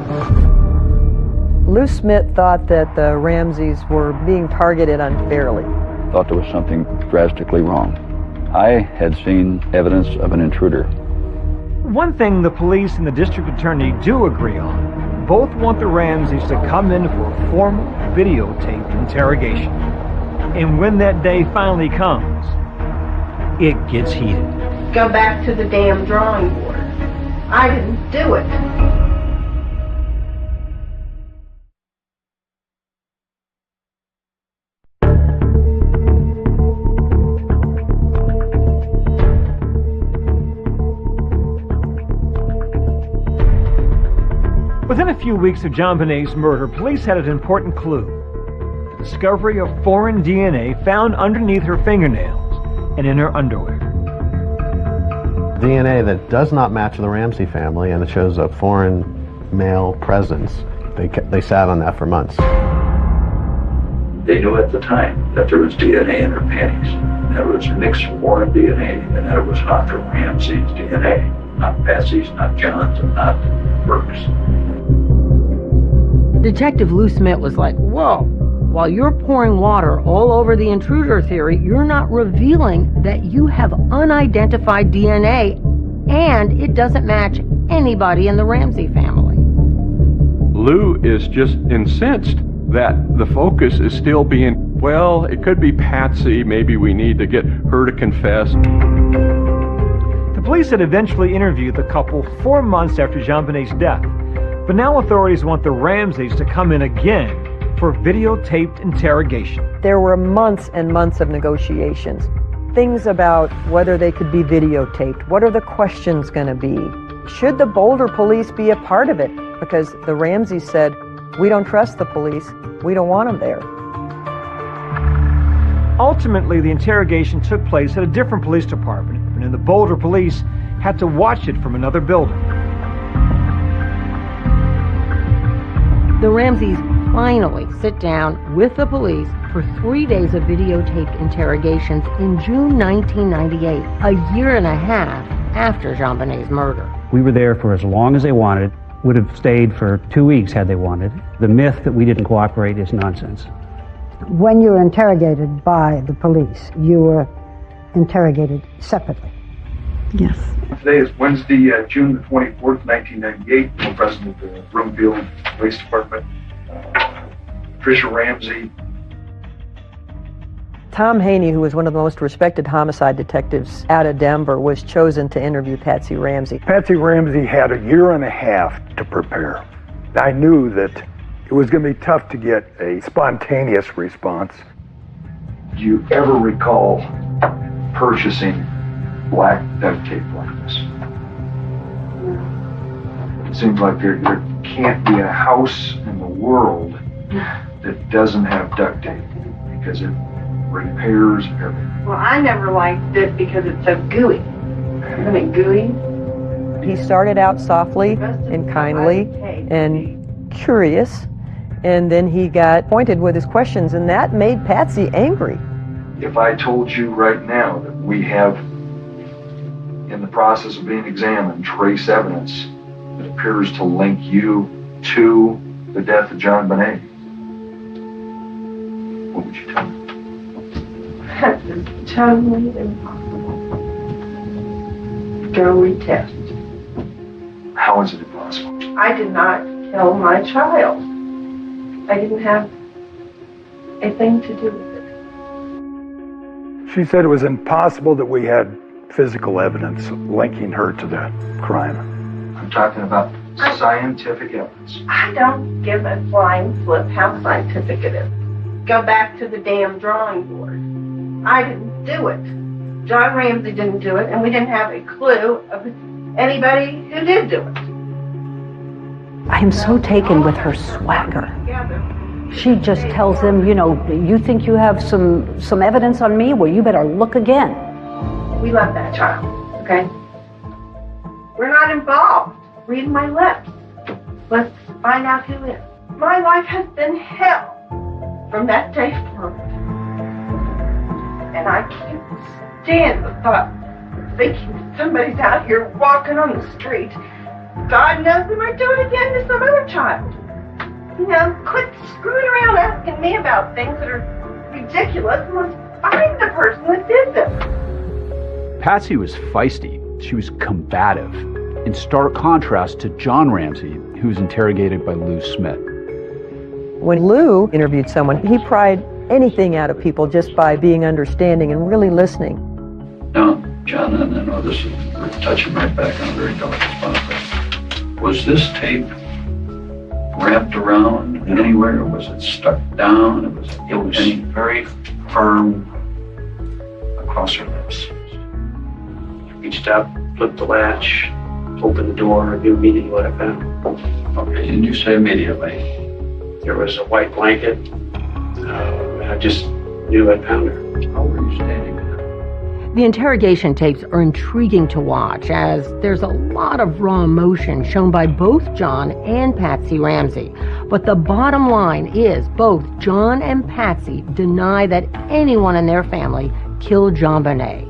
Lou Smith thought that the Ramseys were being targeted unfairly. Thought there was something drastically wrong. I had seen evidence of an intruder. One thing the police and the district attorney do agree on, both want the Ramseys to come in for a formal videotaped interrogation. And when that day finally comes, it gets heated. Go back to the damn drawing board. I didn't do it. Within a few weeks of John Bonet's murder, police had an important clue. The discovery of foreign DNA found underneath her fingernails and in her underwear. DNA that does not match the Ramsey family, and it shows a foreign male presence. They sat on that for months. They knew at the time that there was DNA in her panties. That it was mixed foreign DNA, and that it was not from Ramsey's DNA. Not Patsy's, not John's, and not Burke's. Detective Lou Smith was like, whoa, while you're pouring water all over the intruder theory, you're not revealing that you have unidentified DNA and it doesn't match anybody in the Ramsey family. Lou is just incensed that the focus is still being, well, it could be Patsy, maybe we need to get her to confess. The police had eventually interviewed the couple 4 months after Jean Bonet's death, but now authorities want the Ramseys to come in again for videotaped interrogation. There were months and months of negotiations. Things about whether they could be videotaped. What are the questions going to be? Should the Boulder police be a part of it? Because the Ramseys said, we don't trust the police. We don't want them there. Ultimately, the interrogation took place at a different police department, and the Boulder police had to watch it from another building. The Ramseys finally sit down with the police for 3 days of videotaped interrogations in June 1998, a year and a half after Jean Bonet's murder. We were there for as long as they wanted, would have stayed for 2 weeks had they wanted. The myth that we didn't cooperate is nonsense. When you were interrogated by the police, you were interrogated separately. Yes. Today is Wednesday, June the 24th, 1998. I'm president of the Broomfield Police Department. Tricia Ramsey. Tom Haney, who was one of the most respected homicide detectives out of Denver, was chosen to interview Patsy Ramsey. Patsy Ramsey had a year and a half to prepare. I knew that it was going to be tough to get a spontaneous response. Do you ever recall purchasing black duct tape like this? It seems like there can't be a house in the world that doesn't have duct tape because it repairs everything. Well, I never liked it because it's so gooey. Isn't it gooey? He started out softly and kindly and curious, and then he got pointed with his questions, and that made Patsy angry. If I told you right now that we have, in the process of being examined, trace evidence that appears to link you to the death of John Bonet, what would you tell me? That is totally impossible. Go retest. How is it impossible? I did not kill my child. I didn't have a thing to do with it. She said it was impossible that we had physical evidence linking her to the crime. I'm talking about scientific evidence. I don't give a flying flip how scientific it is. Go back to the damn drawing board. I didn't do it. John Ramsey didn't do it, and we didn't have a clue of anybody who did do it. I am so taken with her swagger. She just tells them, you know, you think you have some evidence on me? Well, you better look again. We love that child, okay? We're not involved. Read my lips. Let's find out who is. My life has been hell from that day forward. And I can't stand the thought of thinking that somebody's out here walking on the street. God knows they might do it again to some other child. You know, quit screwing around asking me about things that are ridiculous and let's find the person that did this. Patsy was feisty. She was combative, in stark contrast to John Ramsey, who was interrogated by Lou Smith. When Lou interviewed someone, he pried anything out of people just by being understanding and really listening. Now, John, I know this is touching right back on a very delicate spot. Was this tape wrapped around anywhere? Was it stuck down? It was very firm across her lips. Reached out, flipped the latch, opened the door, and knew immediately what I found. Okay, and you say immediately? There was a white blanket, and I just knew I found her. How were you standing with her? The interrogation tapes are intriguing to watch, as there's a lot of raw emotion shown by both John and Patsy Ramsey. But the bottom line is both John and Patsy deny that anyone in their family killed John Bonet,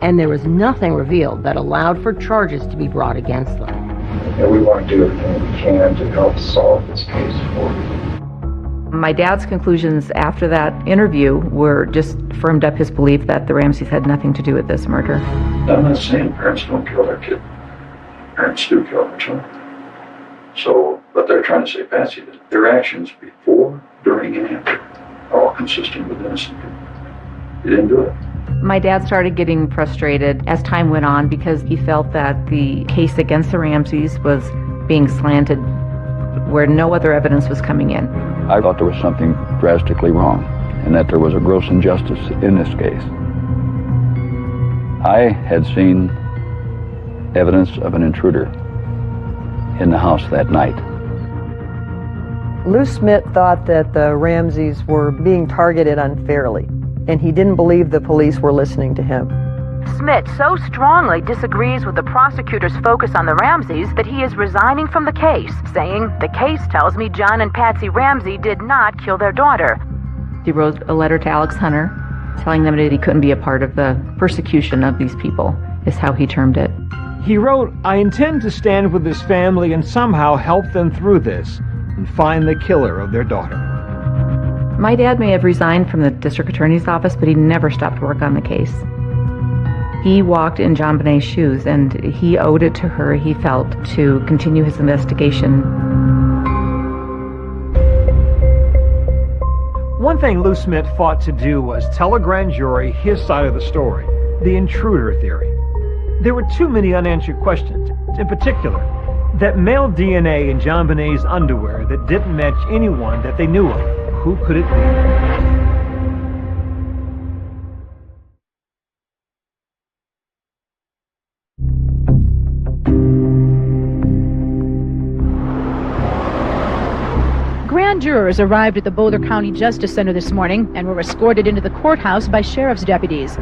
and there was nothing revealed that allowed for charges to be brought against them. And we want to do everything we can to help solve this case for you. My dad's conclusions after that interview were just firmed up his belief that the Ramseys had nothing to do with this murder. I'm not saying parents don't kill their kid. Parents do kill their children. So, but they're trying to say, Patsy, that their actions before, during, and after are all consistent with innocent people. You didn't do it. My dad started getting frustrated as time went on because he felt that the case against the Ramseys was being slanted where no other evidence was coming in. I thought there was something drastically wrong and that there was a gross injustice in this case. I had seen evidence of an intruder in the house that night. Lou Smith thought that the Ramseys were being targeted unfairly, and he didn't believe the police were listening to him. Smith so strongly disagrees with the prosecutor's focus on the Ramseys that he is resigning from the case, saying, "The case tells me John and Patsy Ramsey did not kill their daughter." He wrote a letter to Alex Hunter telling them that he couldn't be a part of the persecution of these people, is how he termed it. He wrote, "I intend to stand with this family and somehow help them through this and find the killer of their daughter." My dad may have resigned from the district attorney's office, but he never stopped work on the case. He walked in John Bonet's shoes, and he owed it to her, he felt, to continue his investigation. One thing Lou Smith fought to do was tell a grand jury his side of the story, the intruder theory. There were too many unanswered questions, in particular, that male DNA in John Bonet's underwear that didn't match anyone that they knew of. Who could it be? Grand jurors arrived at the Boulder County Justice Center this morning and were escorted into the courthouse by sheriff's deputies.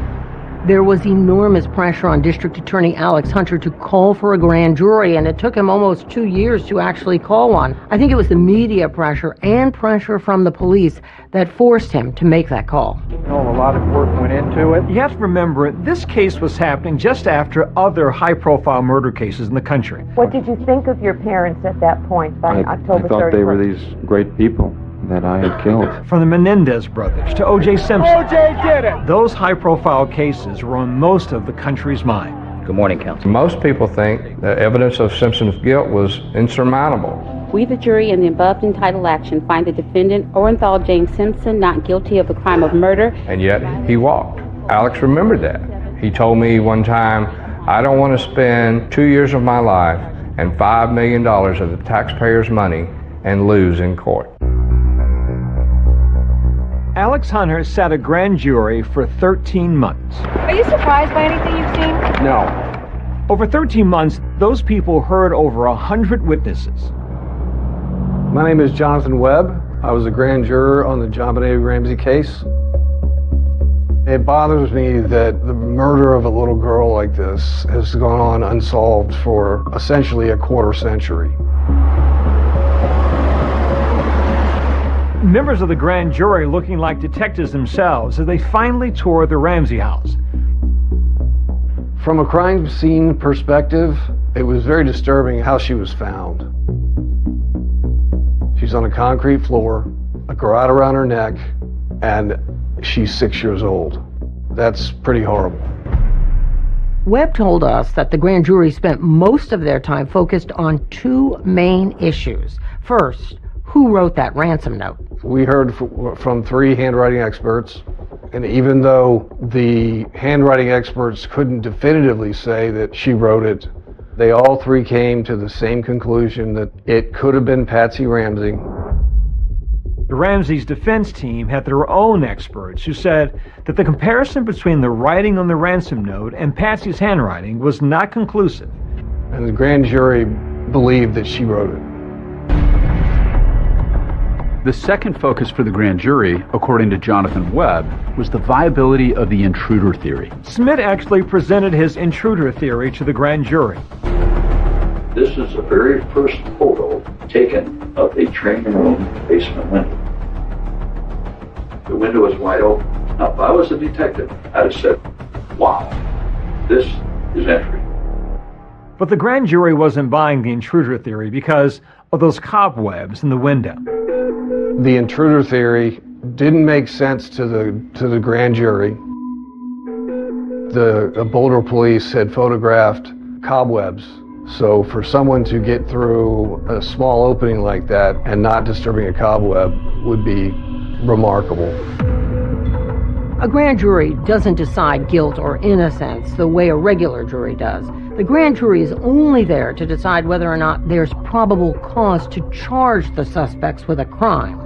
There was enormous pressure on District Attorney Alex Hunter to call for a grand jury, and it took him almost 2 years to actually call one. I think it was the media pressure and pressure from the police that forced him to make that call. A lot of work went into it. You have to remember, this case was happening just after other high-profile murder cases in the country. What did you think of your parents at that point by October 31st? I thought they were these great people that I had killed. From the Menendez brothers to O.J. Simpson. O.J. did it! Those high-profile cases were on most of the country's mind. Good morning, Counsel. Most people think the evidence of Simpson's guilt was insurmountable. We, the jury, in the above entitled action, find the defendant, Orenthal James Simpson, not guilty of the crime of murder. And yet, he walked. Alex remembered that. He told me one time, "I don't want to spend 2 years of my life and $5 million of the taxpayers' money and lose in court." Alex Hunter sat a grand jury for 13 months. Are you surprised by anything you've seen? No. Over 13 months, those people heard over 100 witnesses. My name is Jonathan Webb. I was a grand juror on the JonBenet Ramsey case. It bothers me that the murder of a little girl like this has gone on unsolved for essentially a quarter century. Members of the grand jury looking like detectives themselves as they finally toured the Ramsey house. From a crime scene perspective, it was very disturbing how she was found. She's on a concrete floor, a garrote around her neck, and she's 6 years old. That's pretty horrible. Webb told us that the grand jury spent most of their time focused on two main issues. First, who wrote that ransom note? We heard from 3 handwriting experts, and even though the handwriting experts couldn't definitively say that she wrote it, they all 3 came to the same conclusion that it could have been Patsy Ramsey. The Ramsey's defense team had their own experts who said that the comparison between the writing on the ransom note and Patsy's handwriting was not conclusive. And the grand jury believed that she wrote it. The second focus for the grand jury, according to Jonathan Webb, was the viability of the intruder theory. Smith actually presented his intruder theory to the grand jury. This is the very first photo taken of a training room basement window. The window is wide open. Now, if I was a detective, I'd have said, wow, this is entry. But the grand jury wasn't buying the intruder theory because of those cobwebs in the window. The intruder theory didn't make sense to the grand jury. The Boulder police had photographed cobwebs. So for someone to get through a small opening like that and not disturbing a cobweb would be remarkable. A grand jury doesn't decide guilt or innocence the way a regular jury does. The grand jury is only there to decide whether or not there's probable cause to charge the suspects with a crime.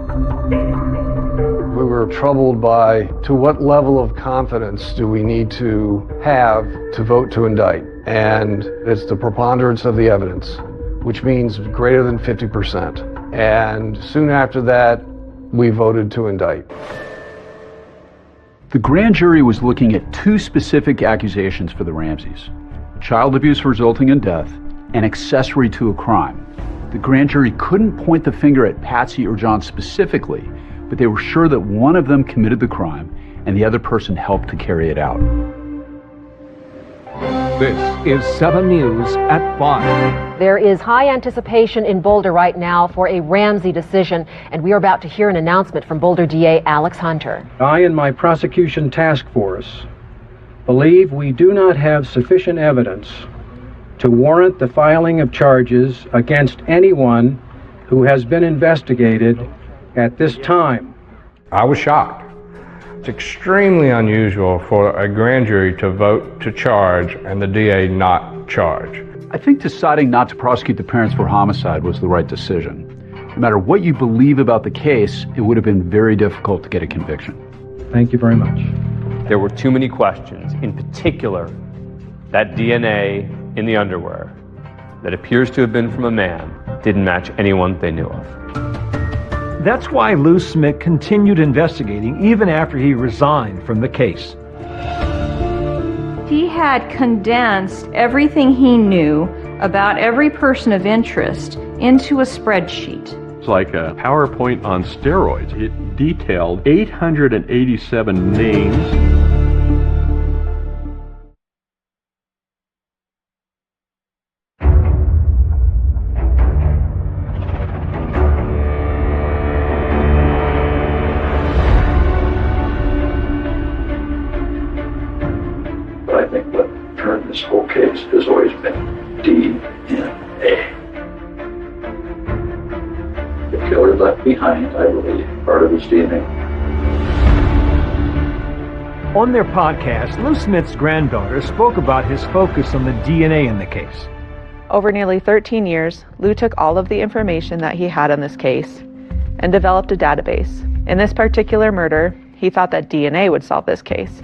We were troubled by to what level of confidence do we need to have to vote to indict? And it's the preponderance of the evidence, which means greater than 50%. And soon after that, we voted to indict. The grand jury was looking at 2 specific accusations for the Ramseys: child abuse resulting in death and accessory to a crime. The grand jury couldn't point the finger at Patsy or John specifically, but they were sure that one of them committed the crime and the other person helped to carry it out. This is 7 News at 5. There is high anticipation in Boulder right now for a Ramsey decision, and we are about to hear an announcement from Boulder DA Alex Hunter. I and my prosecution task force believe we do not have sufficient evidence to warrant the filing of charges against anyone who has been investigated at this time. I was shocked. It's extremely unusual for a grand jury to vote to charge and the DA not charge. I think deciding not to prosecute the parents for homicide was the right decision. No matter what you believe about the case, it would have been very difficult to get a conviction. Thank you very much. There were too many questions, in particular, that DNA in the underwear that appears to have been from a man didn't match anyone they knew of. That's why Lou Smith continued investigating even after he resigned from the case. He had condensed everything he knew about every person of interest into a spreadsheet. It's like a PowerPoint on steroids. It detailed 887 names. This whole case has always been DNA. The killer left behind, I believe, part of his DNA. On their podcast, Lou Smith's granddaughter spoke about his focus on the DNA in the case. Over nearly 13 years, Lou took all of the information that he had on this case and developed a database. In this particular murder, he thought that DNA would solve this case.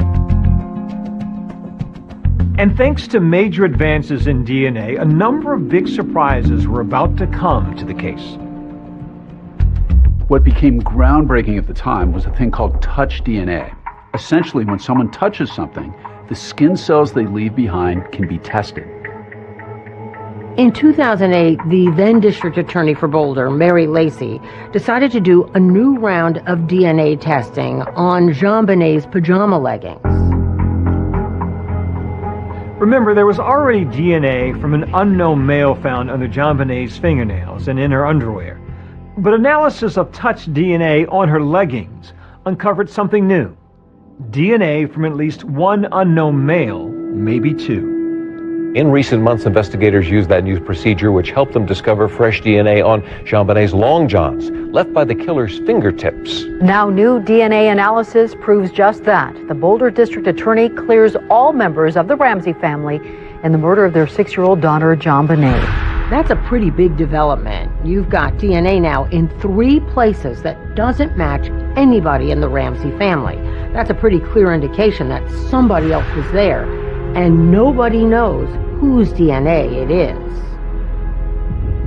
And thanks to major advances in DNA, a number of big surprises were about to come to the case. What became groundbreaking at the time was a thing called touch DNA. Essentially, when someone touches something, the skin cells they leave behind can be tested. In 2008, the then district attorney for Boulder, Mary Lacey, decided to do a new round of DNA testing on JonBenét's pajama leggings. Remember, there was already DNA from an unknown male found under JonBenét's fingernails and in her underwear. But analysis of touch DNA on her leggings uncovered something new. DNA from at least one unknown male, maybe two. In recent months, investigators used that new procedure, which helped them discover fresh DNA on JonBenét's long johns, left by the killer's fingertips. Now new DNA analysis proves just that. The Boulder District Attorney clears all members of the Ramsey family in the murder of their 6-year-old daughter, JonBené. That's a pretty big development. You've got DNA now in 3 places that doesn't match anybody in the Ramsey family. That's a pretty clear indication that somebody else was there, and nobody knows whose DNA it is.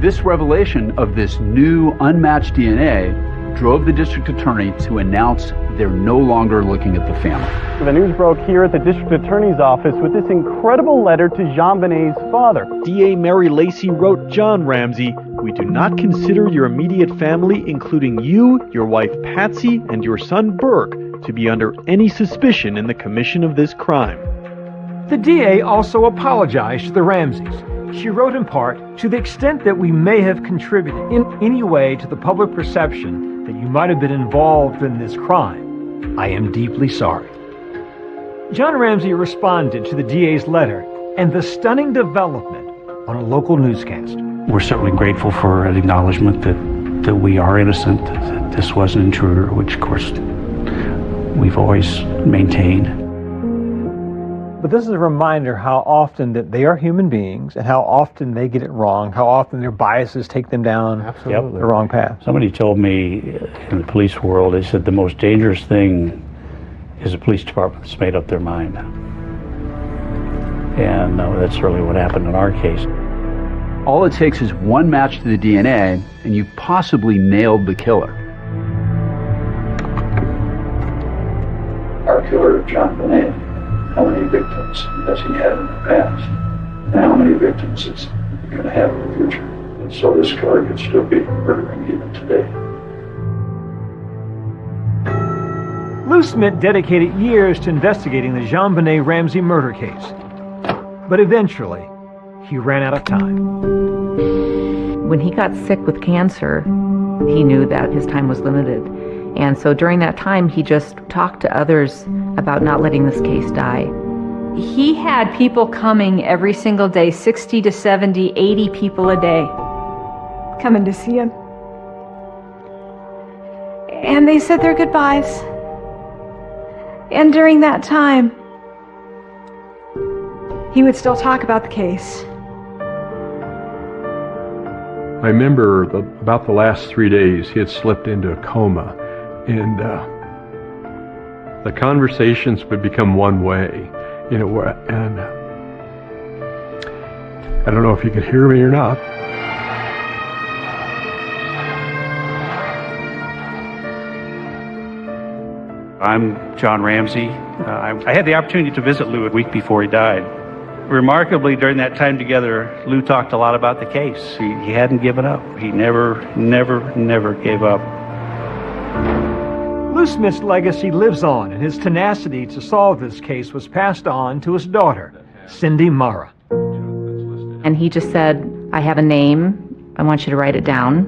This revelation of this new unmatched DNA drove the district attorney to announce they're no longer looking at the family. The news broke here at the district attorney's office with this incredible letter to JonBenét's father. DA Mary Lacey wrote, "John Ramsey, we do not consider your immediate family, including you, your wife Patsy, and your son Burke, to be under any suspicion in the commission of this crime." The DA also apologized to the Ramseys. She wrote in part, "To the extent that we may have contributed in any way to the public perception that you might have been involved in this crime, I am deeply sorry." John Ramsey responded to the DA's letter and the stunning development on a local newscast. We're certainly grateful for an acknowledgement that we are innocent, that this was an intruder, which of course we've always maintained. But this is a reminder how often that they are human beings and how often they get it wrong, how often their biases take them down the wrong path. Somebody told me in the police world, they said the most dangerous thing is a police department that's made up their mind. And that's really what happened in our case. All it takes is one match to the DNA, and you've possibly nailed the killer. Our killer, JonBenet, how many victims has he had in the past? And how many victims is he going to have in the future? And so this killer could still be murdering even today. Lou Smith dedicated years to investigating the JonBenet Ramsey murder case. But eventually, he ran out of time. When he got sick with cancer, he knew that his time was limited. And so during that time, he just talked to others about not letting this case die. He had people coming every single day, 60 to 70, 80 people a day, coming to see him. And they said their goodbyes. And during that time, he would still talk about the case. I remember about the last 3 days, he had slipped into a coma, and the conversations would become one way, and I don't know if you could hear me or not. I'm John Ramsey. I had the opportunity to visit Lou a week before he died. Remarkably, during that time together, Lou talked a lot about the case. He hadn't given up. He never gave up. Lou Smith's legacy lives on, and his tenacity to solve this case was passed on to his daughter, Cindy Mara. And he just said, I have a name. I want you to write it down.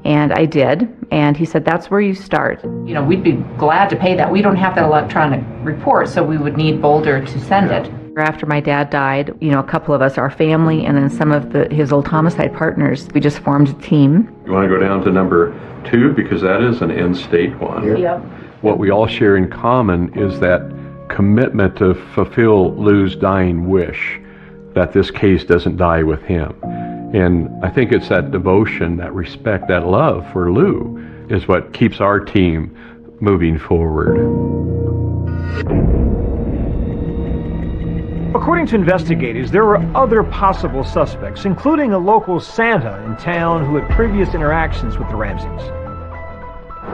And I did. And he said, that's where you start. You know, we'd be glad to pay that. We don't have that electronic report, so we would need Boulder to send it. After my dad died, you know, a couple of us, our family, and then some of his old homicide partners, we just formed a team. You want to go down to number 2, because that is an in-state one. Yep. What we all share in common is that commitment to fulfill Lou's dying wish, that this case doesn't die with him. And I think it's that devotion, that respect, that love for Lou is what keeps our team moving forward. According to investigators, there were other possible suspects, including a local Santa in town who had previous interactions with the Ramseys.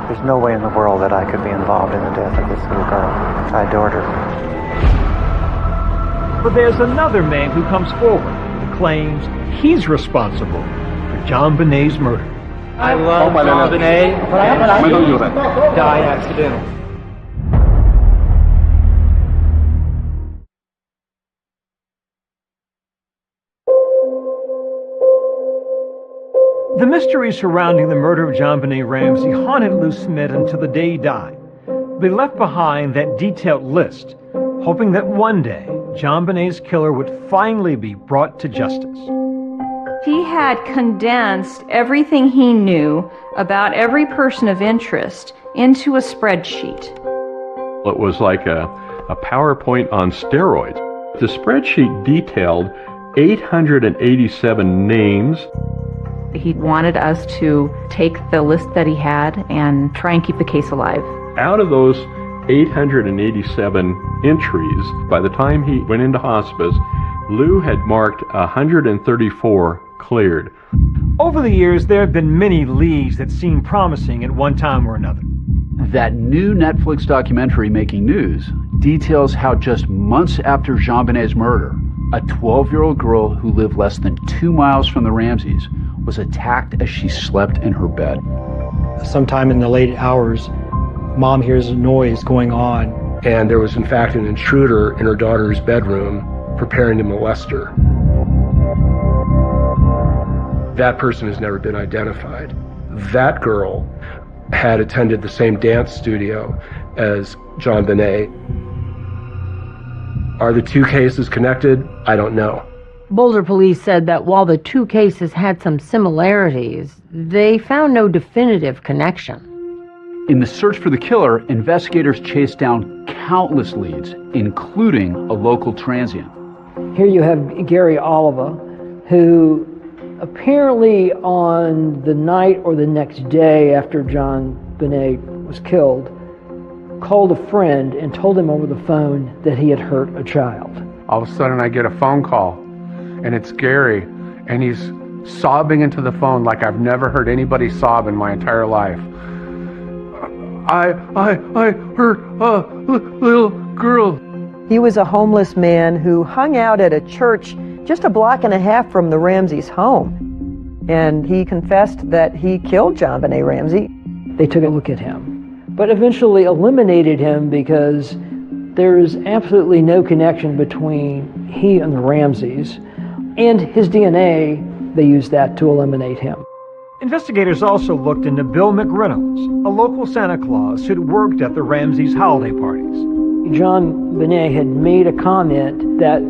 There's no way in the world that I could be involved in the death of this little girl. I adored her. But there's another man who comes forward and claims he's responsible for JonBenet's murder. I love JonBenet, but died accidentally. The mystery surrounding the murder of JonBenet Ramsey haunted Lou Smith until the day he died. They left behind that detailed list, hoping that one day JonBenet's killer would finally be brought to justice. He had condensed everything he knew about every person of interest into a spreadsheet. It was like a PowerPoint on steroids. The spreadsheet detailed 887 names. He wanted us to take the list that he had and try and keep the case alive. Out of those 887 entries, by the time he went into hospice, Lou had marked 134 cleared. Over the years, there have been many leads that seemed promising at one time or another. That new Netflix documentary making news details how just months after JonBenet's murder, a 12-year-old girl who lived less than 2 miles from the Ramseys was attacked as she slept in her bed. Sometime in the late hours, Mom hears a noise going on. And there was in fact an intruder in her daughter's bedroom preparing to molest her. That person has never been identified. That girl had attended the same dance studio as JonBenet. Are the two cases connected? I don't know. Boulder police said that while the two cases had some similarities, they found no definitive connection. In the search for the killer, investigators chased down countless leads, including a local transient. Here you have Gary Oliva, who apparently on the night or the next day after JonBenet was killed, called a friend and told him over the phone that he had hurt a child. All of a sudden I get a phone call, and it's Gary, and he's sobbing into the phone like I've never heard anybody sob in my entire life. I hurt a little girl. He was a homeless man who hung out at a church just a block and a half from the Ramseys' home. And he confessed that he killed JonBenet Ramsey. They took a look at him, but eventually eliminated him because there is absolutely no connection between he and the Ramseys. And his DNA, they used that to eliminate him. Investigators also looked into Bill McReynolds, a local Santa Claus who'd worked at the Ramseys' holiday parties. JonBenet had made a comment that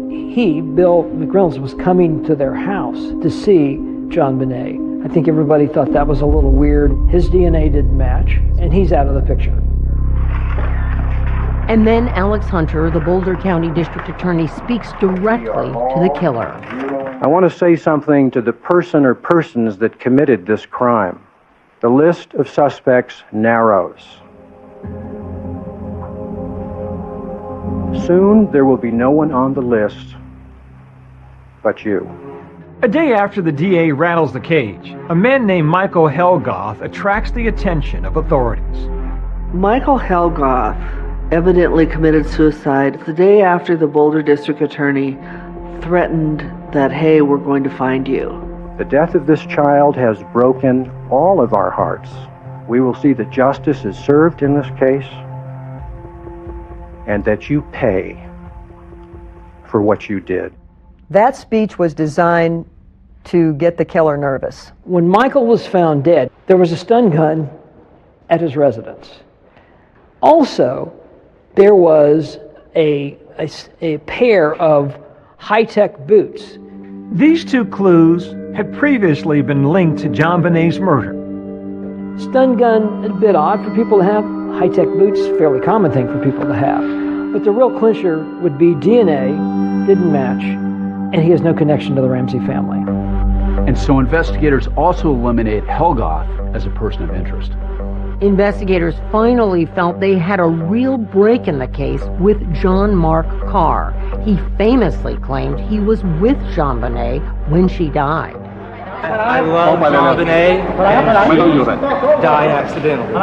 he, Bill McReynolds, was coming to their house to see JonBenet. I think everybody thought that was a little weird. His DNA didn't match, and he's out of the picture. And then Alex Hunter, the Boulder County District Attorney, speaks directly to the killer. I want to say something to the person or persons that committed this crime. The list of suspects narrows. Soon there will be no one on the list but you. A day after the DA rattles the cage, a man named Michael Helgoth attracts the attention of authorities. Michael Helgoth evidently committed suicide the day after the Boulder District Attorney threatened that, hey, we're going to find you. The death of this child has broken all of our hearts. We will see that justice is served in this case and that you pay for what you did. That speech was designed to get the killer nervous. When Michael was found dead, there was a stun gun at his residence. Also, there was a pair of high-tech boots. These two clues had previously been linked to JonBenet's murder. Stun gun, a bit odd for people to have. High-tech boots, fairly common thing for people to have. But the real clincher would be DNA didn't match, and he has no connection to the Ramsey family. And so investigators also eliminate Helgoth as a person of interest. Investigators finally felt they had a real break in the case with John Mark Carr. He famously claimed he was with JonBenet when she died. I love JonBenet. Died accidentally.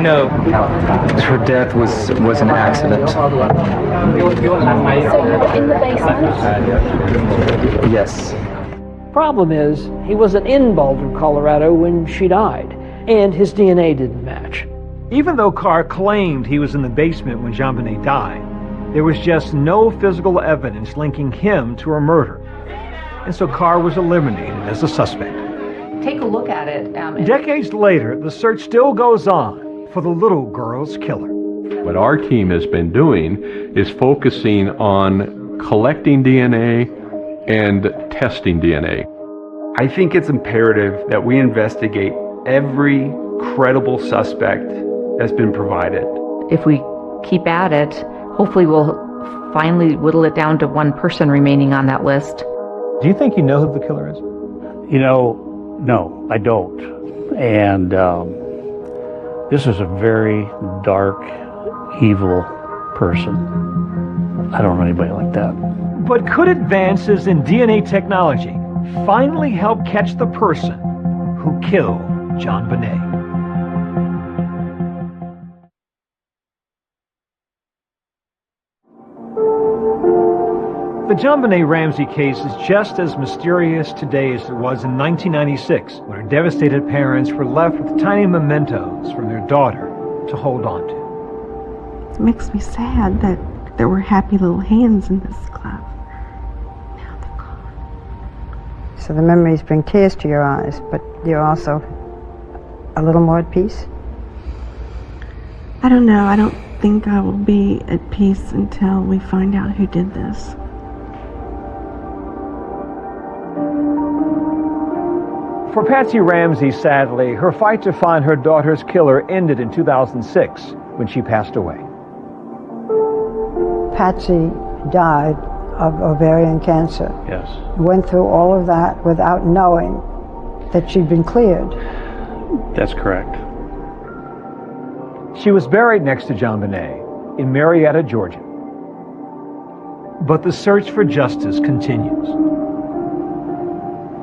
No. Her death was an accident. So you were in the basement? Yes. Problem is, he wasn't in Boulder, Colorado when she died, and his DNA didn't match. Even though Carr claimed he was in the basement when JonBenet died, there was just no physical evidence linking him to her murder. And so Carr was eliminated as a suspect. Take a look at it. Decades later, the search still goes on for the little girl's killer. What our team has been doing is focusing on collecting DNA and testing DNA. I think it's imperative that we investigate every credible suspect that's been provided. If we keep at it, hopefully we'll finally whittle it down to one person remaining on that list. Do you think you know who the killer is? You know, no, I don't. And this is a very dark, evil person. I don't know anybody like that. But could advances in DNA technology finally help catch the person who killed JonBenet? The JonBenet Ramsey case is just as mysterious today as it was in 1996, when her devastated parents were left with tiny mementos from their daughter to hold on to. It makes me sad that there were happy little hands in this club. Now they're gone. So the memories bring tears to your eyes, but you're also a little more at peace? I don't know. I don't think I will be at peace until we find out who did this. For Patsy Ramsey, sadly, her fight to find her daughter's killer ended in 2006 when she passed away. Patsy died of ovarian cancer. Yes. Went through all of that without knowing that she'd been cleared. That's correct. She was buried next to JonBenet in Marietta, Georgia. But the search for justice continues.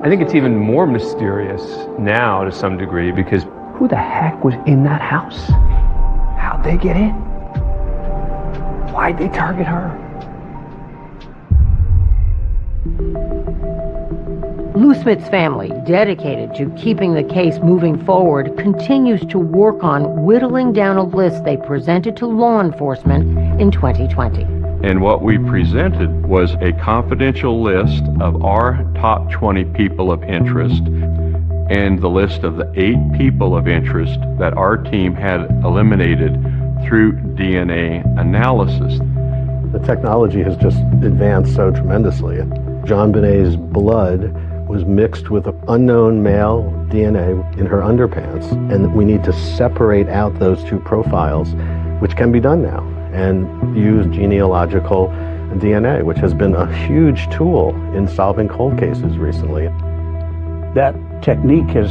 I think it's even more mysterious now to some degree because who the heck was in that house? How'd they get in? Why'd they target her? Lou Smith's family, dedicated to keeping the case moving forward, continues to work on whittling down a list they presented to law enforcement in 2020. And what we presented was a confidential list of our top 20 people of interest and the list of the 8 people of interest that our team had eliminated through DNA analysis. The technology has just advanced so tremendously. JonBenet's blood was mixed with unknown male DNA in her underpants, and we need to separate out those two profiles, which can be done now, and use genealogical DNA, which has been a huge tool in solving cold cases recently. That technique has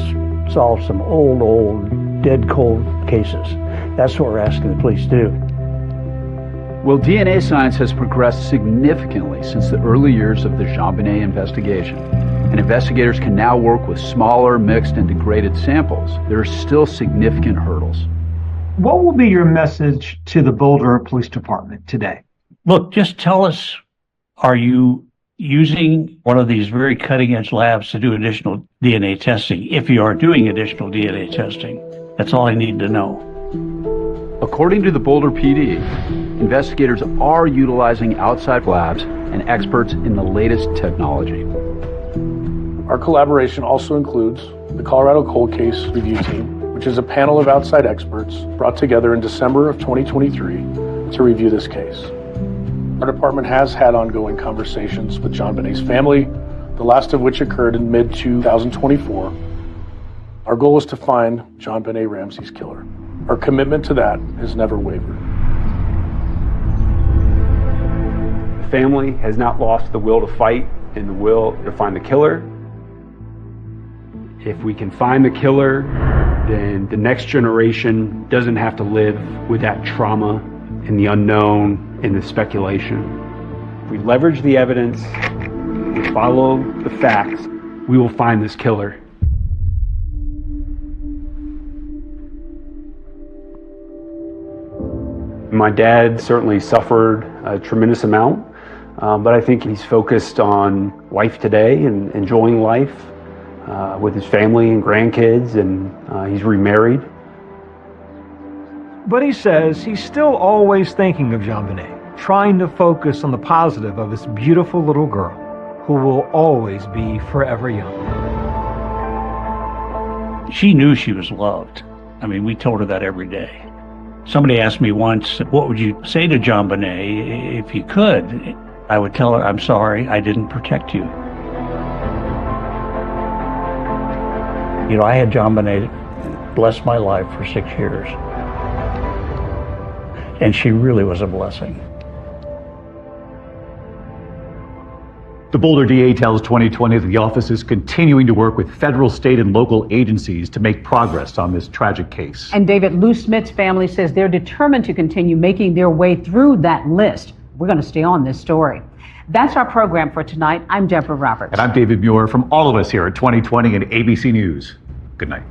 solved some old, dead cold cases. That's what we're asking the police to do. Well, DNA science has progressed significantly since the early years of the JonBenet investigation, and investigators can now work with smaller, mixed, and degraded samples. There are still significant hurdles. What will be your message to the Boulder Police Department today? Look, just tell us, are you using one of these very cutting-edge labs to do additional DNA testing? If you are doing additional DNA testing, that's all I need to know. According to the Boulder PD, investigators are utilizing outside labs and experts in the latest technology. Our collaboration also includes the Colorado Cold Case Review Team, which is a panel of outside experts brought together in December of 2023 to review this case. Our department has had ongoing conversations with JonBenet's family, the last of which occurred in mid-2024. Our goal is to find JonBenet Ramsey's killer. Our commitment to that has never wavered. The family has not lost the will to fight in the will to find the killer. If we can find the killer, then the next generation doesn't have to live with that trauma and the unknown and the speculation. If we leverage the evidence, we follow the facts, we will find this killer. My dad certainly suffered a tremendous amount, but I think he's focused on life today and enjoying life with his family and grandkids, and he's remarried. But he says he's still always thinking of JonBenet, trying to focus on the positive of this beautiful little girl who will always be forever young. She knew she was loved. I mean, we told her that every day. Somebody asked me once, what would you say to JonBenet if you could? I would tell her, I'm sorry, I didn't protect you. You know, I had JonBenet bless my life for 6 years. And she really was a blessing. The Boulder DA tells 2020 that the office is continuing to work with federal, state, and local agencies to make progress on this tragic case. And David, Lou Smith's family says they're determined to continue making their way through that list. We're going to stay on this story. That's our program for tonight. I'm Deborah Roberts. And I'm David Muir from all of us here at 2020 and ABC News. Good night.